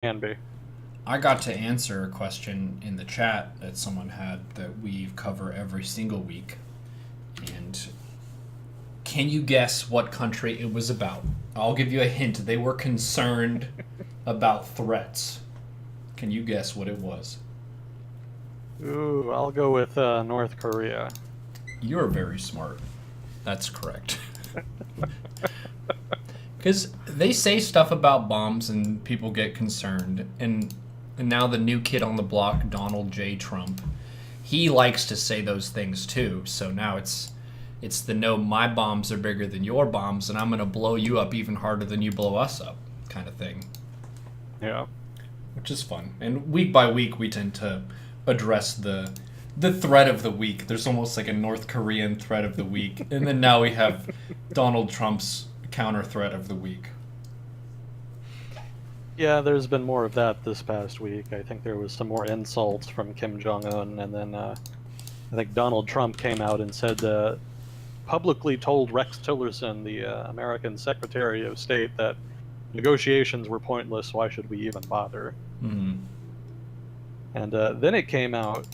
can be. I got to answer a question in the chat that someone had that we cover every single week. And can you guess what country it was about? I'll give you a hint. They were concerned about threats. Can you guess what it was? Ooh, I'll go with North Korea. You're very smart. That's correct. Because they say stuff about bombs and people get concerned. And now the new kid on the block, Donald J. Trump, he likes to say those things too. So now it's the no, my bombs are bigger than your bombs, and I'm going to blow you up even harder than you blow us up kind of thing, Yeah. which is fun. And week by week, we tend to address the threat of the week. There's almost like a North Korean threat of the week, and then now we have Donald Trump's counter threat of the week. Yeah, there's been more of that this past week. I think there was some more insults from Kim Jong-un, and then I think Donald Trump came out and said, publicly told Rex Tillerson, the American Secretary of State, that negotiations were pointless. Why should we even bother? Mm-hmm. And then it came out,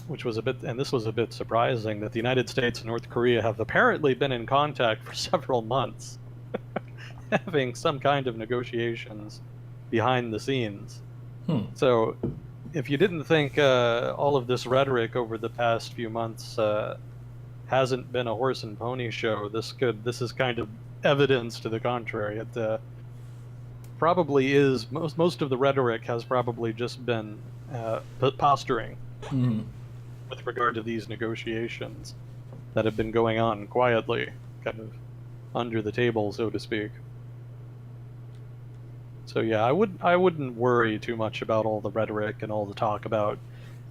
which was a bit, and this was a bit surprising, that the United States and North Korea have apparently been in contact for several months, having some kind of negotiations behind the scenes. Hmm. So, if you didn't think all of this rhetoric over the past few months hasn't been a horse and pony show, this is kind of evidence to the contrary. It probably is. Most of the rhetoric has probably just been posturing Mm-hmm. with regard to these negotiations that have been going on quietly, kind of under the table, so to speak. So yeah, I wouldn't worry too much about all the rhetoric and all the talk about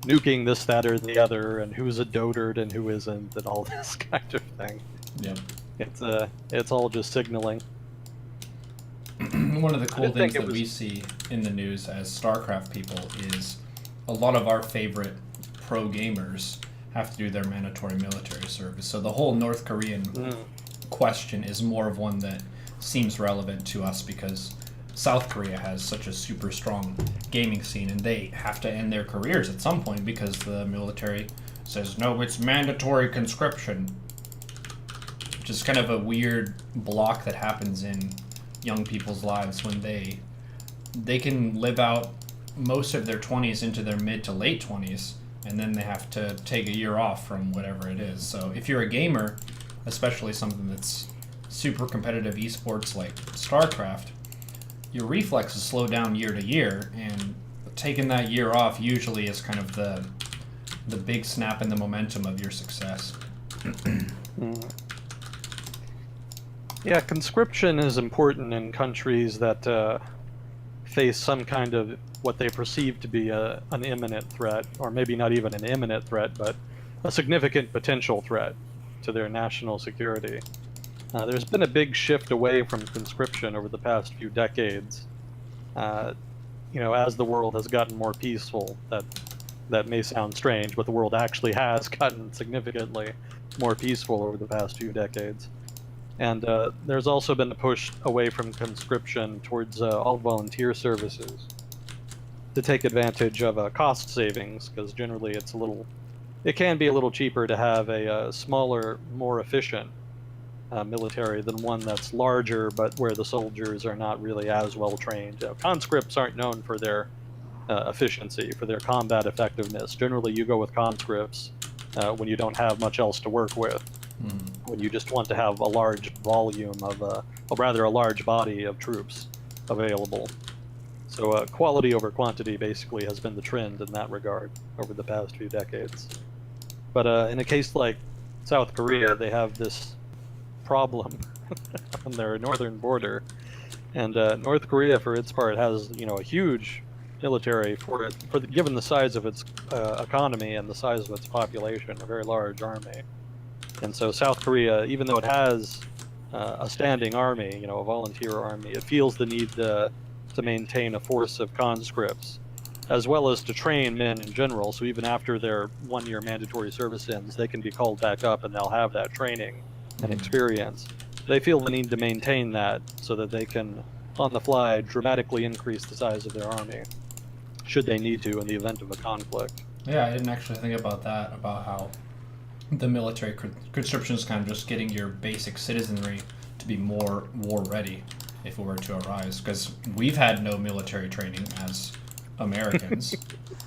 nuking this, that, or the other, and who's a dotard and who isn't, and all this kind of thing. Yep. It's all just signaling. One of the I cool didn't think things it that was. we see in the news as StarCraft people is a lot of our favorite pro gamers have to do their mandatory military service. So the whole North Korean Mm, question is more of one that seems relevant to us because South Korea has such a super strong gaming scene and they have to end their careers at some point because the military says, no, it's mandatory conscription, which is kind of a weird block that happens in young people's lives when they can live out most of their 20s into their mid to late 20s and then they have to take a year off from whatever it is. So if you're a gamer, especially something that's super competitive esports like StarCraft, your reflexes slow down year to year, and taking that year off usually is kind of the big snap in the momentum of your success. mm. Yeah, conscription is important in countries that face some kind of what they perceive to be an imminent threat, or maybe not even an imminent threat, but a significant potential threat to their national security. There's been a big shift away from conscription over the past few decades. Uh, as the world has gotten more peaceful, that may sound strange, but the world actually has gotten significantly more peaceful over the past few decades. And there's also been a push away from conscription towards all volunteer services to take advantage of cost savings, because generally it can be a little cheaper to have a smaller, more efficient military than one that's larger, but where the soldiers are not really as well trained. Conscripts aren't known for their efficiency, for their combat effectiveness. Generally, you go with conscripts when you don't have much else to work with, Mm. when you just want to have a large volume of, or rather, a large body of troops available. So quality over quantity basically has been the trend in that regard over the past few decades. But in a case like South Korea, they have this problem on their northern border, and North Korea, for its part, has a huge military given the size of its economy and the size of its population, a very large army. And so South Korea, even though it has a standing army, a volunteer army, it feels the need to maintain a force of conscripts, as well as to train men in general. So even after their 1 year mandatory service ends, they can be called back up and they'll have that training and Mm. experience. They feel the need to maintain that so that they can on the fly, dramatically increase the size of their army, should they need to in the event of a conflict. Yeah, I didn't actually think about that, about how the military conscription is kind of just getting your basic citizenry to be more war ready if it were to arise. Because we've had no military training as Americans,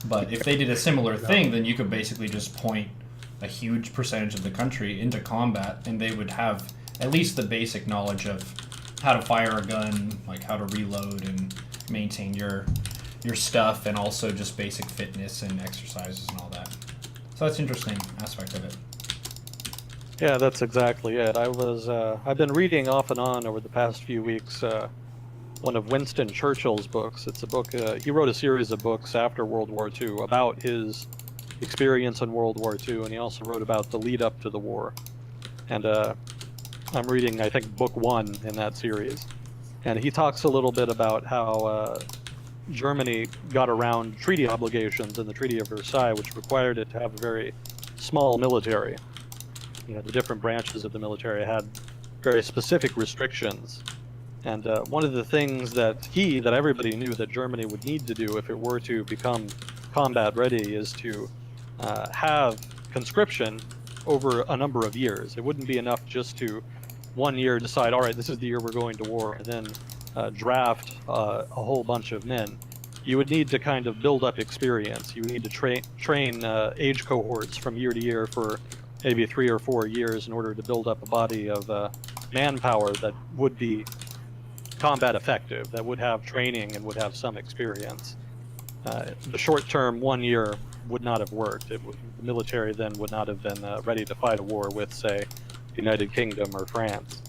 but if they did a similar thing, then you could basically just point a huge percentage of the country into combat, and they would have at least the basic knowledge of how to fire a gun, like how to reload and maintain your stuff, and also just basic fitness and exercises and all that. So that's an interesting aspect of it. Yeah, that's exactly it. I've been reading off and on over the past few weeks one of Winston Churchill's books. It's a book, he wrote a series of books after World War II about his experience in World War II, and he also wrote about the lead up to the war. And I'm reading, I think, book 1 in that series. And he talks a little bit about how Germany got around treaty obligations in the Treaty of Versailles, which required it to have a very small military. You know, the different branches of the military had very specific restrictions. And one of the things that everybody knew that Germany would need to do if it were to become combat ready is to have conscription over a number of years. It wouldn't be enough just to 1 year decide, all right, this is the year we're going to war, and then draft a whole bunch of men. You would need to kind of build up experience. You would need to train age cohorts from year to year for maybe 3 or 4 years in order to build up a body of manpower that would be combat effective, that would have training and would have some experience. The short term 1 year would not have worked. The military then would not have been ready to fight a war with, say, the United Kingdom or France.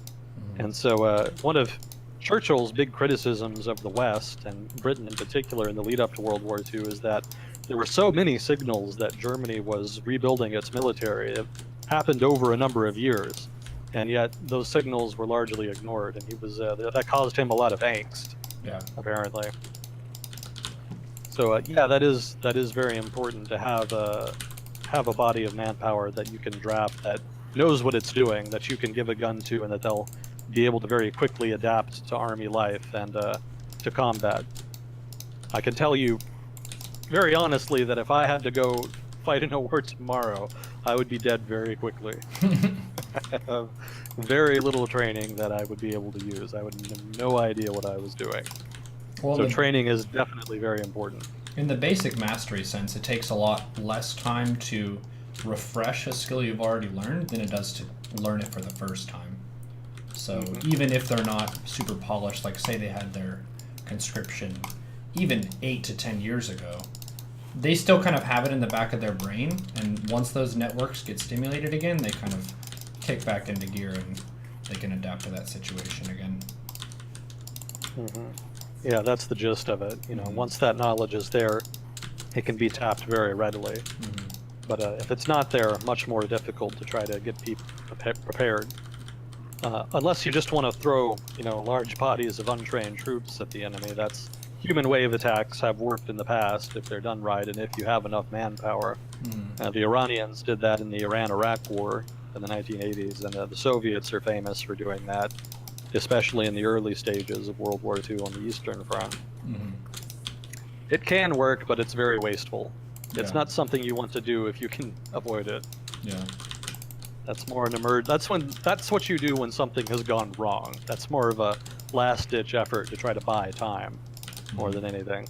And so one of Churchill's big criticisms of the West, and Britain in particular, in the lead up to World War II, is that there were so many signals that Germany was rebuilding its military. It happened over a number of years, and yet those signals were largely ignored, and he was that caused him a lot of angst. Yeah. Apparently. So yeah, that is very important to have a body of manpower that you can draft that knows what it's doing, that you can give a gun to, and that they'll be able to very quickly adapt to army life and to combat. I can tell you very honestly that if I had to go fight in a war tomorrow, I would be dead very quickly. I have very little training that I would be able to use. I would have no idea what I was doing. Well, so training is definitely very important. In the basic mastery sense, it takes a lot less time to refresh a skill you've already learned than it does to learn it for the first time. So even if they're not super polished, like say they had their conscription even 8 to 10 years ago, they still kind of have it in the back of their brain, and once those networks get stimulated again, they kind of kick back into gear and they can adapt to that situation again. Yeah, that's the gist of it. You know, once that knowledge is there, it can be tapped very readily. But if it's not there, much more difficult to try to get people prepared. Unless you just want to throw, you know, large bodies of untrained troops at the enemy. That's human wave attacks have worked in the past if they're done right, and if you have enough manpower. The Iranians did that in the Iran-Iraq War in the 1980s, and the Soviets are famous for doing that, especially in the early stages of World War II on the Eastern Front. It can work, but it's very wasteful. It's not something you want to do if you can avoid it. Yeah. That's more an that's what you do when something has gone wrong. That's more of a last-ditch effort to try to buy time, more than anything.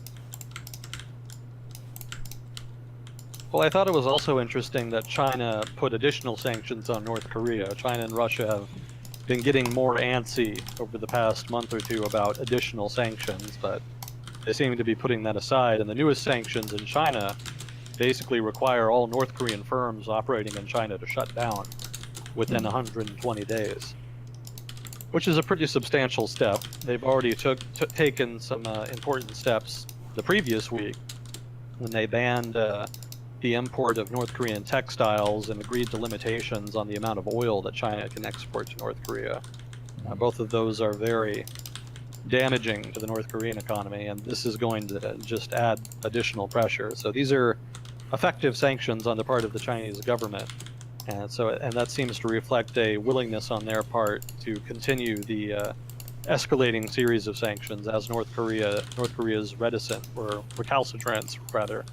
Well, I thought it was also interesting that China put additional sanctions on North Korea. China and Russia have been getting more antsy over the past month or two about additional sanctions, but they seem to be putting that aside. And the newest sanctions in China basically require all North Korean firms operating in China to shut down within 120 days, which is a pretty substantial step. They've already taken some important steps the previous week when they banned the import of North Korean textiles and agreed to limitations on the amount of oil that China can export to North Korea. Both of those are very damaging to the North Korean economy, and this is going to just add additional pressure. So these are effective sanctions on the part of the Chinese government, and that seems to reflect a willingness on their part to continue the escalating series of sanctions as North Korea's reticent or recalcitrance rather,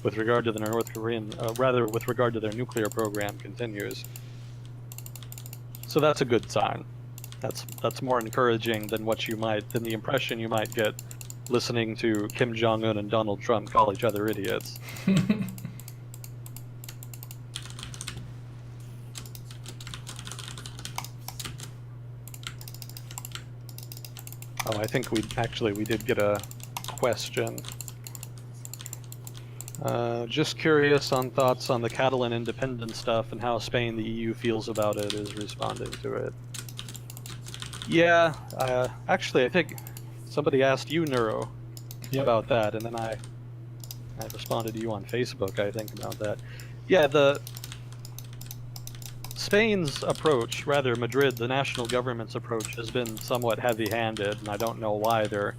with regard to the North Korean rather with regard to their nuclear program continues. So that's a good sign. That's more encouraging than the impression you might get listening to Kim Jong-un and Donald Trump call each other idiots. Oh, I think we did get a question. Just curious on thoughts on the Catalan independence stuff and how Spain, the EU, feels about it, is responding to it. Yeah, actually, I think somebody asked you, Neuro, about that, and then I responded to you on Facebook, I think, about that. Yeah, Spain's approach, rather Madrid, the national government's approach, has been somewhat heavy-handed, and I don't know why they're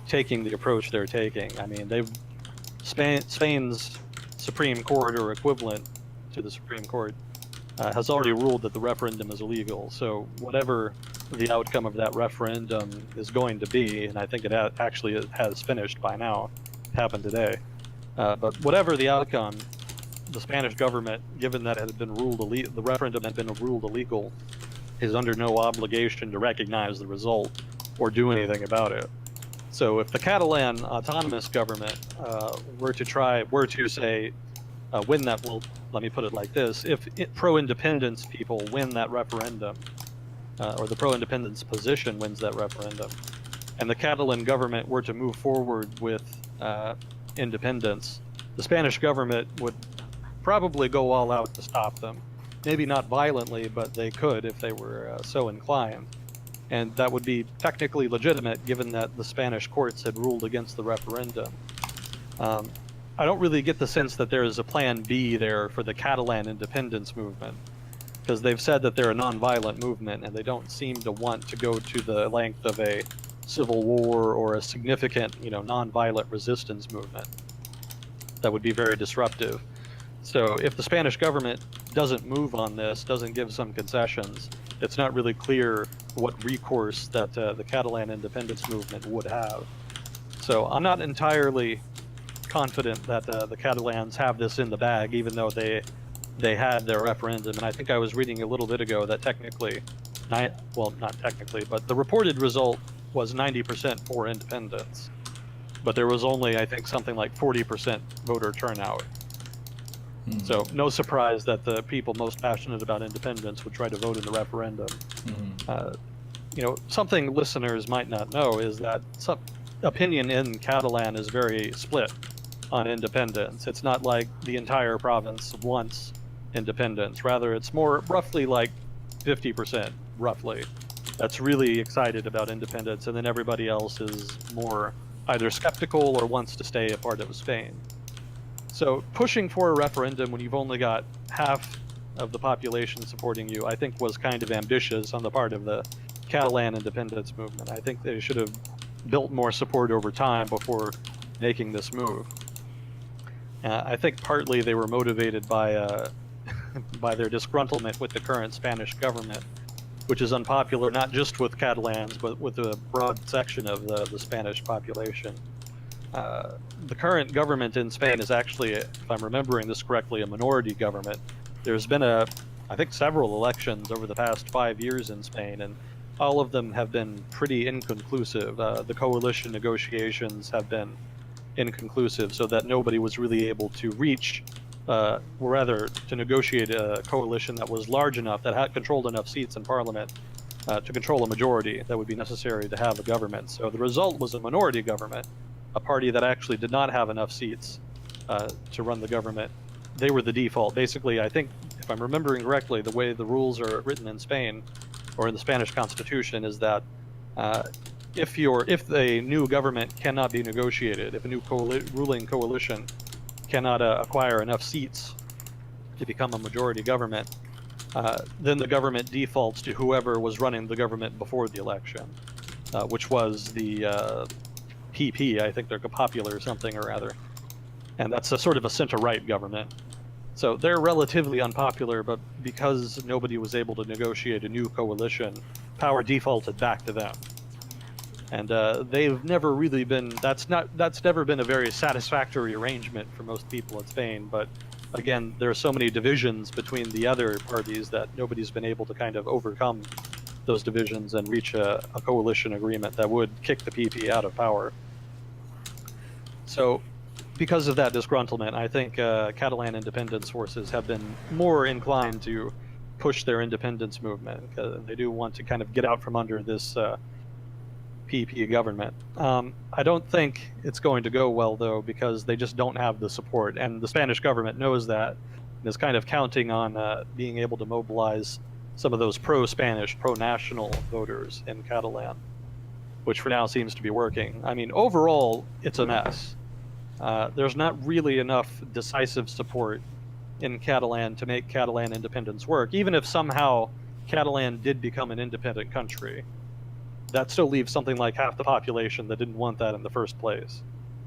taking the approach they're taking. I mean, Spain's Supreme Court, or equivalent to the Supreme Court, has already ruled that the referendum is illegal. So whatever the outcome of that referendum is going to be, and I think it actually has finished by now, it happened today. But whatever the outcome, the Spanish government, given that it had been ruled the referendum had been ruled illegal, is under no obligation to recognize the result or do anything about it. So if the Catalan autonomous government were to say win that, well, let me put it like this: if pro-independence people win that referendum, or the pro-independence position wins that referendum, and the Catalan government were to move forward with independence, the Spanish government would probably go all out to stop them. Maybe not violently, but they could if they were so inclined. And that would be technically legitimate, given that the Spanish courts had ruled against the referendum. I don't really get the sense that there is a plan B there for the Catalan independence movement, because they've said that they're a non-violent movement, and they don't seem to want to go to the length of a civil war or a significant, non-violent resistance movement. That would be very disruptive. So if the Spanish government doesn't move on this, doesn't give some concessions, it's not really clear what recourse that the Catalan independence movement would have. So I'm not entirely confident that the Catalans have this in the bag, even though they had their referendum. And I think I was reading a little bit ago that technically, well, not technically, but the reported result was 90% for independence. But there was only, I think, something like 40% voter turnout. So no surprise that the people most passionate about independence would try to vote in the referendum. Something listeners might not know is that some opinion in Catalan is very split on independence. It's not like the entire province wants independence. Rather, it's more roughly like 50%, roughly, that's really excited about independence, and then everybody else is more either skeptical or wants to stay a part of Spain. So pushing for a referendum when you've only got half of the population supporting you, I think, was kind of ambitious on the part of the Catalan independence movement. I think they should have built more support over time before making this move. I think partly they were motivated by by their disgruntlement with the current Spanish government, which is unpopular not just with Catalans, but with a broad section of the Spanish population. The current government in Spain is actually, if I'm remembering this correctly, a minority government. There's been I think several elections over the past 5 years in Spain, and all of them have been pretty inconclusive. The coalition negotiations have been inconclusive, so that nobody was really able to reach, or rather, to negotiate a coalition that was large enough, that had controlled enough seats in parliament to control a majority that would be necessary to have a government. So the result was a minority government, a party that actually did not have enough seats to run the government. They were the default. Basically, I think, if I'm remembering correctly, the way the rules are written in Spain, or in the Spanish Constitution, is that if a new government cannot be negotiated, if a new ruling coalition cannot acquire enough seats to become a majority government, then the government defaults to whoever was running the government before the election, which was the PP, I think they're popular or something or other. And that's a sort of a center-right government. So they're relatively unpopular, but because nobody was able to negotiate a new coalition, power defaulted back to them. and they've never really been. That's never been a very satisfactory arrangement for most people in Spain. But again, there are so many divisions between the other parties that nobody's been able to kind of overcome those divisions and reach a coalition agreement that would kick the PP out of power. So, because of that disgruntlement, I think Catalan independence forces have been more inclined to push their independence movement. They do want to kind of get out from under this PP government. I don't think it's going to go well, though, because they just don't have the support, and the Spanish government knows that and is kind of counting on being able to mobilize some of those pro-Spanish, pro-national voters in Catalan, which for now seems to be working. I mean, overall, it's a mess. There's not really enough decisive support in Catalan to make Catalan independence work, even if somehow Catalan did become an independent country. That still leaves something like half the population that didn't want that in the first place.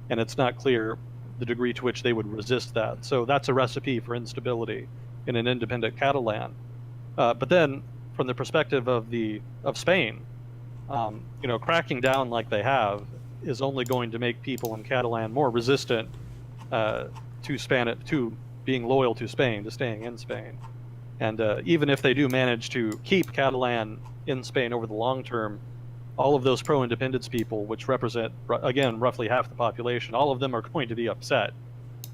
And it's not clear the degree to which they would resist that. So that's a recipe for instability in an independent Catalan. But then, from the perspective of Spain, cracking down like they have is only going to make people in Catalan more resistant to being loyal to Spain, to staying in Spain. And even if they do manage to keep Catalan in Spain over the long term, all of those pro-independence people, which represent, again, roughly half the population, all of them are going to be upset.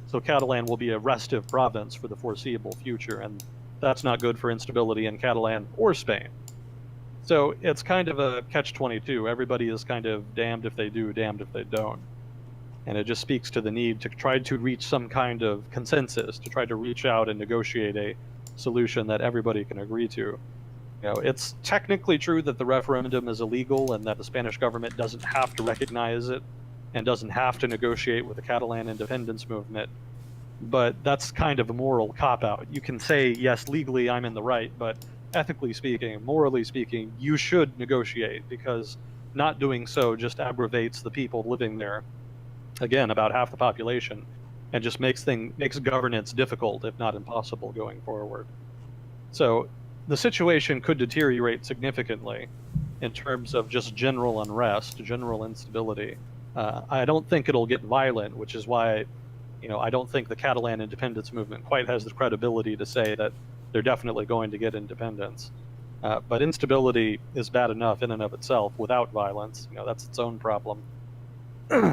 So Catalan will be a restive province for the foreseeable future, and that's not good for instability in Catalan or Spain. So it's kind of a catch-22. Everybody is kind of damned if they do, damned if they don't. And it just speaks to the need to try to reach some kind of consensus, to try to reach out and negotiate a solution that everybody can agree to. It's technically true that the referendum is illegal and that the Spanish government doesn't have to recognize it and doesn't have to negotiate with the Catalan independence movement. But that's kind of a moral cop-out. You can say, yes, legally I'm in the right, but ethically speaking, morally speaking, you should negotiate, because not doing so just aggravates the people living there, again, about half the population, and just makes governance difficult, if not impossible, going forward. So the situation could deteriorate significantly in terms of just general unrest, general instability. I don't think it'll get violent, which is why, I don't think the Catalan independence movement quite has the credibility to say that they're definitely going to get independence. But instability is bad enough in and of itself without violence. That's its own problem.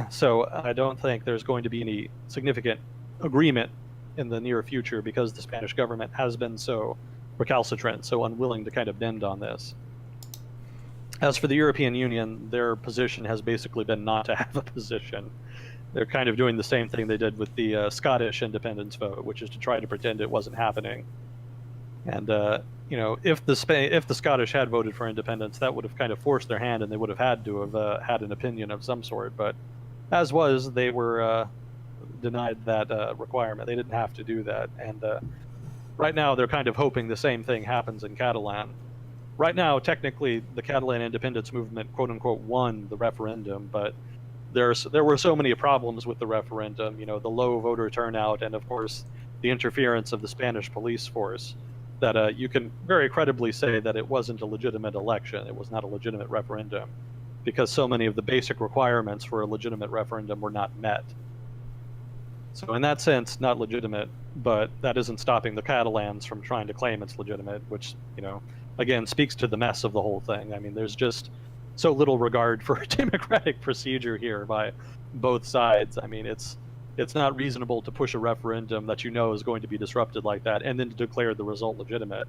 So I don't think there's going to be any significant agreement in the near future, because the Spanish government has been so recalcitrant, so unwilling to kind of bend on this. As for the European Union, their position has basically been not to have a position. They're kind of doing the same thing they did with the Scottish independence vote, which is to try to pretend it wasn't happening. And if the Scottish had voted for independence, that would have kind of forced their hand, and they would have had to have had an opinion of some sort. But as was, they were denied that requirement. They didn't have to do that. And right now, they're kind of hoping the same thing happens in Catalan. Right now, technically, the Catalan independence movement, quote unquote, won the referendum, but there were so many problems with the referendum. The low voter turnout, and of course, the interference of the Spanish police force, that you can very credibly say that it wasn't a legitimate election. It was not a legitimate referendum, because so many of the basic requirements for a legitimate referendum were not met. So in that sense, not legitimate, but that isn't stopping the Catalans from trying to claim it's legitimate, which, again, speaks to the mess of the whole thing. I mean, there's just so little regard for democratic procedure here by both sides. I mean, it's not reasonable to push a referendum that is going to be disrupted like that, and then to declare the result legitimate.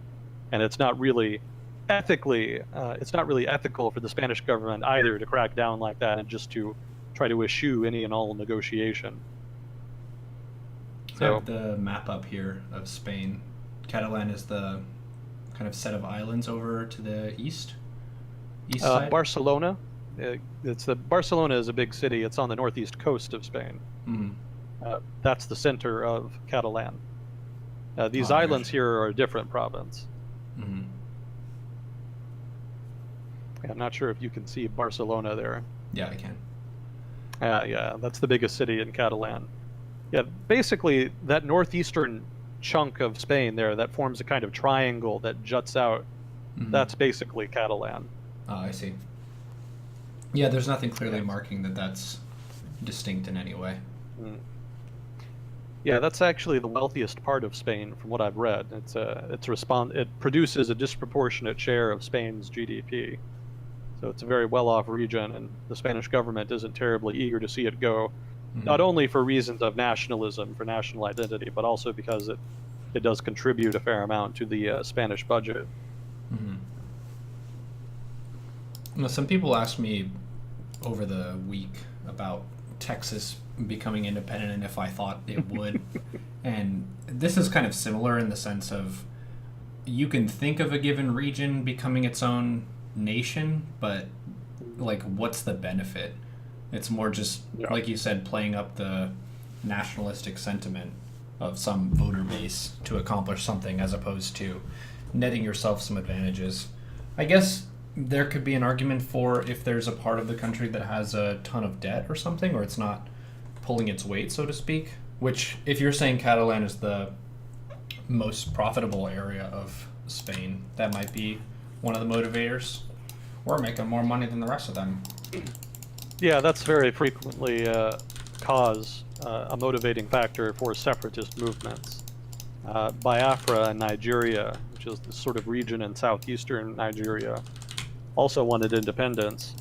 And it's not really ethical for the Spanish government either to crack down like that and just to try to eschew any and all negotiation. So I have the map up here of Spain. Catalan is the kind of set of islands over to the east side. Barcelona. Barcelona is a big city. It's on the northeast coast of Spain. Mm-hmm. That's the center of Catalan. These islands here are a different province. Mm-hmm. I'm not sure if you can see Barcelona there. Yeah, I can. Yeah, that's the biggest city in Catalan. Yeah, basically that northeastern chunk of Spain there that forms a kind of triangle that juts out, that's basically Catalan. Oh, I see. Yeah, there's nothing clearly marking that that's distinct in any way. Mm. Yeah, that's actually the wealthiest part of Spain, from what I've read. It produces a disproportionate share of Spain's GDP. So it's a very well-off region, and the Spanish government isn't terribly eager to see it go, not Mm-hmm. only for reasons of nationalism, for national identity, but also because it does contribute a fair amount to the Spanish budget. Mm-hmm. Now, some people asked me over the week about Texas becoming independent and if I thought it would. And this is kind of similar in the sense of you can think of a given region becoming its own nation, but like, what's the benefit? It's more just, Yeah. like you said, playing up the nationalistic sentiment of some voter base to accomplish something as opposed to netting yourself some advantages. I guess there could be an argument for if there's a part of the country that has a ton of debt or something, or it's not pulling its weight, so to speak. Which, if you're saying Catalan is the most profitable area of Spain, that might be one of the motivators. Or making more money than the rest of them. Yeah, that's very frequently a motivating factor for separatist movements. Biafra in Nigeria, which is the sort of region in southeastern Nigeria, also wanted independence,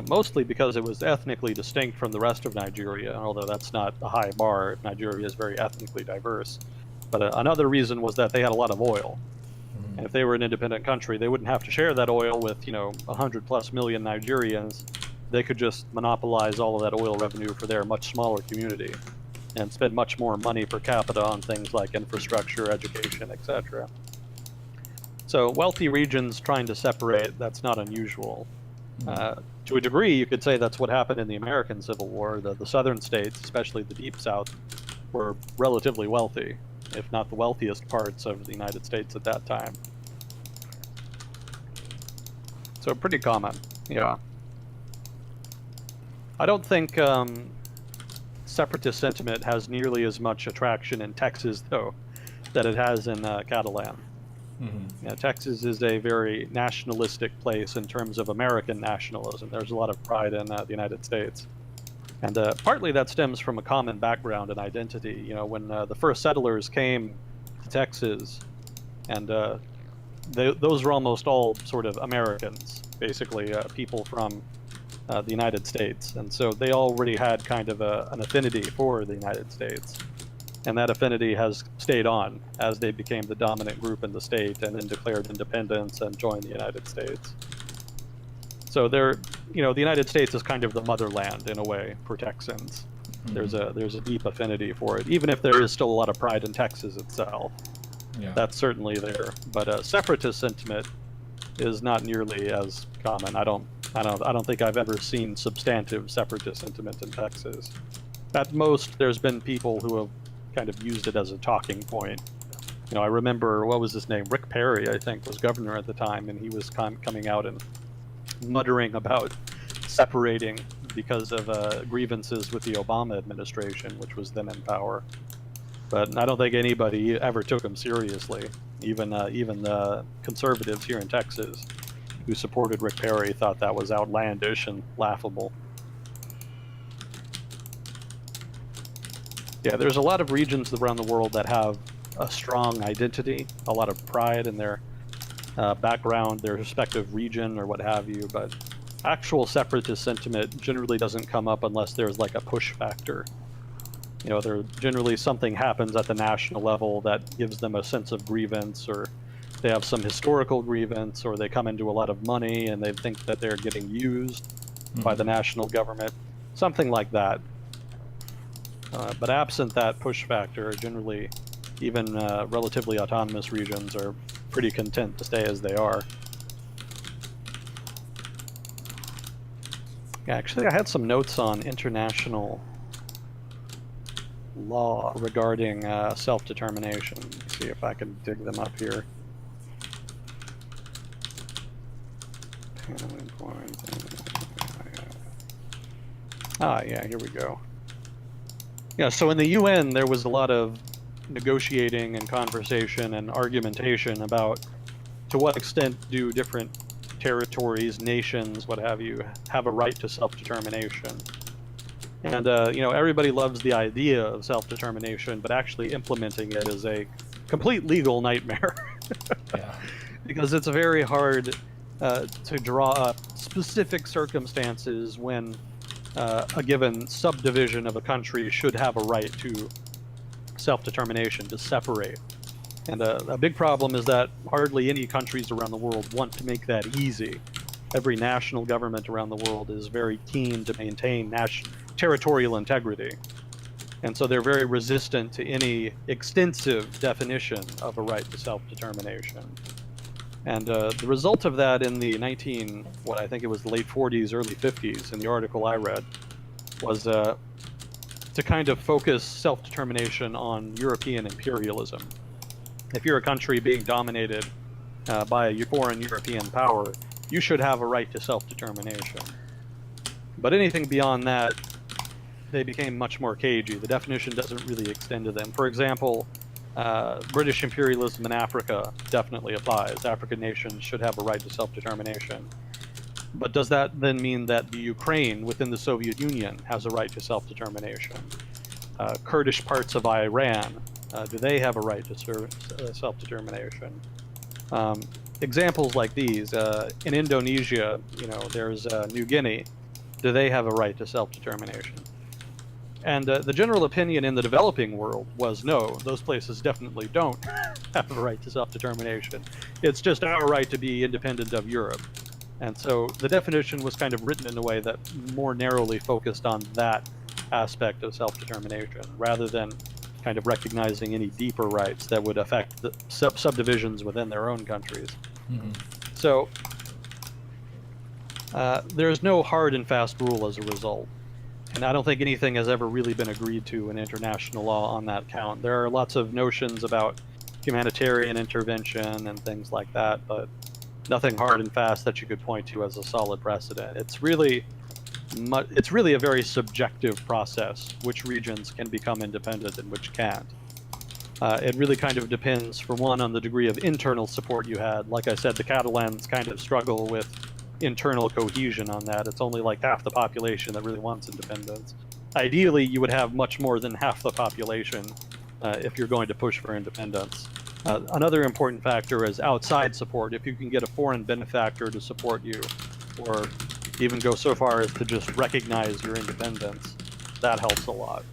mostly because it was ethnically distinct from the rest of Nigeria, although that's not a high bar. Nigeria is very ethnically diverse. But another reason was that they had a lot of oil. And if they were an independent country, they wouldn't have to share that oil with, 100 plus million Nigerians. They could just monopolize all of that oil revenue for their much smaller community and spend much more money per capita on things like infrastructure, education, etc. So wealthy regions trying to separate, that's not unusual. To a degree, you could say that's what happened in the American Civil War. The southern states, especially the Deep South, were relatively wealthy, if not the wealthiest parts of the United States at that time. So pretty common, yeah. I don't think separatist sentiment has nearly as much attraction in Texas, though, that it has in Catalan. Mm-hmm. Yeah, Texas is a very nationalistic place in terms of American nationalism. There's a lot of pride in the United States. And partly that stems from a common background and identity. When the first settlers came to Texas, and those were almost all sort of Americans, basically people from the United States. And so they already had kind of an affinity for the United States. And that affinity has stayed on as they became the dominant group in the state and then declared independence and joined the United States. So the United States is kind of the motherland in a way for Texans. Mm-hmm. There's a deep affinity for it, even if there is still a lot of pride in Texas itself. Yeah. That's certainly there. But separatist sentiment is not nearly as common. I don't think I've ever seen substantive separatist sentiment in Texas. At most, there's been people who have kind of used it as a talking point. I remember, what was his name? Rick Perry, I think, was governor at the time, and he was coming out and muttering about separating because of grievances with the Obama administration, which was then in power. But I don't think anybody ever took him seriously. Even the conservatives here in Texas who supported Rick Perry thought that was outlandish and laughable. Yeah, there's a lot of regions around the world that have a strong identity, a lot of pride in their background, their respective region or what have you, but actual separatist sentiment generally doesn't come up unless there's like a push factor. There generally something happens at the national level that gives them a sense of grievance, or they have some historical grievance, or they come into a lot of money and they think that they're getting used by the national government, something like that. But absent that push factor, generally, even relatively autonomous regions are pretty content to stay as they are. Actually, I had some notes on international law regarding self-determination. Let's see if I can dig them up here. Yeah, here we go. Yeah, so in the UN, there was a lot of negotiating and conversation and argumentation about to what extent do different territories, nations, what have you, have a right to self-determination. And everybody loves the idea of self-determination, but actually implementing it is a complete legal nightmare. Yeah. Because it's very hard to draw up specific circumstances when a given subdivision of a country should have a right to self-determination, to separate. And a big problem is that hardly any countries around the world want to make that easy. Every national government around the world is very keen to maintain territorial integrity. And so they're very resistant to any extensive definition of a right to self-determination. And the result of that in the I think it was the late 40s, early 50s, in the article I read, was to kind of focus self-determination on European imperialism. If you're a country being dominated by a foreign European power, you should have a right to self-determination. But anything beyond that, they became much more cagey. The definition doesn't really extend to them. For example, British imperialism in Africa definitely applies. African nations should have a right to self-determination. But does that then mean that the Ukraine within the Soviet Union has a right to self-determination? Kurdish parts of Iran, do they have a right to self-determination? Examples like these, in Indonesia, there's New Guinea. Do they have a right to self-determination? And the general opinion in the developing world was no, those places definitely don't have a right to self-determination. It's just our right to be independent of Europe. And so the definition was kind of written in a way that more narrowly focused on that aspect of self-determination, rather than kind of recognizing any deeper rights that would affect the subdivisions within their own countries. Mm-hmm. So there's no hard and fast rule as a result. And I don't think anything has ever really been agreed to in international law on that count. There are lots of notions about humanitarian intervention and things like that, but nothing hard and fast that you could point to as a solid precedent. It's really a very subjective process, which regions can become independent and which can't. It really kind of depends, for one, on the degree of internal support you had. Like I said, the Catalans kind of struggle with internal cohesion on that. It's only like half the population that really wants independence. Ideally, you would have much more than half the population if you're going to push for independence. Another important factor is outside support. If you can get a foreign benefactor to support you, or even go so far as to just recognize your independence, that helps a lot.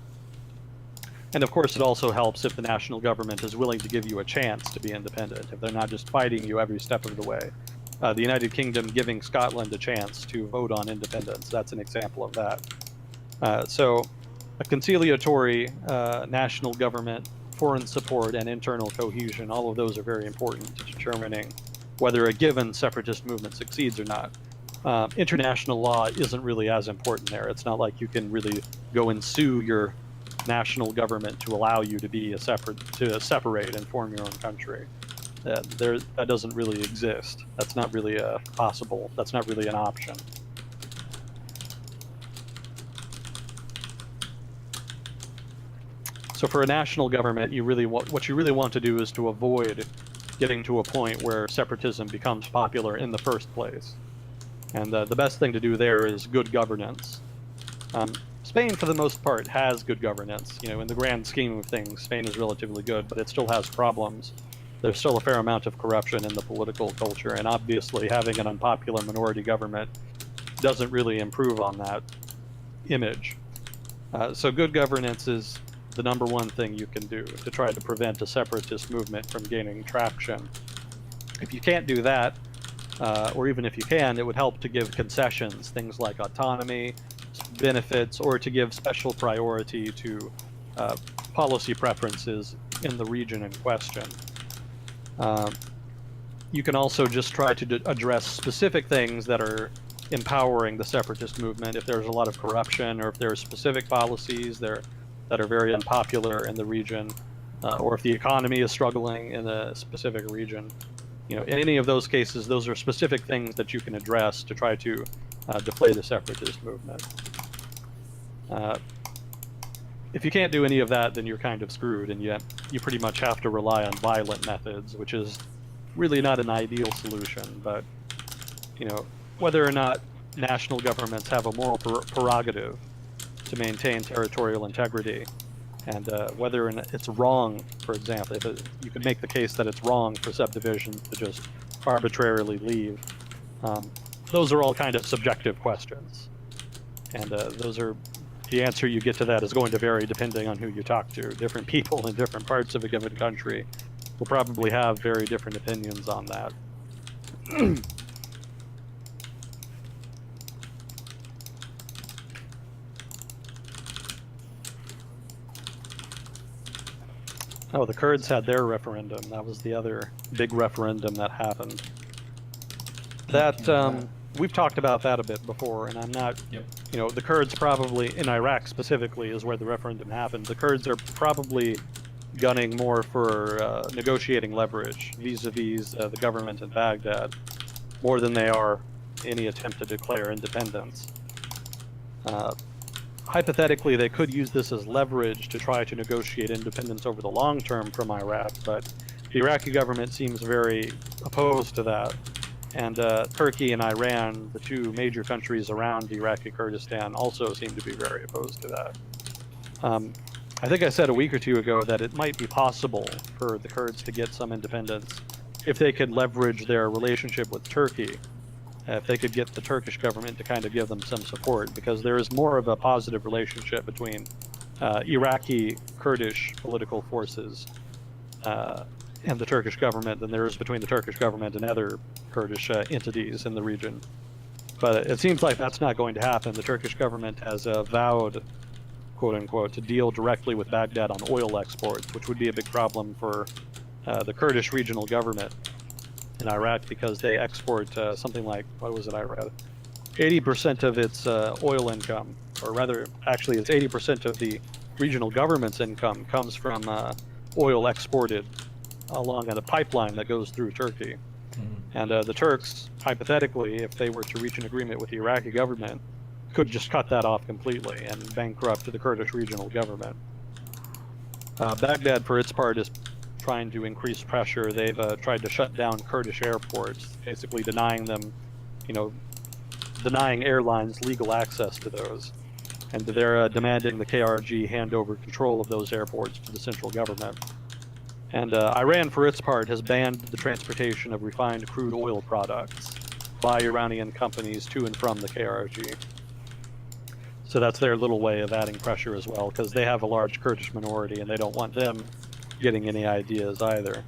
And of course, it also helps if the national government is willing to give you a chance to be independent, if they're not just fighting you every step of the way. The United Kingdom giving Scotland a chance to vote on independence, that's an example of that. So a conciliatory national government, foreign support, and internal cohesion, all of those are very important to determining whether a given separatist movement succeeds or not. International law isn't really as important there. It's not like you can really go and sue your national government to allow you to separate and form your own country. That doesn't really exist. That's not really possible. That's not really an option. So for a national government, what you really want to do is to avoid getting to a point where separatism becomes popular in the first place. And the best thing to do there is good governance. Spain, for the most part, has good governance. In the grand scheme of things, Spain is relatively good, but it still has problems. There's still a fair amount of corruption in the political culture, and obviously having an unpopular minority government doesn't really improve on that image. So good governance is the number one thing you can do to try to prevent a separatist movement from gaining traction. If you can't do that, or even if you can, it would help to give concessions, things like autonomy, benefits, or to give special priority to policy preferences in the region in question. You can also just try to address specific things that are empowering the separatist movement. If there's a lot of corruption, or if there are specific policies that are very unpopular in the region, or if the economy is struggling in a specific region. In any of those cases, those are specific things that you can address to try to deflate the separatist movement. If you can't do any of that, then you're kind of screwed, and you pretty much have to rely on violent methods, which is really not an ideal solution, but whether or not national governments have a moral prerogative to maintain territorial integrity, and whether or not it's wrong, for example, you could make the case that it's wrong for subdivisions to just arbitrarily leave. Those are all kind of subjective questions, and the answer you get to that is going to vary depending on who you talk to. Different people in different parts of a given country will probably have very different opinions on that. Oh, the Kurds had their referendum. That was the other big referendum that happened. We've talked about that a bit before, and I'm not, Yep. The Kurds probably, in Iraq specifically, is where the referendum happened. The Kurds are probably gunning more for negotiating leverage vis-a-vis the government in Baghdad, more than they are any attempt to declare independence. Hypothetically, they could use this as leverage to try to negotiate independence over the long term from Iraq, but the Iraqi government seems very opposed to that. And Turkey and Iran, the two major countries around Iraqi Kurdistan, also seem to be very opposed to that. I think I said a week or two ago that it might be possible for the Kurds to get some independence if they could leverage their relationship with Turkey, if they could get the Turkish government to kind of give them some support, because there is more of a positive relationship between Iraqi Kurdish political forces and the Turkish government than there is between the Turkish government and other Kurdish entities in the region. But it seems like that's not going to happen. The Turkish government has vowed, quote unquote, to deal directly with Baghdad on oil exports, which would be a big problem for the Kurdish regional government in Iraq, because they export something like, what was it I read? 80% of its oil income, or rather, actually, it's 80% of the regional government's income comes from oil exported along a pipeline that goes through Turkey. And the Turks, hypothetically, if they were to reach an agreement with the Iraqi government, could just cut that off completely and bankrupt the Kurdish regional government. Baghdad, for its part, is trying to increase pressure. They've tried to shut down Kurdish airports, basically denying them, denying airlines legal access to those. And they're demanding the KRG hand over control of those airports to the central government. And Iran, for its part, has banned the transportation of refined crude oil products by Iranian companies to and from the KRG. So that's their little way of adding pressure as well, because they have a large Kurdish minority and they don't want them getting any ideas either.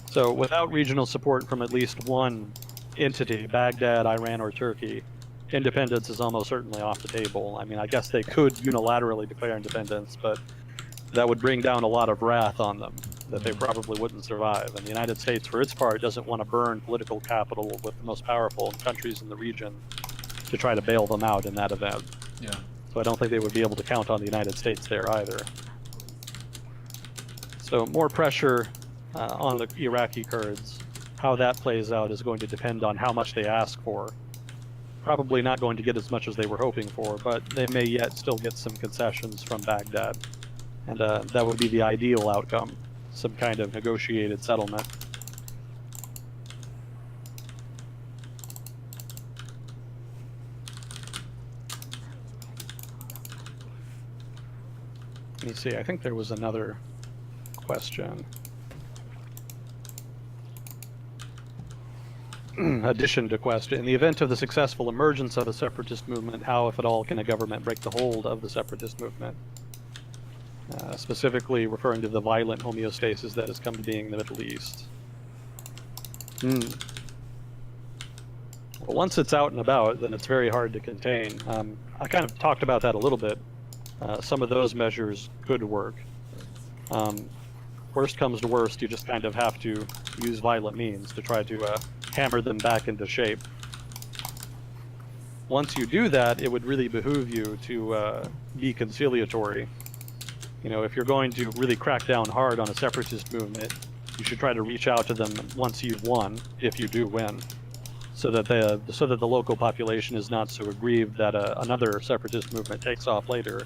So without regional support from at least one entity, Baghdad, Iran, or Turkey, independence is almost certainly off the table. I mean, I guess they could unilaterally declare independence, but that would bring down a lot of wrath on them that they probably wouldn't survive. And the United States, for its part, doesn't want to burn political capital with the most powerful countries in the region to try to bail them out in that event. Yeah. So I don't think they would be able to count on the United States there either. So more pressure on the Iraqi Kurds. How that plays out is going to depend on how much they ask for. Probably not going to get as much as they were hoping for, but they may yet still get some concessions from Baghdad. And that would be the ideal outcome, some kind of negotiated settlement. Let me see, I think there was another question. Addition to question, in the event of the successful emergence of a separatist movement, how, if at all, can a government break the hold of the separatist movement? Specifically referring to the violent homeostasis that has come to being in the Middle East. Well, once it's out and about, then it's very hard to contain. I kind of talked about that a little bit. Some of those measures could work. Worst comes to worst, you just kind of have to use violent means to try to hammer them back into shape. Once you do that, it would really behoove you to be conciliatory. If you're going to really crack down hard on a separatist movement, you should try to reach out to them once you've won, if you do win, so that the local population is not so aggrieved that another separatist movement takes off later,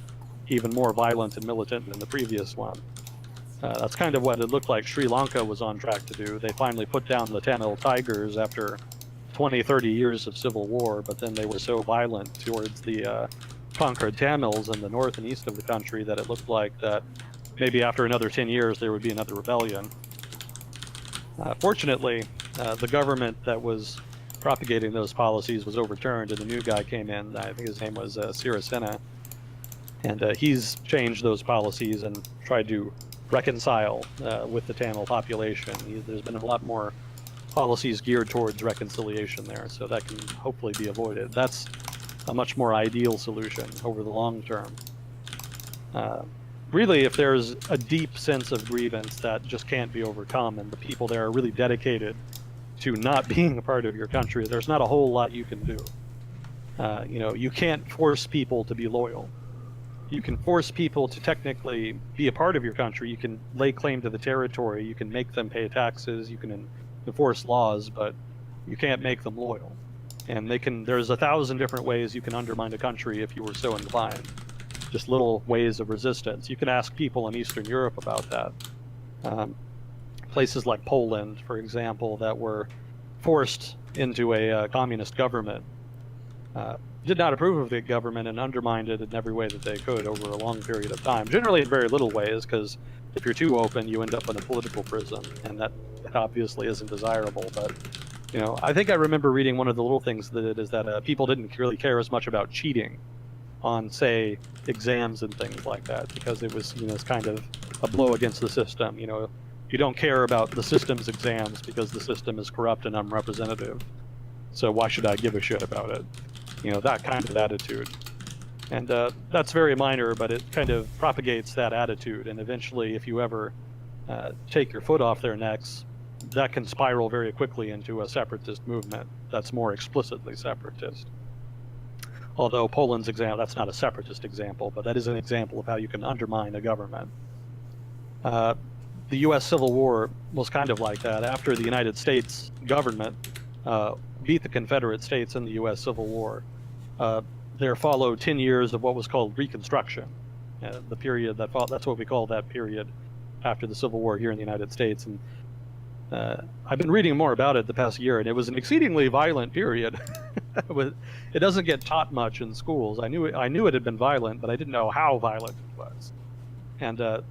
even more violent and militant than the previous one. That's kind of what it looked like Sri Lanka was on track to do. They finally put down the Tamil Tigers after 20, 30 years of civil war, but then they were so violent towards the conquered Tamils in the north and east of the country that it looked like that maybe after another 10 years there would be another rebellion. Fortunately, the government that was propagating those policies was overturned, and a new guy came in. I think his name was Sirisena, and he's changed those policies and tried to reconcile with the Tamil population. There's been a lot more policies geared towards reconciliation there, so that can hopefully be avoided. That's a much more ideal solution over the long term. Really, if there's a deep sense of grievance that just can't be overcome, and the people there are really dedicated to not being a part of your country, there's not a whole lot you can do. You can't force people to be loyal. You can force people to technically be a part of your country. You can lay claim to the territory. You can make them pay taxes. You can enforce laws, but you can't make them loyal. And there's 1,000 different ways you can undermine a country if you were so inclined. Just little ways of resistance. You can ask people in Eastern Europe about that. Places like Poland, for example, that were forced into a communist government, did not approve of the government and undermined it in every way that they could over a long period of time. Generally in very little ways, because if you're too open, you end up in a political prison, and that obviously isn't desirable. But I think I remember reading one of the little things that it is that people didn't really care as much about cheating on, say, exams and things like that, because it was it's kind of a blow against the system. You don't care about the system's exams because the system is corrupt and unrepresentative. So why should I give a shit about it? That kind of attitude. And that's very minor, but it kind of propagates that attitude. And eventually, if you ever take your foot off their necks, that can spiral very quickly into a separatist movement that's more explicitly separatist. Although Poland's example, that's not a separatist example, but that is an example of how you can undermine a government. The U.S. Civil War was kind of like that. After the United States government beat the Confederate States in the U.S. Civil War, there followed 10 years of what was called Reconstruction. The period that's what we call that period after the Civil War here in the United States. And I've been reading more about it the past year, and it was an exceedingly violent period. It doesn't get taught much in schools. I knew it had been violent, but I didn't know how violent it was. And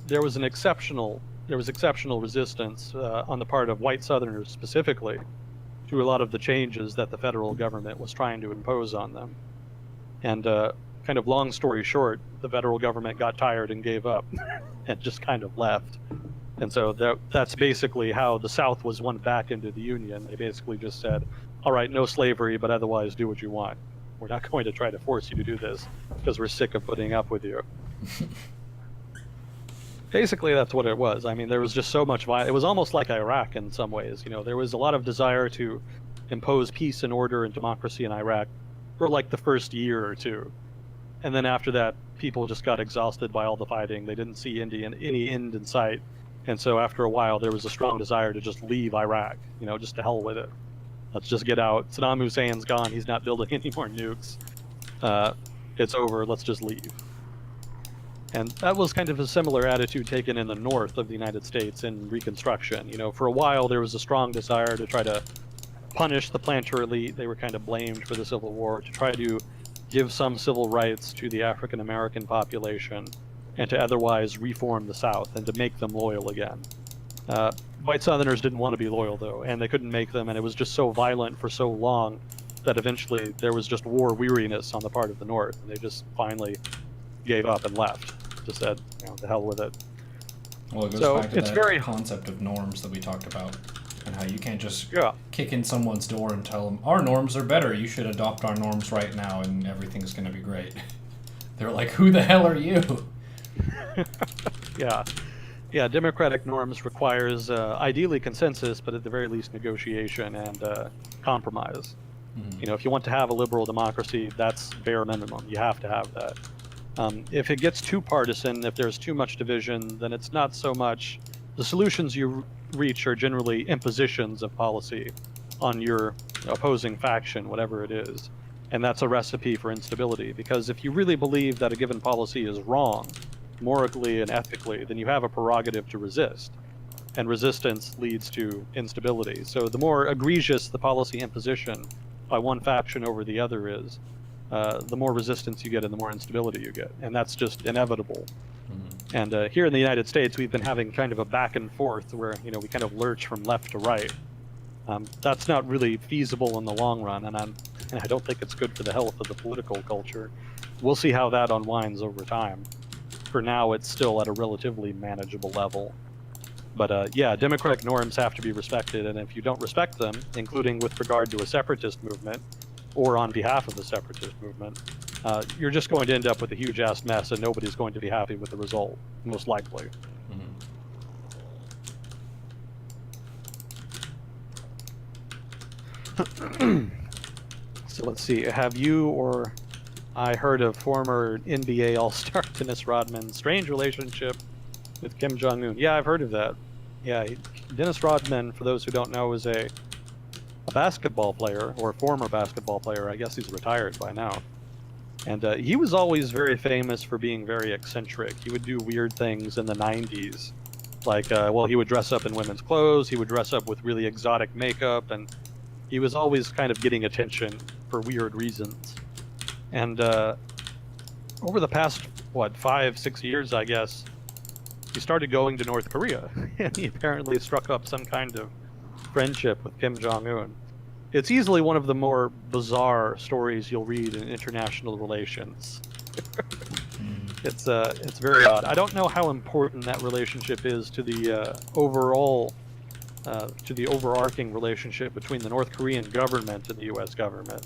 there was exceptional resistance on the part of white Southerners specifically to a lot of the changes that the federal government was trying to impose on them. And kind of long story short, the federal government got tired and gave up and just kind of left. And so that's basically how the South was won back into the Union. They basically just said, all right, no slavery, but otherwise do what you want. We're not going to try to force you to do this because we're sick of putting up with you. Basically, that's what it was. I mean, there was just so much violence. It was almost like Iraq in some ways. There was a lot of desire to impose peace and order and democracy in Iraq for like the first year or two. And then after that, people just got exhausted by all the fighting. They didn't see any end in sight. And so after a while, there was a strong desire to just leave Iraq, just to hell with it. Let's just get out. Saddam Hussein's gone. He's not building any more nukes. It's over. Let's just leave. And that was kind of a similar attitude taken in the north of the United States in Reconstruction. For a while, there was a strong desire to try to punish the planter elite. They were kind of blamed for the Civil War, to try to give some civil rights to the African American population, and to otherwise reform the South and to make them loyal again. White Southerners didn't want to be loyal, though, and they couldn't make them, and it was just so violent for so long that eventually there was just war weariness on the part of the North, and they just finally gave up and left. Just said, the hell with it. Well, it goes back to that concept of norms that we talked about, and how you can't just kick in someone's door and tell them, our norms are better, you should adopt our norms right now, and everything's going to be great. They're like, who the hell are you? Yeah, democratic norms requires ideally consensus, but at the very least negotiation and compromise. Mm-hmm. If you want to have a liberal democracy, that's bare minimum. You have to have that. If it gets too partisan, if there's too much division, then it's not so much. The solutions you reach are generally impositions of policy on your opposing faction, whatever it is. And that's a recipe for instability, because if you really believe that a given policy is wrong, morally and ethically, then you have a prerogative to resist. and resistance leads to instability. So the more egregious the policy imposition by one faction over the other is, the more resistance you get and the more instability you get, and that's just inevitable. And here in the United States, we've been having kind of a back and forth where we kind of lurch from left to right. That's not really feasible in the long run, and I don't think it's good for the health of the political culture. We'll see how that unwinds over time. For now, it's still at a relatively manageable level. But yeah, democratic norms have to be respected, and if you don't respect them, including with regard to a separatist movement or on behalf of the separatist movement, you're just going to end up with a huge-ass mess, and nobody's going to be happy with the result, most likely. So let's see, have you or I heard of former NBA All-Star Dennis Rodman's strange relationship with Kim Jong-un? Yeah, I've heard of that. Yeah, Dennis Rodman, for those who don't know, is a basketball player, or a former basketball player. I guess he's retired by now. And he was always very famous for being very eccentric. He would do weird things in the 90s. Like, well, he would dress up in women's clothes, he would dress up with really exotic makeup, and he was always kind of getting attention for weird reasons. And over the past, 5-6 years, I guess, he started going to North Korea, and he apparently struck up some kind of friendship with Kim Jong-un. It's easily one of the more bizarre stories you'll read in international relations. It's very odd. I don't know how important that relationship is to the overarching relationship between the North Korean government and the U.S. government.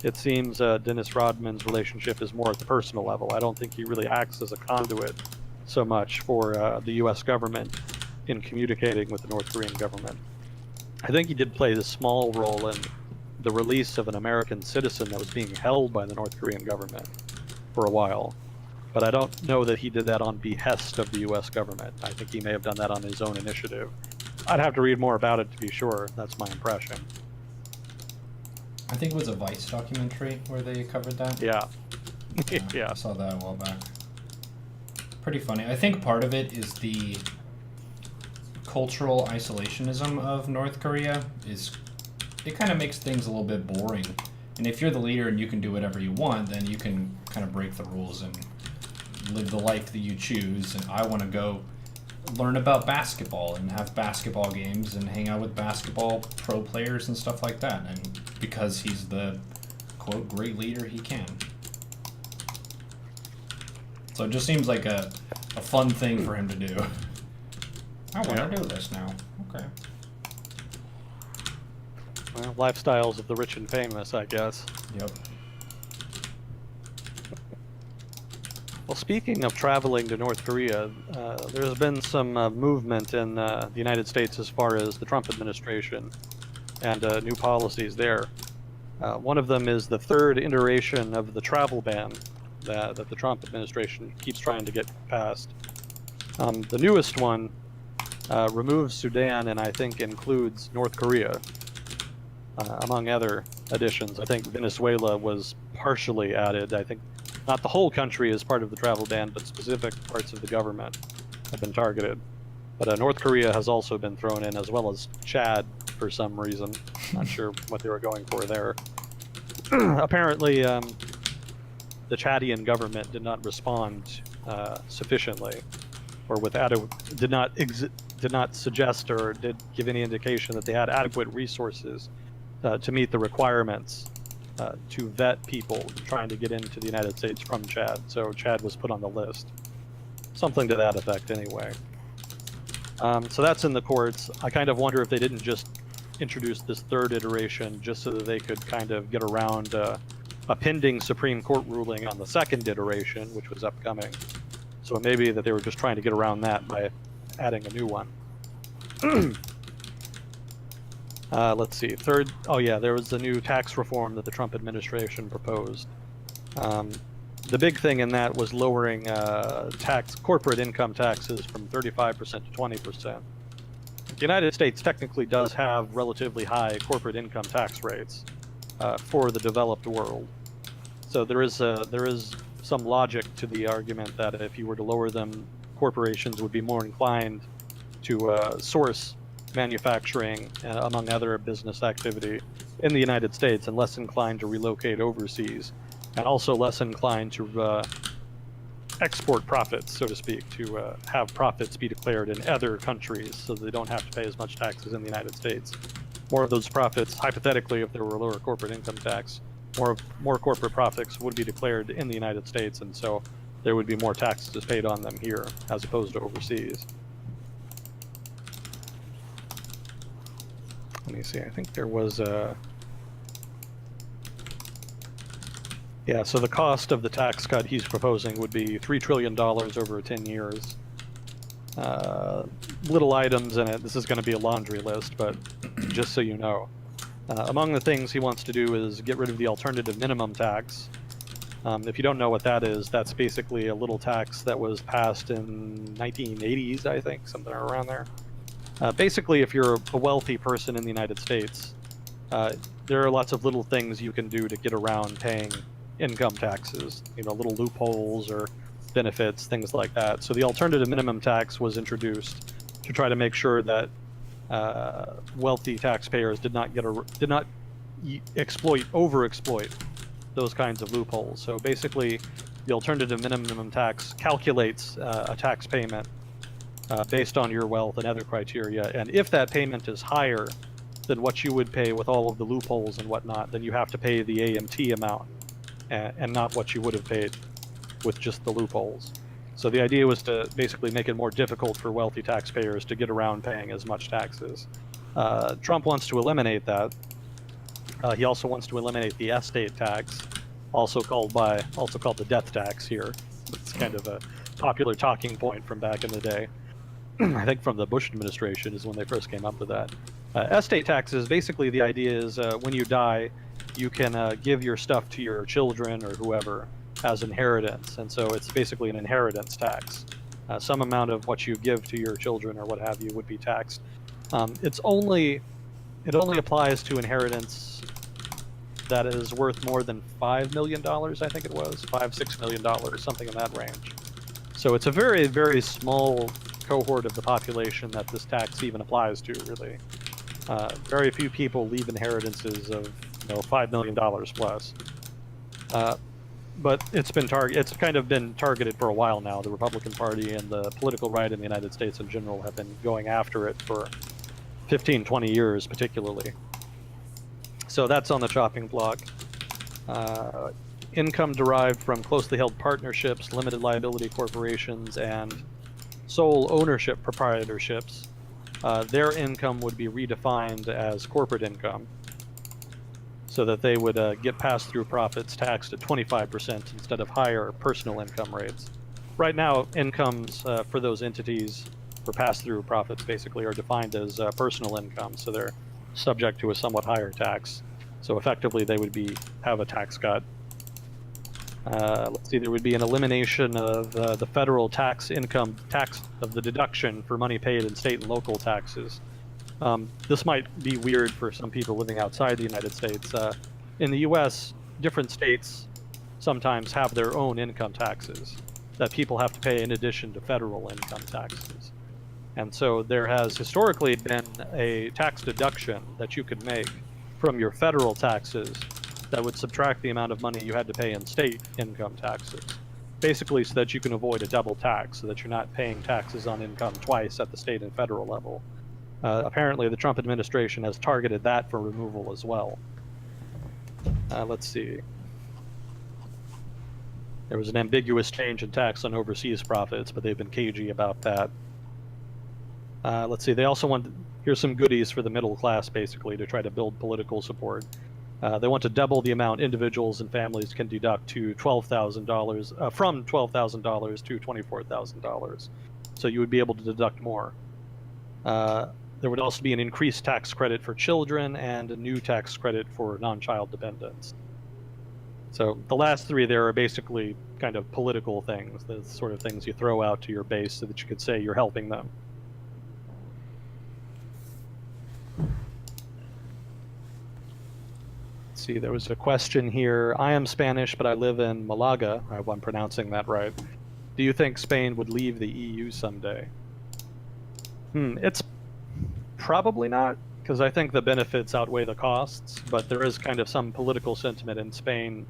It seems Dennis Rodman's relationship is more at the personal level. I don't think he really acts as a conduit so much for the U.S. government in communicating with the North Korean government. I think he did play a small role in the release of an American citizen that was being held by the North Korean government for a while. But I don't know that he did that on behest of the U.S. government. I think he may have done that on his own initiative. I'd have to read more about it to be sure. That's my impression. I think it was a Vice documentary where they covered that. Yeah. Yeah. I saw that a while back. Pretty funny. I think part of it is the cultural isolationism of North Korea. It kind of makes things a little bit boring. And if you're the leader and you can do whatever you want, then you can kind of break the rules and live the life that you choose. And I want to go learn about basketball and have basketball games and hang out with basketball pro players and stuff like that. And because he's the, quote, great leader, he can. So it just seems like a fun thing for him to do. I want to do this now. Okay. Well, lifestyles of the rich and famous, I guess. Yep. Well, speaking of traveling to North Korea, there's been some movement in the United States as far as the Trump administration and new policies there. One of them is the third iteration of the travel ban that the Trump administration keeps trying to get passed. The newest one removes Sudan and I think includes North Korea, among other additions. I think Venezuela was partially added. I think not the whole country is part of the travel ban, but specific parts of the government have been targeted. But North Korea has also been thrown in, as well as Chad for some reason. Not sure what they were going for there. Apparently, the Chadian government did not respond sufficiently, or did not suggest or did give any indication that they had adequate resources to meet the requirements to vet people trying to get into the United States from Chad. So Chad was put on the list. Something to that effect, anyway. So that's in the courts. I kind of wonder if they didn't just introduce this third iteration just so that they could kind of get around a pending Supreme Court ruling on the second iteration, which was upcoming. So it may be that they were just trying to get around that by adding a new one. Let's see. Oh yeah, there was a new tax reform that the Trump administration proposed. The big thing in that was lowering corporate income taxes from 35% to 20%. The United States technically does have relatively high corporate income tax rates for the developed world. So there is some logic to the argument that if you were to lower them, corporations would be more inclined to source manufacturing, among other business activity, in the United States, and less inclined to relocate overseas, and also less inclined to export profits, so to speak, to have profits be declared in other countries so they don't have to pay as much taxes in the United States. More of those profits, hypothetically, if there were a lower corporate income tax, more corporate profits would be declared in the United States, and so there would be more taxes paid on them here as opposed to overseas. Let me see, I think there was a... Yeah, so the cost of the tax cut he's proposing would be $3 trillion over 10 years. Little items in it. This is going to be a laundry list, but just so you know. Among the things he wants to do is get rid of the alternative minimum tax. If you don't know what that is, that's basically a little tax that was passed in 1980s, I think, something around there. Basically, if you're a wealthy person in the United States, there are lots of little things you can do to get around paying income taxes, you know, little loopholes or benefits, things like that. So the alternative minimum tax was introduced to try to make sure that wealthy taxpayers did not overexploit those kinds of loopholes. So basically, the alternative minimum tax calculates a tax payment based on your wealth and other criteria, and if that payment is higher than what you would pay with all of the loopholes and whatnot, then you have to pay the AMT amount and not what you would have paid with just the loopholes. So the idea was to basically make it more difficult for wealthy taxpayers to get around paying as much taxes. Trump wants to eliminate that. He also wants to eliminate the estate tax, also called the death tax here. It's kind of a popular talking point from back in the day. I think from the Bush administration is when they first came up with that. Estate taxes, basically the idea is when you die, you can give your stuff to your children or whoever as inheritance, and so it's basically an inheritance tax. Some amount of what you give to your children or what have you would be taxed. It only applies to inheritance that is worth more than $5 million, I think it was, $5-6 million, something in that range. So it's a very, very small cohort of the population that this tax even applies to, really. Very few people leave inheritances of $5 million plus. But it's kind of been targeted for a while now. The Republican Party and the political right in the United States in general have been going after it for 15, 20 years, particularly. So that's on the chopping block. Income derived from closely held partnerships, limited liability corporations, and sole ownership proprietorships, their income would be redefined as corporate income, so that they would get pass-through profits taxed at 25% instead of higher personal income rates. Right now, incomes for those entities, for pass-through profits, basically are defined as personal income, so they're subject to a somewhat higher tax. So effectively, they would have a tax cut. Let's see, there would be an elimination of the federal income tax of the deduction for money paid in state and local taxes. This might be weird for some people living outside the United States. In the U.S., different states sometimes have their own income taxes that people have to pay in addition to federal income taxes. And so there has historically been a tax deduction that you could make from your federal taxes that would subtract the amount of money you had to pay in state income taxes, basically so that you can avoid a double tax, so that you're not paying taxes on income twice at the state and federal level. Apparently, the Trump administration has targeted that for removal as well. Let's see. There was an ambiguous change in tax on overseas profits, but they've been cagey about that. Let's see. They also here's some goodies for the middle class, basically, to try to build political support. They want to double the amount individuals and families can deduct to $12,000, from $12,000 to $24,000. So you would be able to deduct more. There would also be an increased tax credit for children and a new tax credit for non-child dependents. So the last three there are basically kind of political things, the sort of things you throw out to your base so that you could say you're helping them. Let's see, there was a question here. I am Spanish, but I live in Malaga. I hope I'm pronouncing that right. Do you think Spain would leave the EU someday? It's probably not, because I think the benefits outweigh the costs, but there is kind of some political sentiment in Spain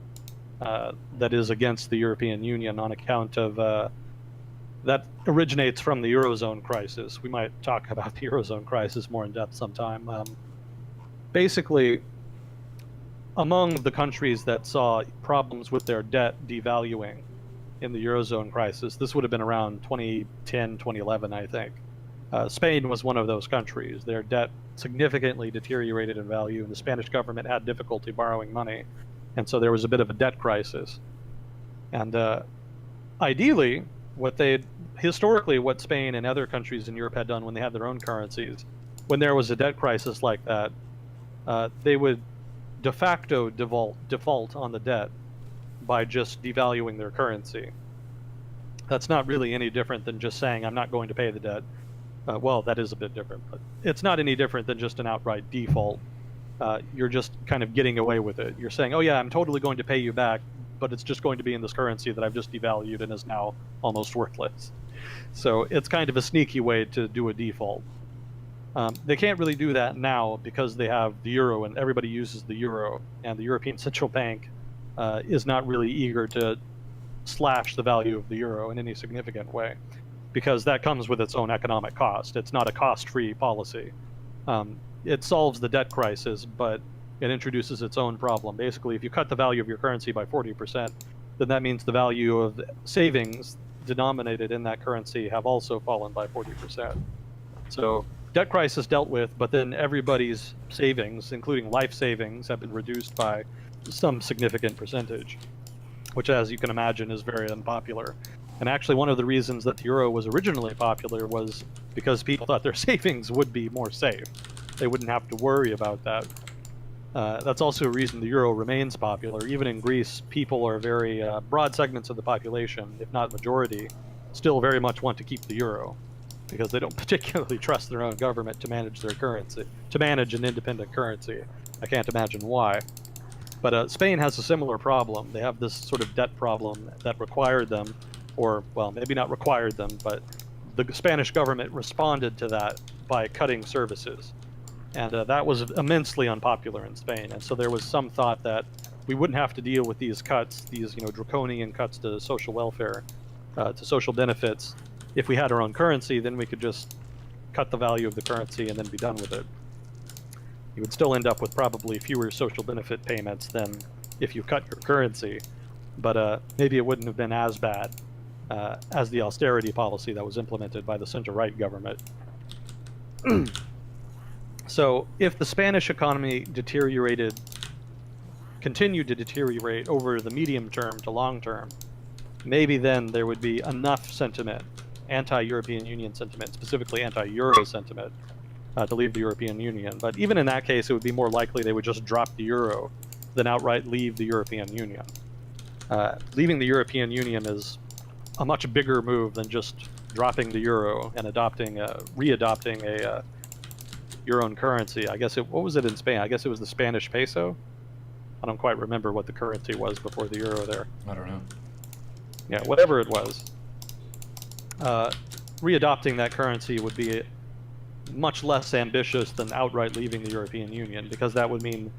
that is against the European Union on account of that originates from the Eurozone crisis. We might talk about the Eurozone crisis more in depth sometime. Basically, among the countries that saw problems with their debt devaluing in the Eurozone crisis, this would have been around 2010, 2011, I think. Spain was one of those countries. Their debt significantly deteriorated in value, and the Spanish government had difficulty borrowing money. And so there was a bit of a debt crisis. And ideally, historically, what Spain and other countries in Europe had done when they had their own currencies, when there was a debt crisis like that, they would de facto default on the debt by just devaluing their currency. That's not really any different than just saying, I'm not going to pay the debt. Well, that is a bit different, but it's not any different than just an outright default. You're just kind of getting away with it. You're saying, oh yeah, I'm totally going to pay you back, but it's just going to be in this currency that I've just devalued and is now almost worthless. So it's kind of a sneaky way to do a default. They can't really do that now because they have the euro and everybody uses the euro, and the European Central Bank is not really eager to slash the value of the euro in any significant way, because that comes with its own economic cost. It's not a cost-free policy. It solves the debt crisis, but it introduces its own problem. Basically, if you cut the value of your currency by 40%, then that means the value of savings denominated in that currency have also fallen by 40%. So debt crisis dealt with, but then everybody's savings, including life savings, have been reduced by some significant percentage, which, as you can imagine, is very unpopular. And actually, one of the reasons that the euro was originally popular was because people thought their savings would be more safe. They wouldn't have to worry about that. That's also a reason the euro remains popular. Even in Greece, people are very broad segments of the population, if not majority, still very much want to keep the euro because they don't particularly trust their own government to manage their currency, to manage an independent currency. I can't imagine why. But Spain has a similar problem. They have this sort of debt problem that required them, or, well, maybe not required them, but the Spanish government responded to that by cutting services. And that was immensely unpopular in Spain. And so there was some thought that we wouldn't have to deal with these cuts, these draconian cuts to social welfare, to social benefits. If we had our own currency, then we could just cut the value of the currency and then be done with it. You would still end up with probably fewer social benefit payments than if you cut your currency, but maybe it wouldn't have been as bad as the austerity policy that was implemented by the center-right government. So if the Spanish economy continued to deteriorate over the medium term to long term, maybe then there would be enough sentiment, anti-European Union sentiment, specifically anti-Euro sentiment, to leave the European Union. But even in that case, it would be more likely they would just drop the euro than outright leave the European Union. Leaving the European Union is a much bigger move than just dropping the euro and readopting a your own currency. I guess what was it in Spain? I guess it was the Spanish peso. I don't quite remember what the currency was before the euro there. I don't know. Yeah, whatever it was. Readopting that currency would be much less ambitious than outright leaving the European Union, because that would mean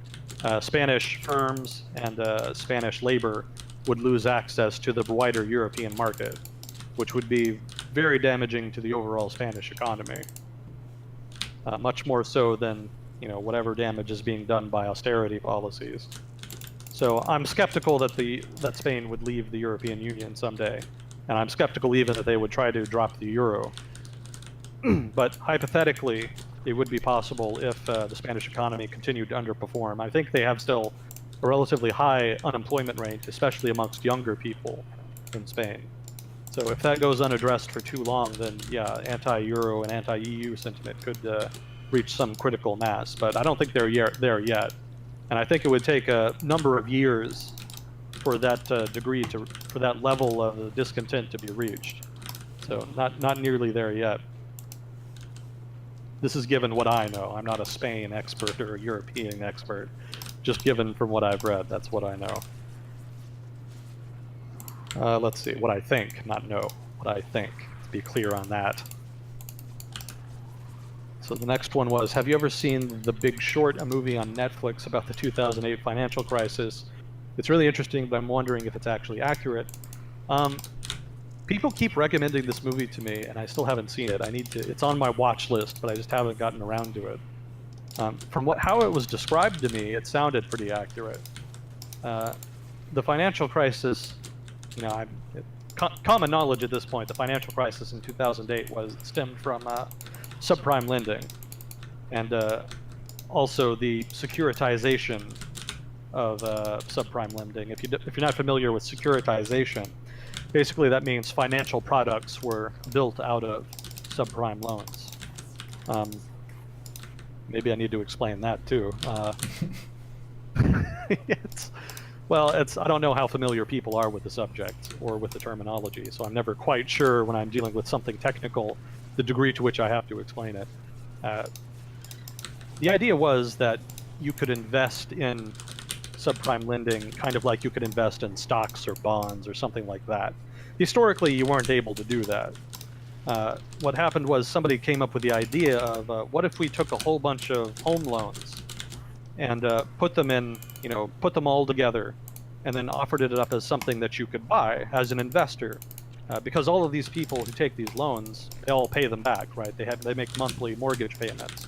Spanish firms and Spanish labor would lose access to the wider European market, which would be very damaging to the overall Spanish economy. Much more so than whatever damage is being done by austerity policies. So I'm skeptical that Spain would leave the European Union someday, and I'm skeptical even that they would try to drop the euro. But hypothetically, it would be possible if the Spanish economy continued to underperform. I think they have still a relatively high unemployment rate, especially amongst younger people in Spain. So if that goes unaddressed for too long, then yeah, anti-Euro and anti-EU sentiment could reach some critical mass. But I don't think they're there yet. And I think it would take a number of years for that for that level of discontent to be reached. So not nearly there yet. This is given what I know. I'm not a Spain expert or a European expert. Just given from what I've read, that's what I know. Let's see, what I think, not know, what I think, to be clear on that. So the next one was, have you ever seen The Big Short, a movie on Netflix about the 2008 financial crisis? It's really interesting, but I'm wondering if it's actually accurate. Um, People keep recommending this movie to me, and I still haven't seen it. I need to. It's on my watch list, but I just haven't gotten around to it. From how it was described to me, it sounded pretty accurate. The financial crisis, you know, common knowledge at this point, the financial crisis in 2008 was stemmed from subprime lending, and also the securitization of subprime lending. If you're not familiar with securitization, basically that means financial products were built out of subprime loans. Maybe I need to explain that too. I don't know how familiar people are with the subject or with the terminology, so I'm never quite sure when I'm dealing with something technical the degree to which I have to explain it. The idea was that you could invest in subprime lending kind of like you could invest in stocks or bonds or something like that. Historically, you weren't able to do that. What happened was somebody came up with the idea of what if we took a whole bunch of home loans and put them all together and then offered it up as something that you could buy as an investor. Because all of these people who take these loans, they all pay them back, right? They make monthly mortgage payments.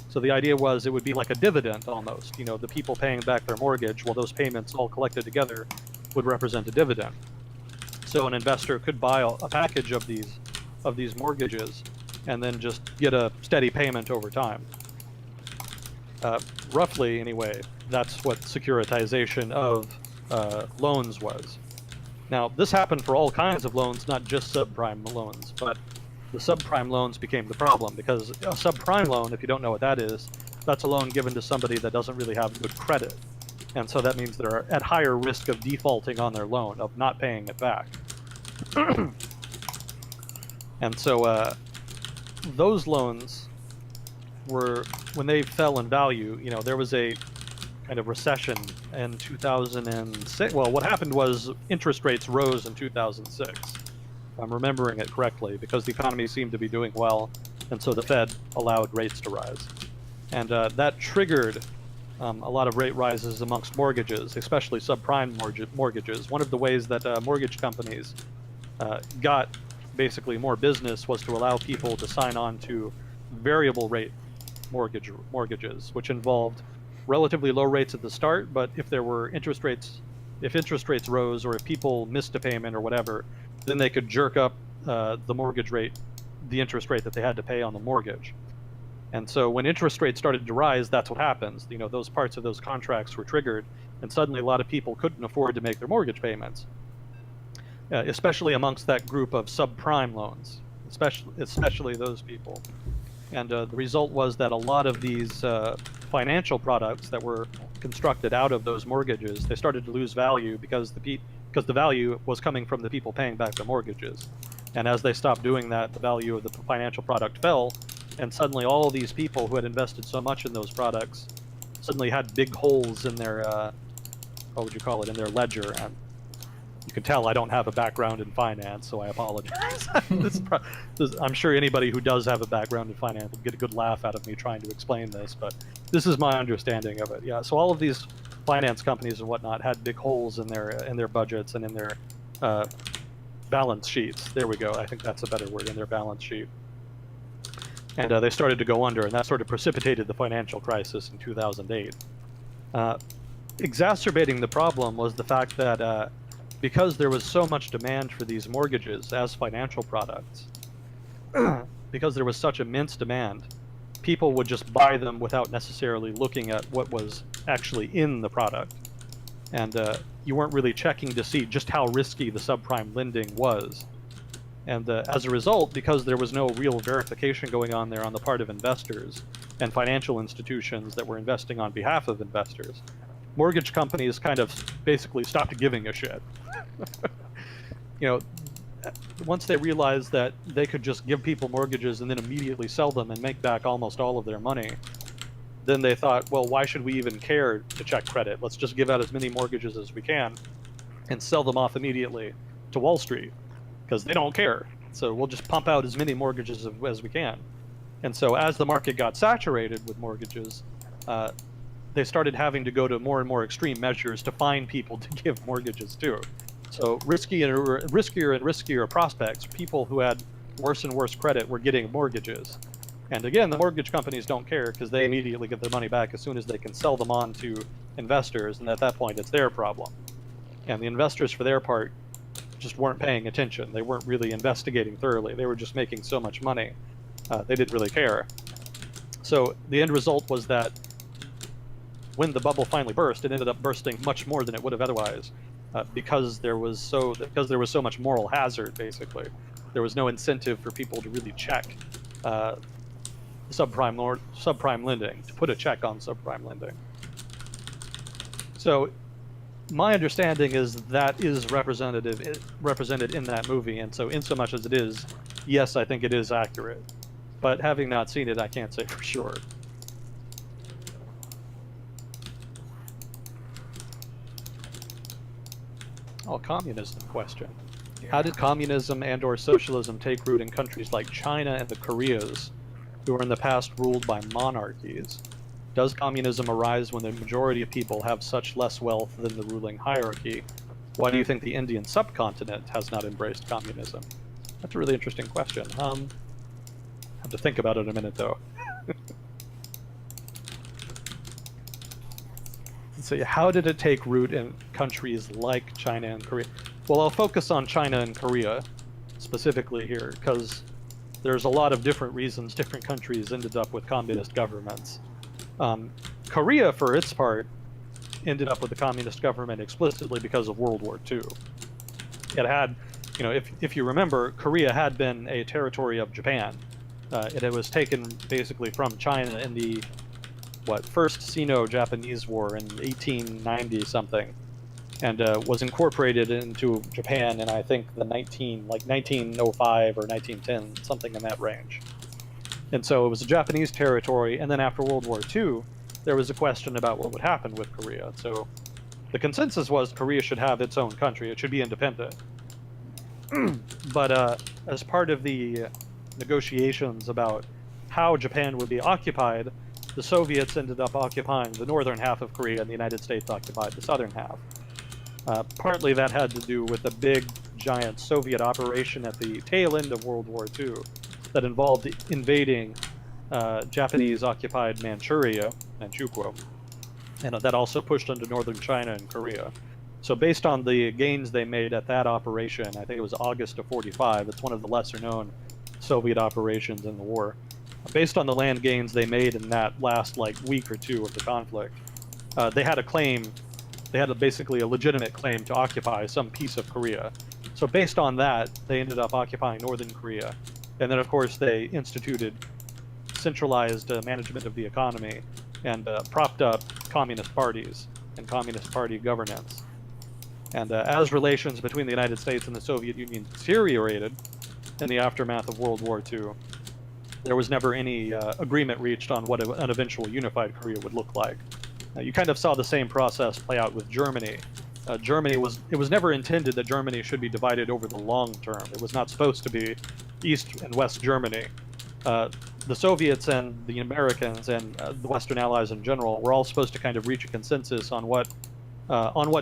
So the idea was it would be like a dividend almost. You know, the people paying back their mortgage, well, those payments all collected together would represent a dividend. So an investor could buy a package of these mortgages and then just get a steady payment over time. Roughly, anyway, that's what securitization of loans was. Now, this happened for all kinds of loans, not just subprime loans, but the subprime loans became the problem because a subprime loan, if you don't know what that is, that's a loan given to somebody that doesn't really have good credit. And so that means they're at higher risk of defaulting on their loan, of not paying it back. And so those loans were, when they fell in value, you know, there was a kind of recession in 2006. Well, what happened was interest rates rose in 2006. If I'm remembering it correctly, because the economy seemed to be doing well, and so the Fed allowed rates to rise. And that triggered a lot of rate rises amongst mortgages, especially subprime mortgages. One of the ways that mortgage companies got basically more business was to allow people to sign on to variable rate mortgages, which involved relatively low rates at the start, but if interest rates rose or if people missed a payment or whatever, then they could jerk up the mortgage rate, the interest rate that they had to pay on the mortgage. And so when interest rates started to rise, that's what happens. You know, those parts of those contracts were triggered, and suddenly a lot of people couldn't afford to make their mortgage payments, especially amongst that group of subprime loans, especially those people. And the result was that a lot of these financial products that were constructed out of those mortgages, they started to lose value because the value was coming from the people paying back their mortgages. And as they stopped doing that, the value of the financial product fell, and suddenly all of these people who had invested so much in those products suddenly had big holes in their, what would you call it, in their ledger. And you can tell I don't have a background in finance, so I apologize. I'm sure anybody who does have a background in finance will get a good laugh out of me trying to explain this, but this is my understanding of it. Yeah, so all of these finance companies and whatnot had big holes in their budgets and in their balance sheets. There we go. I think that's a better word, in their balance sheet. And they started to go under, and that sort of precipitated the financial crisis in 2008. Exacerbating the problem was the fact that because there was so much demand for these mortgages as financial products, because there was such immense demand, people would just buy them without necessarily looking at what was actually in the product. And you weren't really checking to see just how risky the subprime lending was. And as a result, because there was no real verification going on there on the part of investors and financial institutions that were investing on behalf of investors, mortgage companies kind of basically stopped giving a shit. You know, once they realized that they could just give people mortgages and then immediately sell them and make back almost all of their money, then they thought, well, why should we even care to check credit? Let's just give out as many mortgages as we can and sell them off immediately to Wall Street, because they don't care. So we'll just pump out as many mortgages as we can. And so as the market got saturated with mortgages, they started having to go to more and more extreme measures to find people to give mortgages to. So riskier and riskier prospects, people who had worse and worse credit, were getting mortgages. And again, the mortgage companies don't care because they immediately get their money back as soon as they can sell them on to investors, and at that point it's their problem. And the investors, for their part, just weren't paying attention. They weren't really investigating thoroughly. They were just making so much money. They didn't really care. So the end result was that when the bubble finally burst, it ended up bursting much more than it would have otherwise, because there was so much moral hazard. Basically, there was no incentive for people to really check subprime lending, to put a check on subprime lending. So my understanding is that is represented in that movie, and so in so much as it is, yes, I think it is accurate. But having not seen it, I can't say for sure. Oh, communism question. How did communism and/or socialism take root in countries like China and the Koreas, who were in the past ruled by monarchies? Does communism arise when the majority of people have such less wealth than the ruling hierarchy? Why do you think the Indian subcontinent has not embraced communism? That's a really interesting question. I have to think about it in a minute, though. So how did it take root in countries like China and Korea? Well, I'll focus on China and Korea specifically here, because there's a lot of different reasons different countries ended up with communist governments. Korea, for its part, ended up with a communist government explicitly because of World War II. It had, if you remember, Korea had been a territory of Japan. It was taken basically from China in the first Sino-Japanese War in 1890 something, and was incorporated into Japan in, I think, the 1905 or 1910, something in that range. And so it was a Japanese territory, and then after World War II, there was a question about what would happen with Korea. So the consensus was Korea should have its own country, it should be independent. But as part of the negotiations about how Japan would be occupied, the Soviets ended up occupying the northern half of Korea, and the United States occupied the southern half. Partly that had to do with a big, giant Soviet operation at the tail end of World War II that involved invading Japanese-occupied Manchukuo, and that also pushed into northern China and Korea. So based on the gains they made at that operation, I think it was August of '45, it's one of the lesser-known Soviet operations in the war. Based on the land gains they made in that last week or two of the conflict, they had a claim. They had basically a legitimate claim to occupy some piece of Korea. So based on that, they ended up occupying northern Korea, and then of course they instituted centralized management of the economy and propped up communist parties and communist party governance. And as relations between the United States and the Soviet Union deteriorated in the aftermath of World War II, there was never any agreement reached on what an eventual unified Korea would look like. You kind of saw the same process play out with Germany. It was never intended that Germany should be divided over the long term. It was not supposed to be East and West Germany. The Soviets and the Americans and the Western Allies in general were all supposed to kind of reach a consensus on what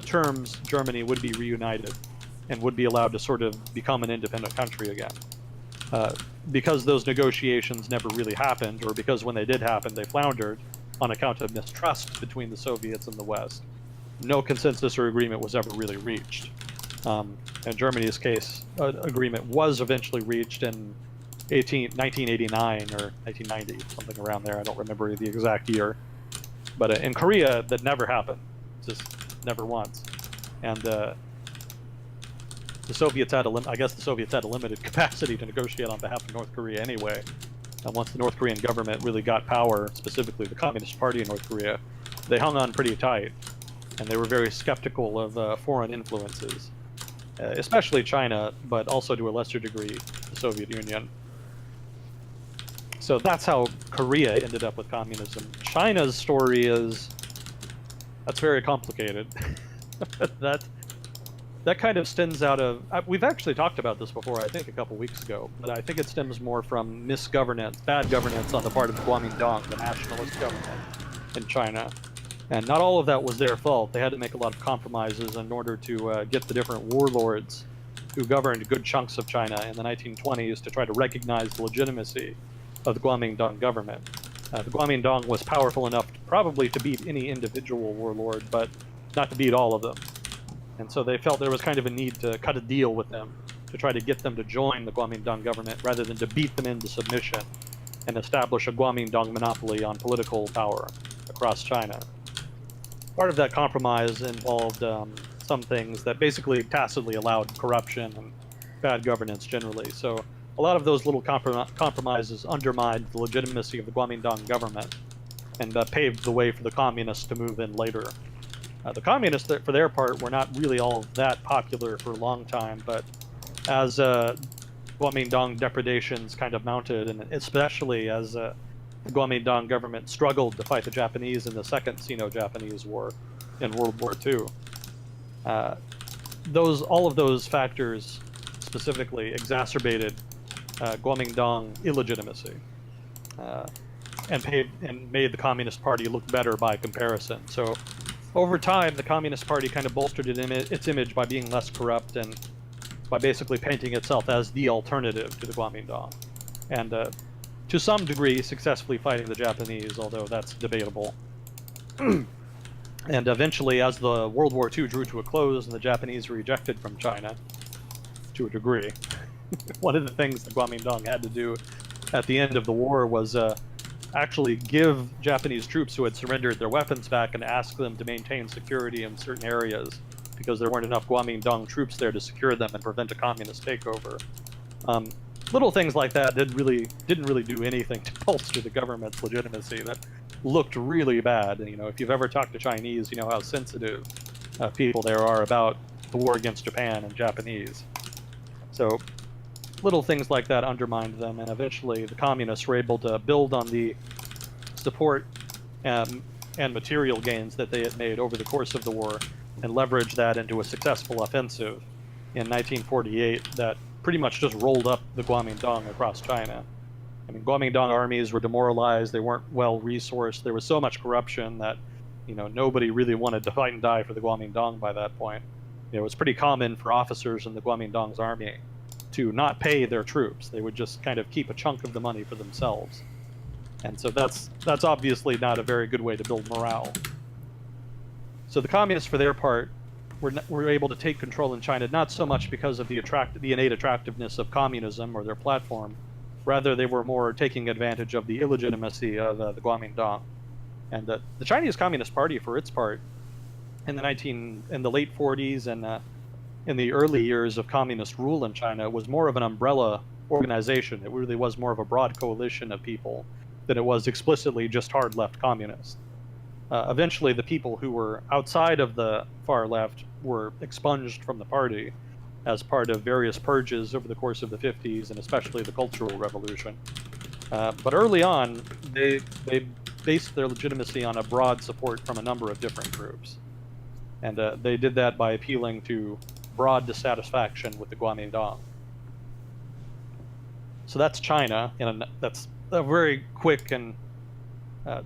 terms Germany would be reunited and would be allowed to sort of become an independent country again. Because those negotiations never really happened, or because when they did happen, they floundered on account of mistrust between the Soviets and the West, no consensus or agreement was ever really reached. In Germany's case, an agreement was eventually reached in 1989 or 1990, something around there. I don't remember the exact year. But in Korea, that never happened, just never once. And the Soviets had I guess the Soviets had a limited capacity to negotiate on behalf of North Korea anyway. And once the North Korean government really got power, specifically the Communist Party in North Korea, they hung on pretty tight, and they were very skeptical of foreign influences, especially China, but also to a lesser degree the Soviet Union. So that's how Korea ended up with communism. China's story that's very complicated. that kind of stems out of, we've actually talked about this before, I think a couple weeks ago, but I think it stems more from misgovernance, bad governance on the part of the Kuomintang, the nationalist government in China. And not all of that was their fault. They had to make a lot of compromises in order to get the different warlords who governed good chunks of China in the 1920s to try to recognize the legitimacy of the Kuomintang government. The Kuomintang was powerful enough probably to beat any individual warlord, but not to beat all of them. And so they felt there was kind of a need to cut a deal with them to try to get them to join the Kuomintang government rather than to beat them into submission and establish a Kuomintang monopoly on political power across China. Part of that compromise involved some things that basically tacitly allowed corruption and bad governance generally. So a lot of those little compromises undermined the legitimacy of the Kuomintang government and paved the way for the communists to move in later. The communists, for their part, were not really all that popular for a long time, but as Kuomintang depredations kind of mounted, and especially as the Kuomintang government struggled to fight the Japanese in the Second Sino-Japanese War in World War II, all of those factors specifically exacerbated Kuomintang illegitimacy and made the Communist Party look better by comparison. So over time, the Communist Party kind of bolstered its image by being less corrupt and by basically painting itself as the alternative to the Kuomintang. And to some degree, successfully fighting the Japanese, although that's debatable. And eventually, as the World War II drew to a close and the Japanese were ejected from China, to a degree, one of the things the Kuomintang had to do at the end of the war was actually give Japanese troops who had surrendered their weapons back and ask them to maintain security in certain areas because there weren't enough Kuomintang troops there to secure them and prevent a communist takeover. Little things like that didn't really do anything to bolster the government's legitimacy. That looked really bad. And, if you've ever talked to Chinese, you know how sensitive people there are about the war against Japan and Japanese. So little things like that undermined them, and eventually the communists were able to build on the support and material gains that they had made over the course of the war and leverage that into a successful offensive in 1948 that pretty much just rolled up the Kuomintang across China. I mean, Kuomintang armies were demoralized, they weren't well resourced, there was so much corruption that nobody really wanted to fight and die for the Kuomintang by that point. It was pretty common for officers in the Kuomintang's army to not pay their troops. They would just kind of keep a chunk of the money for themselves. And so that's obviously not a very good way to build morale. So the communists, for their part, were able to take control in China not so much because of the innate attractiveness of communism or their platform. Rather, they were more taking advantage of the illegitimacy of the Kuomintang. And the Chinese Communist Party, for its part, in the late 40s and in the early years of communist rule in China, was more of an umbrella organization. It really was more of a broad coalition of people than it was explicitly just hard left communists. Eventually, the people who were outside of the far left were expunged from the party as part of various purges over the course of the 50s and especially the Cultural Revolution. But early on, they based their legitimacy on a broad support from a number of different groups. And they did that by appealing to broad dissatisfaction with the Kuomintang. So that's China, and that's a very quick and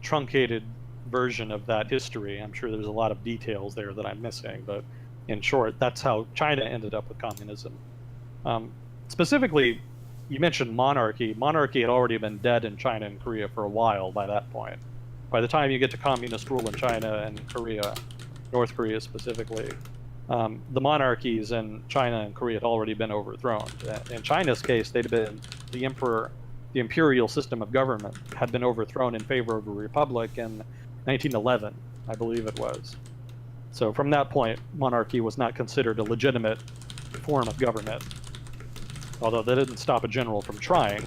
truncated version of that history. I'm sure there's a lot of details there that I'm missing, but in short, that's how China ended up with communism. Specifically, you mentioned monarchy. Monarchy had already been dead in China and Korea for a while by that point. By the time you get to communist rule in China and Korea, North Korea specifically, the monarchies in China and Korea had already been overthrown. In China's case, they'd been the imperial system of government had been overthrown in favor of a republic in 1911, I believe it was. So from that point, monarchy was not considered a legitimate form of government. Although that didn't stop a general from trying.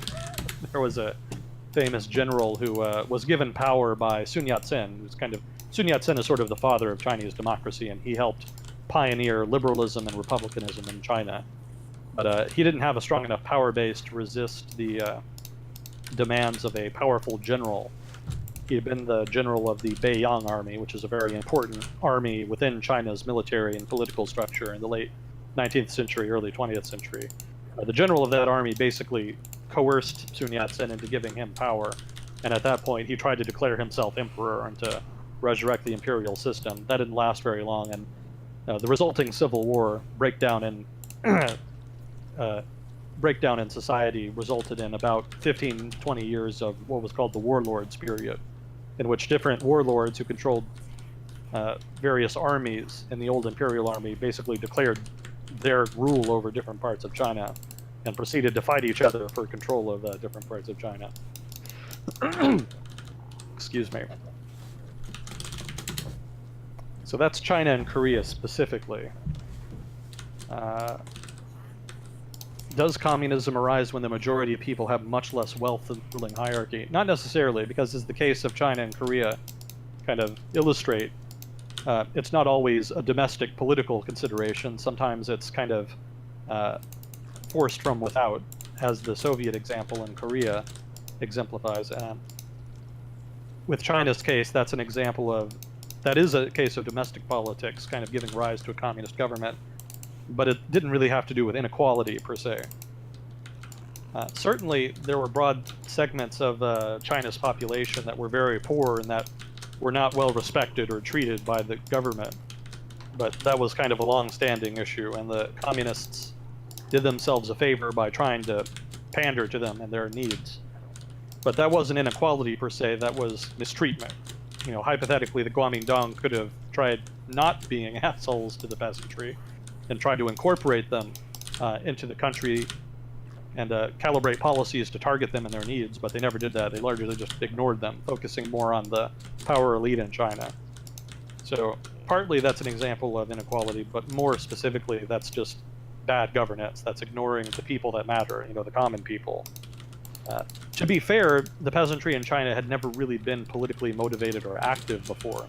There was a famous general who was given power by Sun Yat-sen. Sun Yat-sen is sort of the father of Chinese democracy, and he helped pioneer liberalism and republicanism in China. But he didn't have a strong enough power base to resist the demands of a powerful general. He had been the general of the Beiyang army, which is a very important army within China's military and political structure in the late 19th century, early 20th century. The general of that army basically coerced Sun Yat-sen into giving him power, and at that point he tried to declare himself emperor and to resurrect the imperial system. That didn't last very long, and the resulting civil war breakdown in society resulted in about 15-20 years of what was called the warlords period, in which different warlords who controlled various armies in the old imperial army basically declared their rule over different parts of China and proceeded to fight each other for control of different parts of China. Excuse me. So that's China and Korea specifically. Does communism arise when the majority of people have much less wealth than the ruling hierarchy? Not necessarily, because as the case of China and Korea kind of illustrate, it's not always a domestic political consideration. Sometimes it's kind of forced from without, as the Soviet example in Korea exemplifies. With China's case, that is a case of domestic politics kind of giving rise to a communist government, but it didn't really have to do with inequality per se. Certainly, there were broad segments of China's population that were very poor and that were not well respected or treated by the government. But that was kind of a long-standing issue, and the communists did themselves a favor by trying to pander to them and their needs. But that wasn't inequality per se, that was mistreatment. You know, hypothetically, the Kuomintang could have tried not being assholes to the peasantry and tried to incorporate them into the country and calibrate policies to target them and their needs, but they never did that. They largely just ignored them, focusing more on the power elite in China. So partly that's an example of inequality, but more specifically, that's just bad governance. That's ignoring the people that matter, you know, the common people. To be fair, the peasantry in China had never really been politically motivated or active before.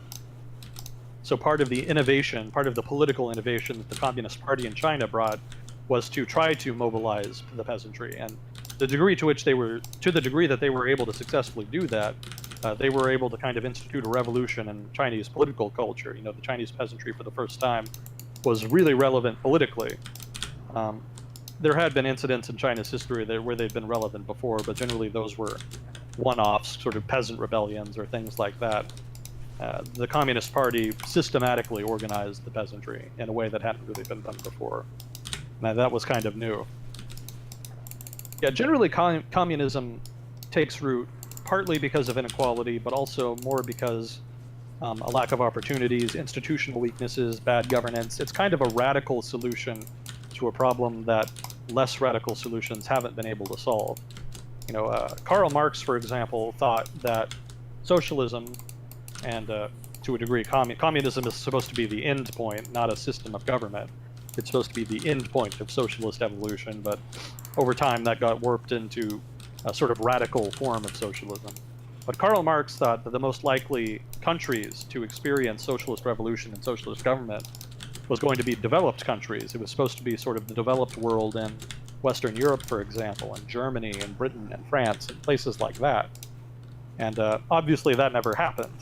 So part of the innovation, part of the political innovation that the Communist Party in China brought was to try to mobilize the peasantry. And the degree that they were able to successfully do that, they were able to kind of institute a revolution in Chinese political culture. You know, the Chinese peasantry for the first time was really relevant politically. There had been incidents in China's history where they'd been relevant before, but generally those were one-offs, sort of peasant rebellions or things like that. The Communist Party systematically organized the peasantry in a way that hadn't really been done before. Now, that was kind of new. Yeah, generally communism takes root partly because of inequality, but also more because a lack of opportunities, institutional weaknesses, bad governance. It's kind of a radical solution to a problem that less radical solutions haven't been able to solve. You know, Karl Marx, for example, thought that socialism and, to a degree, communism is supposed to be the end point, not a system of government. It's supposed to be the end point of socialist evolution, but over time that got warped into a sort of radical form of socialism. But Karl Marx thought that the most likely countries to experience socialist revolution and socialist government was going to be developed countries. It was supposed to be sort of the developed world in Western Europe, for example, and Germany and Britain and France and places like that. And obviously that never happened.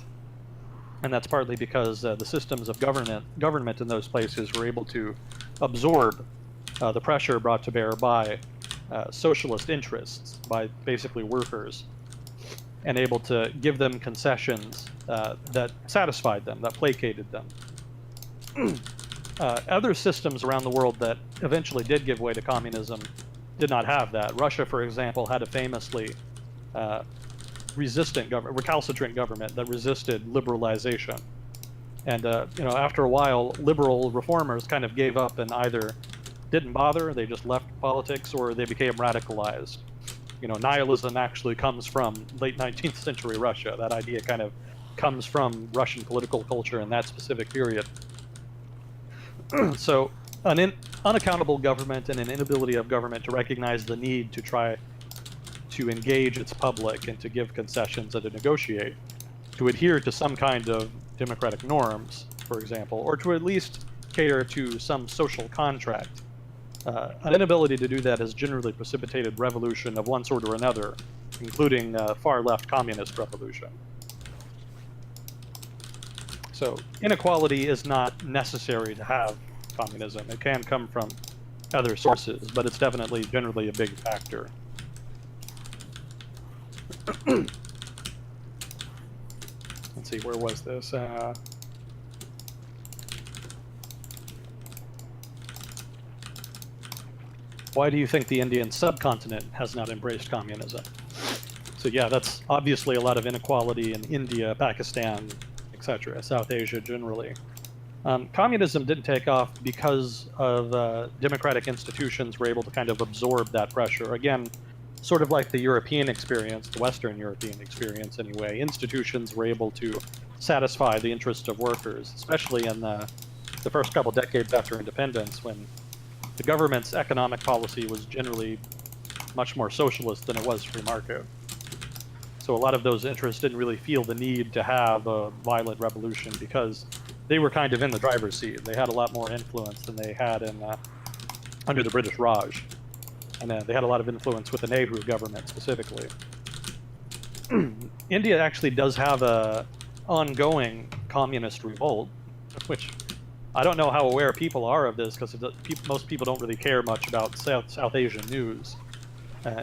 And that's partly because the systems of government in those places were able to absorb the pressure brought to bear by socialist interests, by basically workers, and able to give them concessions that satisfied them, that placated them. Other systems around the world that eventually did give way to communism did not have that. Russia, for example, had a famously recalcitrant government that resisted liberalization. And you know, after a while, liberal reformers kind of gave up and either didn't bother, they just left politics, or they became radicalized. You know, nihilism actually comes from late 19th century Russia. That idea kind of comes from Russian political culture in that specific period. So an unaccountable government and an inability of government to recognize the need to try to engage its public and to give concessions and to negotiate, to adhere to some kind of democratic norms, for example, or to at least cater to some social contract. An inability to do that has generally precipitated revolution of one sort or another, including far-left communist revolution. So inequality is not necessary to have communism. It can come from other sources, but it's definitely generally a big factor. Let's see, where was this? Why do you think the Indian subcontinent has not embraced communism? So yeah, that's obviously a lot of inequality in India, Pakistan, etc., South Asia generally. Communism didn't take off because of democratic institutions were able to kind of absorb that pressure. Again, sort of like the European experience, the Western European experience anyway, institutions were able to satisfy the interests of workers, especially in the first couple decades after independence, when the government's economic policy was generally much more socialist than it was free market. So a lot of those interests didn't really feel the need to have a violent revolution because they were kind of in the driver's seat. They had a lot more influence than they had in under the British Raj. And they had a lot of influence with the Nehru government specifically. India actually does have a ongoing communist revolt, which I don't know how aware people are of this because most people don't really care much about South Asian news,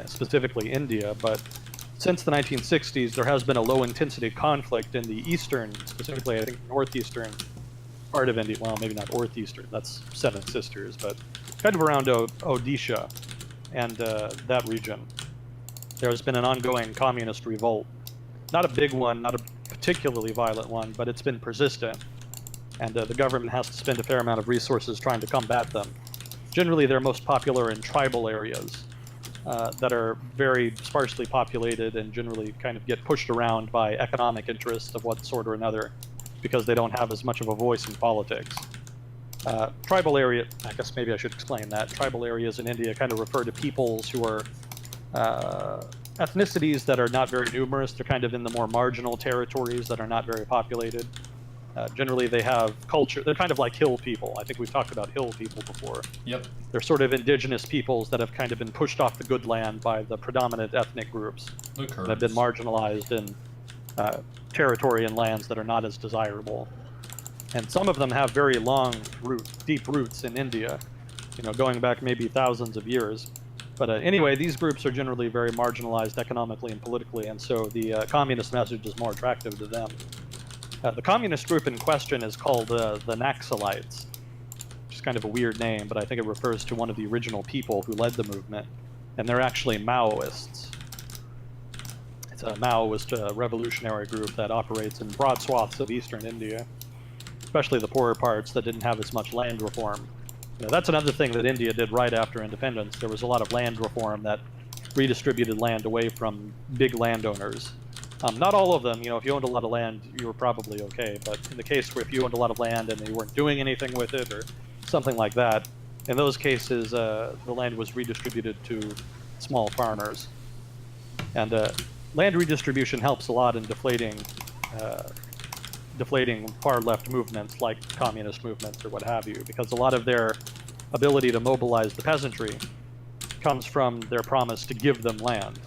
specifically India. But since the 1960s, there has been a low-intensity conflict in the eastern, specifically I think northeastern part of India. Well, maybe not northeastern, that's Seven Sisters, but kind of around Odisha and that region. There has been an ongoing communist revolt. Not a big one, not a particularly violent one, but it's been persistent. And the government has to spend a fair amount of resources trying to combat them. Generally, they're most popular in tribal areas that are very sparsely populated and generally kind of get pushed around by economic interests of one sort or another because they don't have as much of a voice in politics. Tribal area, I guess maybe I should explain that. Tribal areas in India kind of refer to peoples who are ethnicities that are not very numerous. They're kind of in the more marginal territories that are not very populated. Generally, they have culture. They're kind of like hill people. I think we've talked about hill people before. Yep. They're sort of indigenous peoples that have kind of been pushed off the good land by the predominant ethnic groups that have been marginalized in territory and lands that are not as desirable. And some of them have very long, deep roots in India, going back maybe thousands of years. But anyway, these groups are generally very marginalized economically and politically, and so the communist message is more attractive to them. The communist group in question is called the Naxalites, which is kind of a weird name, but I think it refers to one of the original people who led the movement, and they're actually Maoists. It's a Maoist revolutionary group that operates in broad swaths of eastern India, especially the poorer parts that didn't have as much land reform. That's another thing that India did right after independence. There was a lot of land reform that redistributed land away from big landowners. Not all of them. If you owned a lot of land, you were probably okay. But in the case where if you owned a lot of land and they weren't doing anything with it or something like that, in those cases, the land was redistributed to small farmers. And land redistribution helps a lot in deflating far-left movements like communist movements or what have you, because a lot of their ability to mobilize the peasantry comes from their promise to give them land.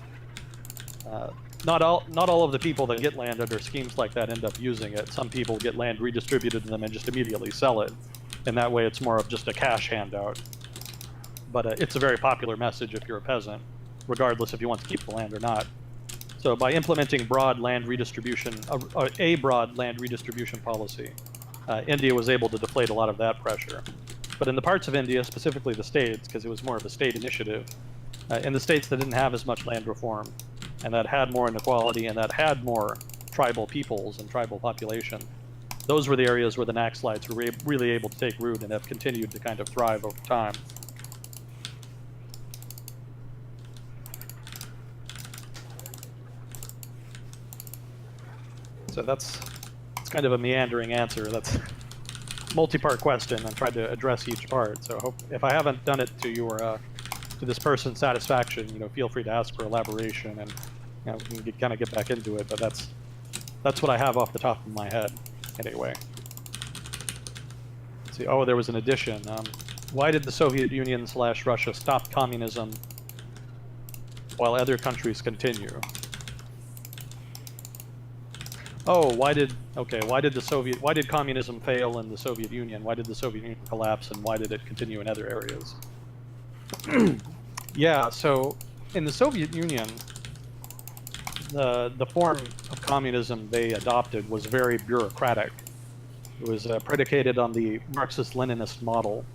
Not all of the people that get land under schemes like that end up using it. Some people get land redistributed to them and just immediately sell it. And that way it's more of just a cash handout. But it's a very popular message if you're a peasant, regardless if you want to keep the land or not. So by implementing broad land redistribution, a broad land redistribution policy, India was able to deflate a lot of that pressure. But in the parts of India, specifically the states, because it was more of a state initiative, in the states that didn't have as much land reform, and that had more inequality, and that had more tribal peoples and tribal population, those were the areas where the Naxalites were really able to take root and have continued to kind of thrive over time. So that's kind of a meandering answer. That's a multi-part question. I tried to address each part. So if I haven't done it to your to this person's satisfaction, feel free to ask for elaboration, and we can kind of get back into it. But that's what I have off the top of my head, anyway. Let's see. Oh, there was an addition. Why did the Soviet Union / Russia stop communism while other countries continue? Oh, why did communism fail in the Soviet Union? Why did the Soviet Union collapse, and why did it continue in other areas? Yeah, so in the Soviet Union, the form of communism they adopted was very bureaucratic. It was predicated on the Marxist-Leninist model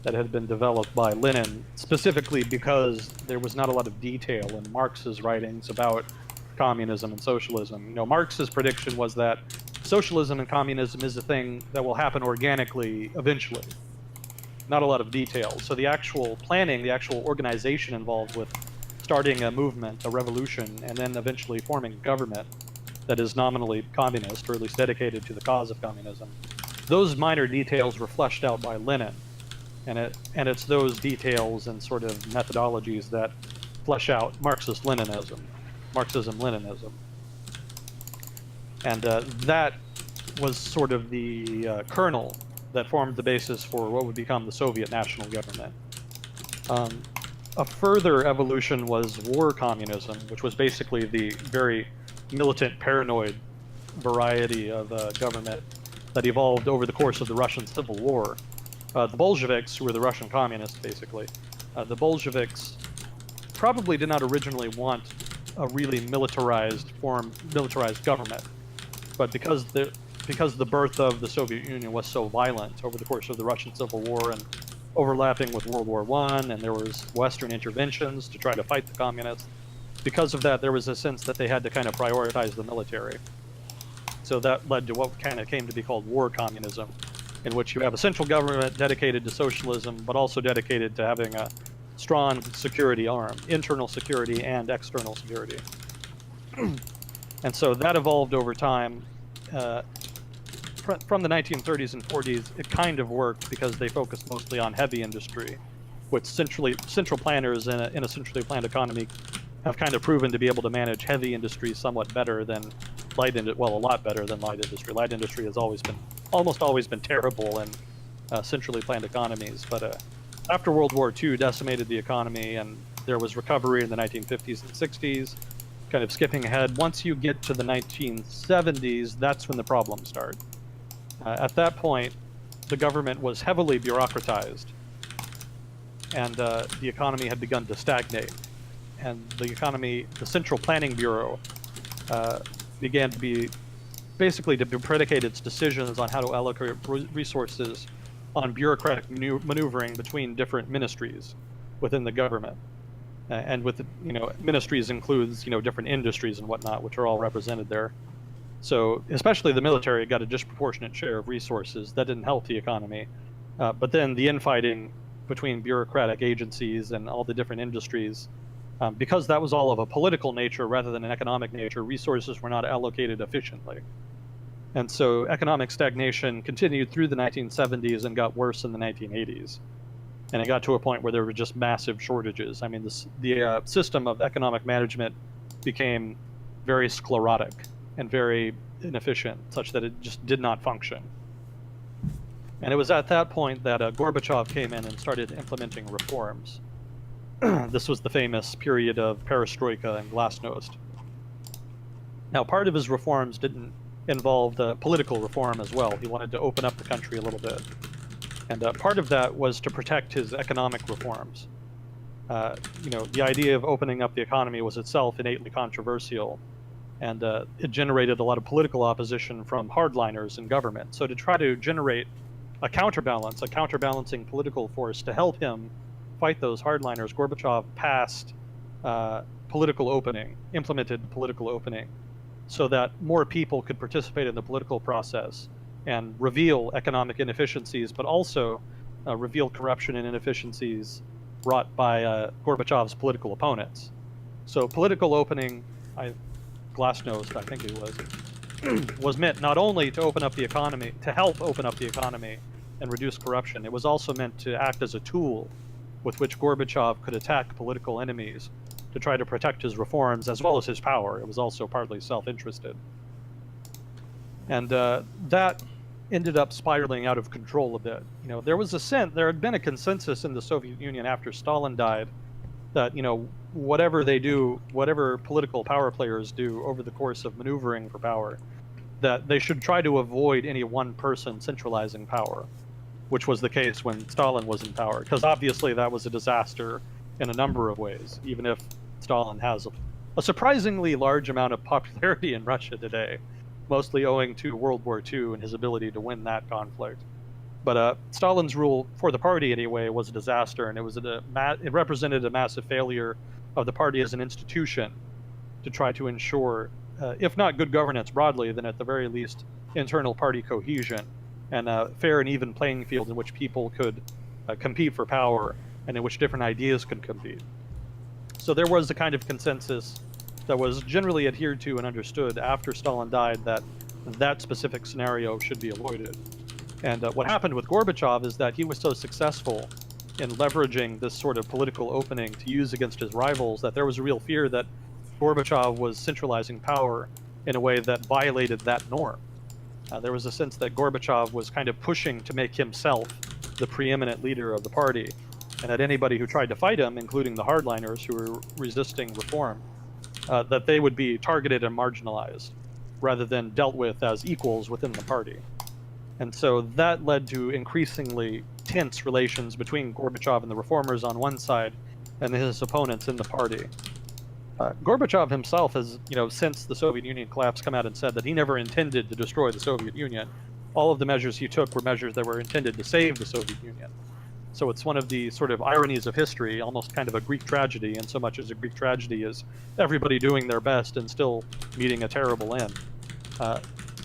that had been developed by Lenin, specifically because there was not a lot of detail in Marx's writings about communism and socialism. You know, Marx's prediction was that socialism and communism is a thing that will happen organically eventually. Not a lot of details. So the actual planning, the actual organization involved with starting a movement, a revolution, and then eventually forming a government that is nominally communist, or at least dedicated to the cause of communism, those minor details were fleshed out by Lenin. And it's those details and sort of methodologies that flesh out Marxism-Leninism. And that was sort of the kernel that formed the basis for what would become the Soviet national government. A further evolution was war communism, which was basically the very militant, paranoid variety of government that evolved over the course of the Russian Civil War. The Bolsheviks, who were the Russian communists, basically, the Bolsheviks probably did not originally want a really militarized government, but because the birth of the Soviet Union was so violent over the course of the Russian Civil War and overlapping with World War I, and there was Western interventions to try to fight the communists. Because of that, there was a sense that they had to kind of prioritize the military. So that led to what kind of came to be called war communism, in which you have a central government dedicated to socialism, but also dedicated to having a strong security arm, internal security and external security. And so that evolved over time. From the 1930s and 40s, it kind of worked because they focused mostly on heavy industry, which central planners in a centrally planned economy have kind of proven to be able to manage heavy industry somewhat better than light industry. Well, a lot better than light industry. Light industry has almost always been terrible in centrally planned economies. But after World War II decimated the economy, and there was recovery in the 1950s and 60s. Kind of skipping ahead, once you get to the 1970s, that's when the problems start. At that point, the government was heavily bureaucratized, and the economy had begun to stagnate. And the Central Planning Bureau, began to be basically to predicate its decisions on how to allocate resources on bureaucratic maneuvering between different ministries within the government. And with ministries includes different industries and whatnot, which are all represented there. So especially the military got a disproportionate share of resources. That didn't help the economy. But then the infighting between bureaucratic agencies and all the different industries, because that was all of a political nature rather than an economic nature, resources were not allocated efficiently. And so economic stagnation continued through the 1970s and got worse in the 1980s. And it got to a point where there were just massive shortages. I mean, the system of economic management became very sclerotic and very inefficient, such that it just did not function. And it was at that point that Gorbachev came in and started implementing reforms. This was the famous period of perestroika and glasnost. Now, part of his reforms didn't involve the political reform as well. He wanted to open up the country a little bit. And part of that was to protect his economic reforms. The idea of opening up the economy was itself innately controversial, and it generated a lot of political opposition from hardliners in government. So to try to generate a counterbalancing political force to help him fight those hardliners, Gorbachev passed implemented political opening, so that more people could participate in the political process and reveal economic inefficiencies, but also reveal corruption and inefficiencies brought by Gorbachev's political opponents. So political opening, glasnost, I think it was meant not only to open up the economy, to help open up the economy and reduce corruption, it was also meant to act as a tool with which Gorbachev could attack political enemies to try to protect his reforms as well as his power. It was also partly self-interested. And that ended up spiraling out of control a bit. There had been a consensus in the Soviet Union after Stalin died that, whatever they do, whatever political power players do over the course of maneuvering for power, that they should try to avoid any one person centralizing power, which was the case when Stalin was in power, because obviously that was a disaster in a number of ways, even if Stalin has a surprisingly large amount of popularity in Russia today, mostly owing to World War II and his ability to win that conflict. But Stalin's rule, for the party anyway, was a disaster, and it represented a massive failure of the party as an institution to try to ensure, if not good governance broadly, then at the very least internal party cohesion and a fair and even playing field in which people could compete for power and in which different ideas could compete. So there was a kind of consensus that was generally adhered to and understood after Stalin died that that specific scenario should be avoided. And what happened with Gorbachev is that he was so successful in leveraging this sort of political opening to use against his rivals that there was a real fear that Gorbachev was centralizing power in a way that violated that norm. There was a sense that Gorbachev was kind of pushing to make himself the preeminent leader of the party, and that anybody who tried to fight him, including the hardliners who were resisting reform, that they would be targeted and marginalized rather than dealt with as equals within the party. And so that led to increasingly tense relations between Gorbachev and the reformers on one side and his opponents in the party. Gorbachev himself has, since the Soviet Union collapsed, come out and said that he never intended to destroy the Soviet Union. All of the measures he took were measures that were intended to save the Soviet Union. So it's one of the sort of ironies of history, almost kind of a Greek tragedy, in so much as a Greek tragedy is everybody doing their best and still meeting a terrible end.